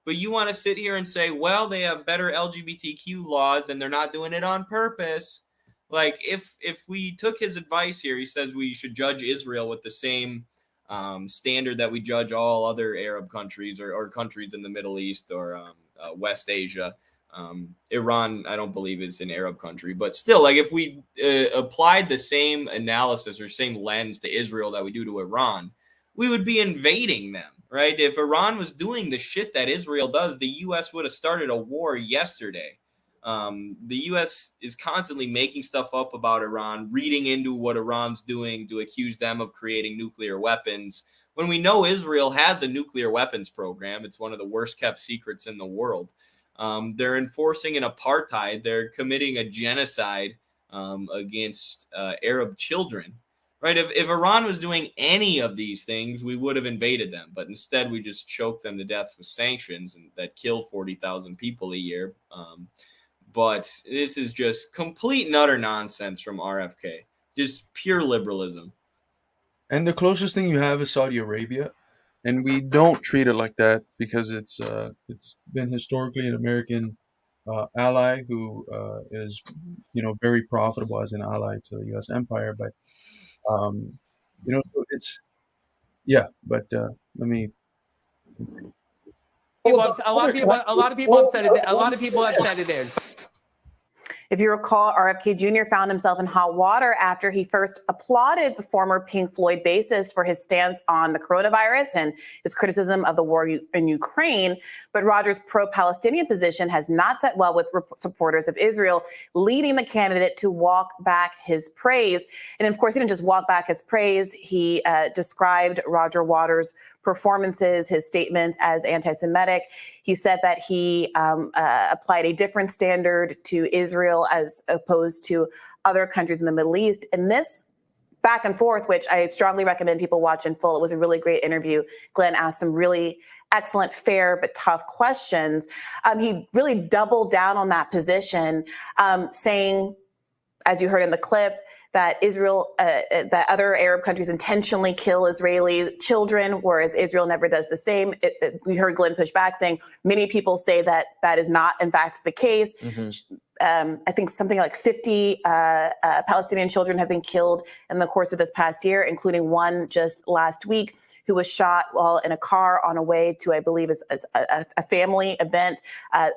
But you want to sit here and say, well, they have better LGBTQ laws and they're not doing it on purpose. Like, if we took his advice here, he says we should judge Israel with the same standard that we judge all other Arab countries or countries in the Middle East or West Asia. Iran, I don't believe is an Arab country, but still, like, if we applied the same analysis or same lens to Israel that we do to Iran, we would be invading them, right? If Iran was doing the shit that Israel does, the U.S. would have started a war yesterday. The U.S. is constantly making stuff up about Iran, reading into what Iran's doing to accuse them of creating nuclear weapons, when we know Israel has a nuclear weapons program. It's one of the worst kept secrets in the world. They're enforcing an apartheid. They're committing a genocide against Arab children, right? If Iran was doing any of these things, we would have invaded them. But instead, we just choked them to death with sanctions and that kill 40,000 people a year. But this is just complete and utter nonsense from RFK. Just pure liberalism. And the closest thing you have is Saudi Arabia. And we don't treat it like that because it's been historically an American ally who is, you know, very profitable as an ally to the U.S. empire. But you know, it's But let me. A lot of people have said it. A lot of people have said it is. If you recall, RFK Jr. found himself in hot water after he first applauded the former Pink Floyd bassist for his stance on the coronavirus and his criticism of the war in Ukraine. But Rogers' pro-Palestinian position has not sat well with supporters of Israel, leading the candidate to walk back his praise. And of course, he didn't just walk back his praise. He described Roger Waters' performances, his statement, as anti-Semitic. He said that he applied a different standard to Israel as opposed to other countries in the Middle East. And this back and forth, which I strongly recommend people watch in full. It was a really great interview. Glenn asked some really excellent, fair, but tough questions. He really doubled down on that position, saying, as you heard in the clip, that Israel, that other Arab countries intentionally kill Israeli children, whereas Israel never does the same. We heard Glenn push back, saying many people say that that is not, in fact, the case. I think something like 50 Palestinian children have been killed in the course of this past year, including one just last week who was shot while in a car on a way to, I believe, a family event,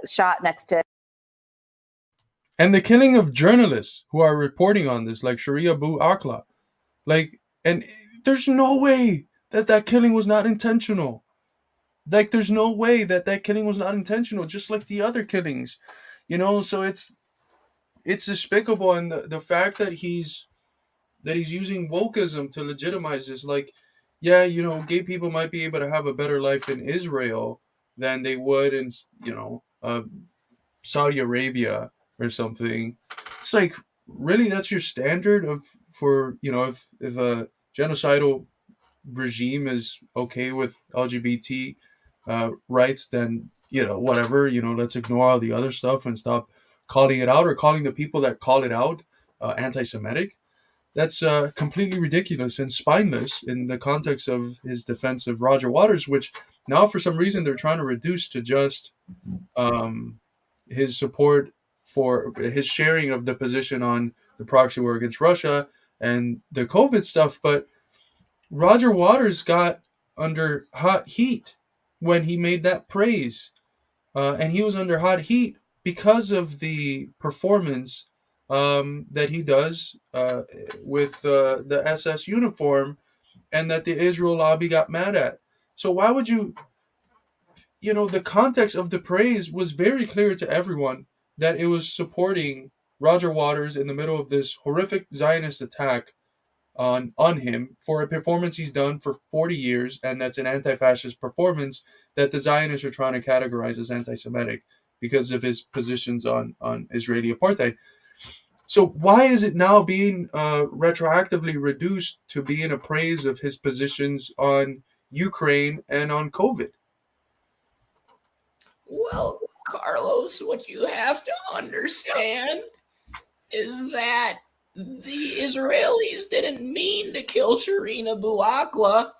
shot next to. And the killing of journalists who are reporting on this, like Sharia Abu Akleh. Like, and there's no way that that killing was not intentional. Like, there's no way that that killing was not intentional, just like the other killings. You know, so it's despicable. And the fact that he's using wokeism to legitimize this, like, yeah, you know, gay people might be able to have a better life in Israel than they would in, you know, Saudi Arabia or something. It's like, really, that's your standard for, you know, if a genocidal regime is okay with LGBT rights, then, you know, whatever, you know, let's ignore all the other stuff and stop calling it out, or calling the people that call it out anti-Semitic. That's completely ridiculous and spineless in the context of his defense of Roger Waters, which now for some reason they're trying to reduce to just his support for his sharing of the position on the proxy war against Russia and the COVID stuff. But Roger Waters got under hot heat when he made that praise. And he was under hot heat because of the performance that he does with the SS uniform, and that the Israel lobby got mad at. So why would you, you know, the context of the praise was very clear to everyone that it was supporting Roger Waters in the middle of this horrific Zionist attack on him for a performance he's done for 40 years, and that's an anti-fascist performance that the Zionists are trying to categorize as anti-Semitic because of his positions on Israeli apartheid. So why is it now being retroactively reduced to being a praise of his positions on Ukraine and on COVID? Well, Carlos, what you have to understand is that the Israelis didn't mean to kill Shireen Abu Akleh,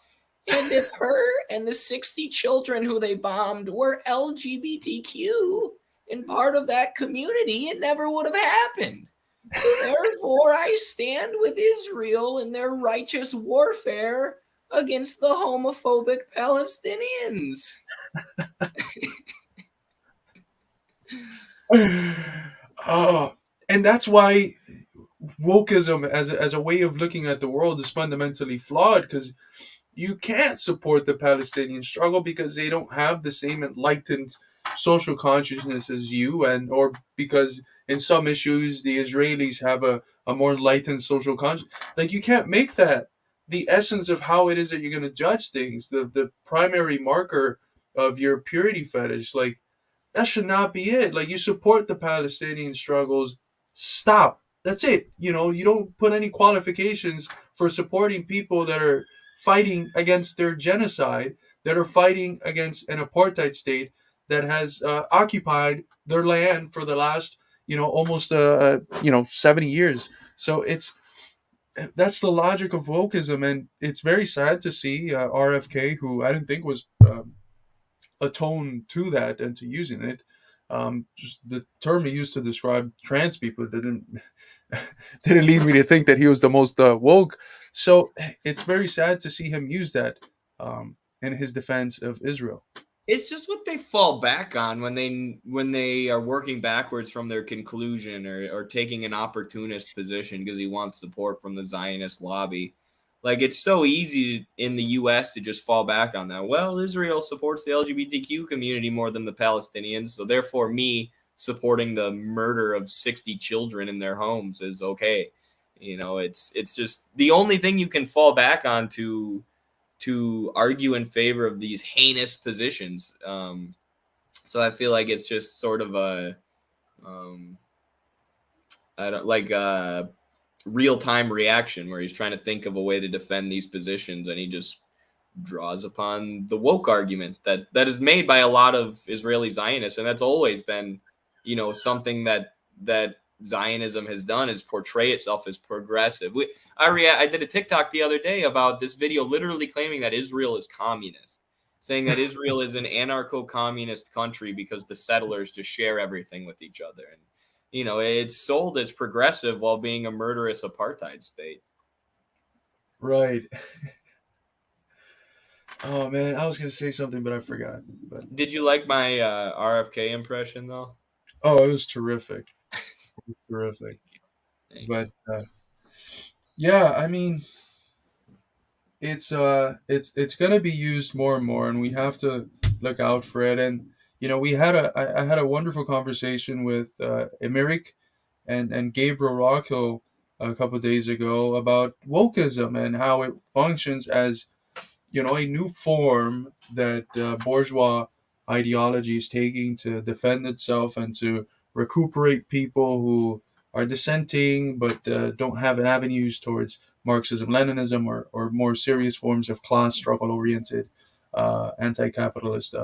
and if her and the 60 children who they bombed were LGBTQ and part of that community, it never would have happened. So therefore, I stand with Israel in their righteous warfare against the homophobic Palestinians. And that's why wokeism as a way of looking at the world is fundamentally flawed, because you can't support the Palestinian struggle because they don't have the same enlightened social consciousness as you, and or because in some issues the Israelis have a more enlightened social consciousness. Like, you can't make that the essence of how it is that you're going to judge things, the primary marker of your purity fetish. Like, that should not be it. Like, you support the Palestinian struggles, stop. That's it. You know, you don't put any qualifications for supporting people that are fighting against their genocide, that are fighting against an apartheid state that has occupied their land for the last, you know, almost 70 years. So that's the logic of wokeism, and it's very sad to see RFK, who I didn't think was atone to that and to using it. Just the term he used to describe trans people didn't lead me to think that he was the most woke. So it's very sad to see him use that in his defense of Israel. It's just what they fall back on when they are working backwards from their conclusion, or taking an opportunist position because he wants support from the Zionist lobby. Like, it's so easy in the U.S. to just fall back on that. Well, Israel supports the LGBTQ community more than the Palestinians, so therefore me supporting the murder of 60 children in their homes is okay. You know, it's just the only thing you can fall back on to argue in favor of these heinous positions. So I feel like it's just sort of a real-time reaction where he's trying to think of a way to defend these positions, and he just draws upon the woke argument that is made by a lot of Israeli Zionists, and that's always been, something that Zionism has done, is portray itself as progressive. I did a TikTok the other day about this video literally claiming that Israel is communist, saying that Israel is an anarcho-communist country because the settlers just share everything with each other. And, it's sold as progressive while being a murderous apartheid state. Right. Oh, man, I was going to say something, but I forgot. But Did you like my RFK impression, though? Oh, it was terrific. Terrific. But yeah, I mean, it's going to be used more and more, and we have to look out for it. And I had a wonderful conversation with Emerick and Gabriel Rocco a couple of days ago about wokeism and how it functions as a new form that bourgeois ideology is taking to defend itself and to recuperate people who are dissenting but don't have avenues towards Marxism, Leninism, or more serious forms of class struggle-oriented anti-capitalist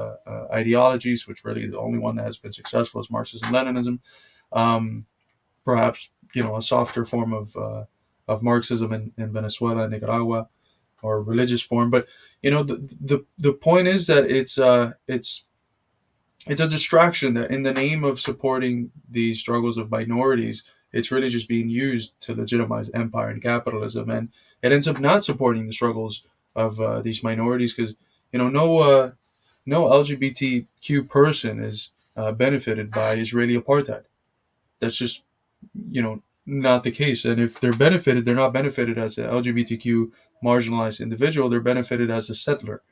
ideologies, which really the only one that has been successful is Marxism, Leninism. Perhaps a softer form of Marxism in Venezuela and Nicaragua, or religious form. But the point is that it's a distraction that, in the name of supporting the struggles of minorities, it's really just being used to legitimize empire and capitalism, and it ends up not supporting the struggles of these minorities, because no LGBTQ person is benefited by Israeli apartheid. That's just not the case. And if they're benefited, they're not benefited as an LGBTQ marginalized individual. They're benefited as a settler.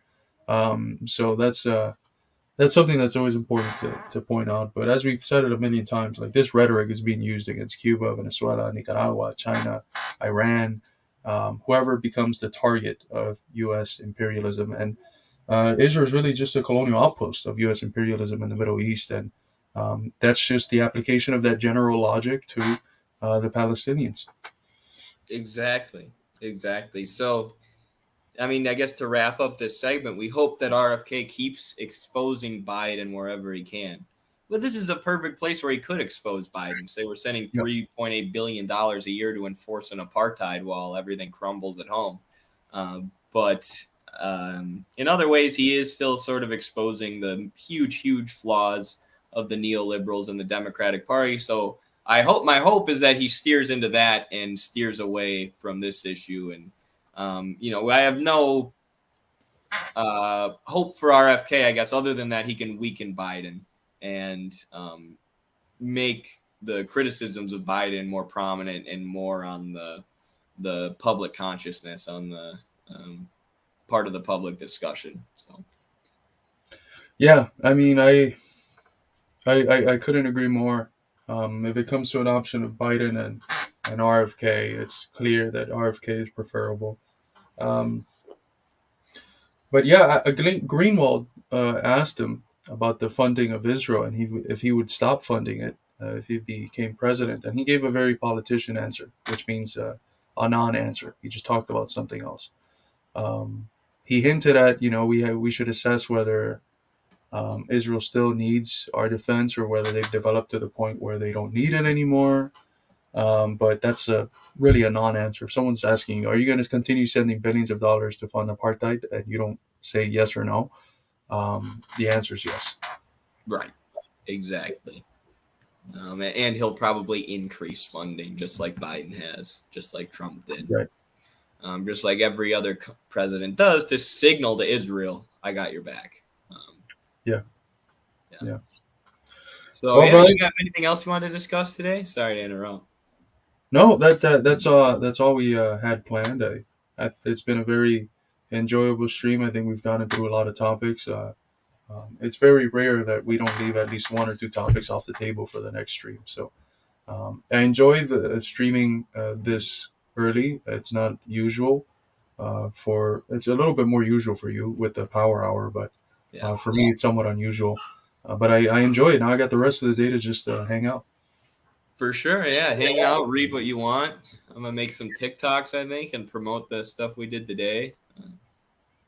So that's something that's always important to point out. But as we've said it a million times, like, this rhetoric is being used against Cuba, Venezuela, Nicaragua, China, Iran, whoever becomes the target of U.S. imperialism. And Israel is really just a colonial outpost of U.S. imperialism in the Middle East. And that's just the application of that general logic to the Palestinians. Exactly. So, I mean, I guess to wrap up this segment, we hope that RFK keeps exposing Biden wherever he can. But this is a perfect place where he could expose Biden. Say we're sending $3.8 billion a year to enforce an apartheid while everything crumbles at home. But in other ways, he is still sort of exposing the huge flaws of the neoliberals and the Democratic Party. So my hope is that he steers into that and steers away from this issue. And, I have no hope for RFK, I guess, other than that he can weaken Biden and make the criticisms of Biden more prominent and more on the public consciousness, on the part of the public discussion. So, yeah, I mean, I couldn't agree more. If it comes to an option of Biden and RFK, it's clear that RFK is preferable. But yeah, Greenwald asked him about the funding of Israel and if he would stop funding it if he became president, and he gave a very politician answer, which means a non-answer. He just talked about something else. He hinted at we should assess whether Israel still needs our defense or whether they've developed to the point where they don't need it anymore. But that's really a non-answer. If someone's asking, are you going to continue sending billions of dollars to fund apartheid, and you don't say yes or no, the answer is yes. Right. Exactly. And he'll probably increase funding just like Biden has, just like Trump did. Right. Just like every other president does, to signal to Israel, I got your back. Yeah. So, you got anything else you wanted to discuss today? Sorry to interrupt. No, that's all we had planned. It's been a very enjoyable stream. I think we've gotten through a lot of topics. It's very rare that we don't leave at least one or two topics off the table for the next stream. So I enjoy the streaming this early. It's not usual. It's a little bit more usual for you with the power hour, but for me it's somewhat unusual. But I enjoy it. Now I got the rest of the day to just hang out. For sure, yeah. Hang out, read what you want. I'm gonna make some TikToks, I think, and promote the stuff we did today.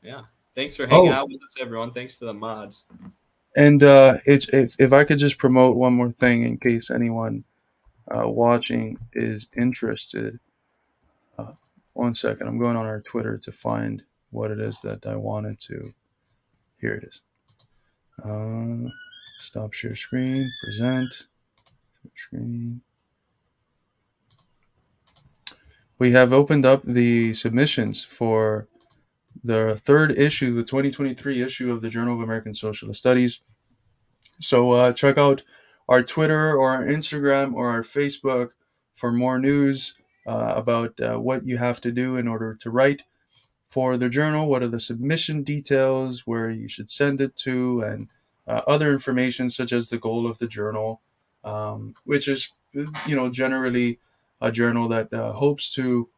Yeah. Thanks for hanging out with us, everyone. Thanks to the mods. And if I could just promote one more thing in case anyone watching is interested. 1 second. I'm going on our Twitter to find what it is that I wanted to. Here it is. Stop share screen. Present. Screen. We have opened up the submissions for the third issue, the 2023 issue of the Journal of American Socialist Studies. So check out our Twitter or our Instagram or our Facebook for more news about what you have to do in order to write for the journal, what are the submission details, where you should send it to, and other information such as the goal of the journal, which is, generally a journal that hopes to,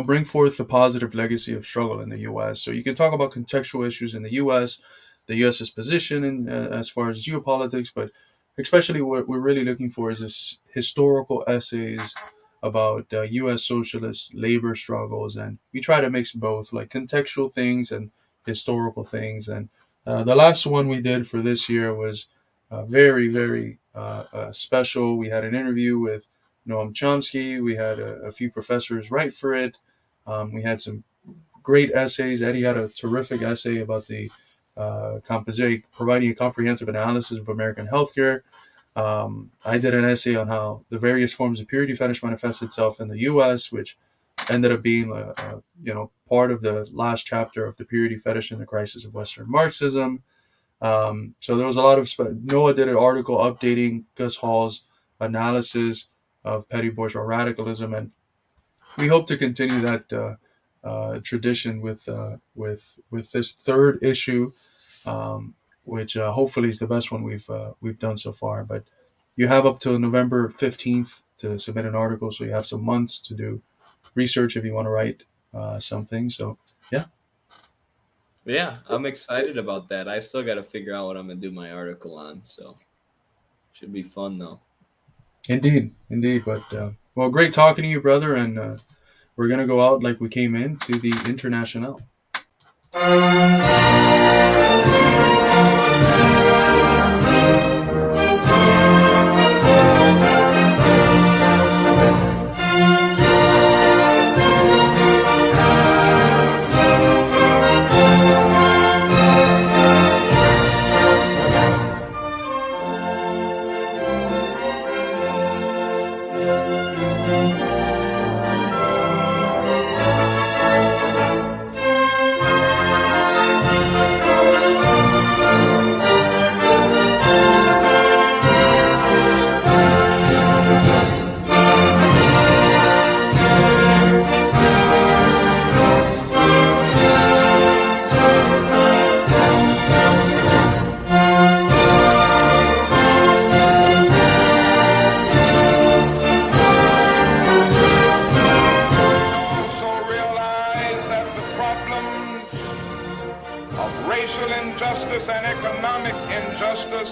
bring forth the positive legacy of struggle in the U.S. So you can talk about contextual issues in the U.S., the U.S.'s position in, as far as geopolitics, but especially what we're really looking for is this historical essays about U.S. socialist labor struggles, and we try to mix both, like contextual things and historical things. And the last one we did for this year was very, very special. We had an interview with Noam Chomsky. We had a few professors write for it. We had some great essays. Eddie had a terrific essay about the providing a comprehensive analysis of American healthcare. I did an essay on how the various forms of purity fetish manifest itself in the U.S., which ended up being part of the last chapter of the purity fetish and the crisis of Western Marxism. So there was a lot of Noah did an article updating Gus Hall's analysis of petty bourgeois radicalism, and we hope to continue that tradition with this third issue, which hopefully is the best one we've done so far. But you have up till November 15th to submit an article, so you have some months to do research if you want to write something. So yeah, I'm excited about that. I still got to figure out what I'm gonna do my article on, so should be fun though. Indeed. But well, great talking to you, brother, and we're gonna go out like we came in to the International.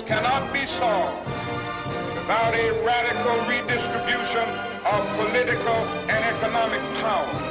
Cannot be solved without a radical redistribution of political and economic power.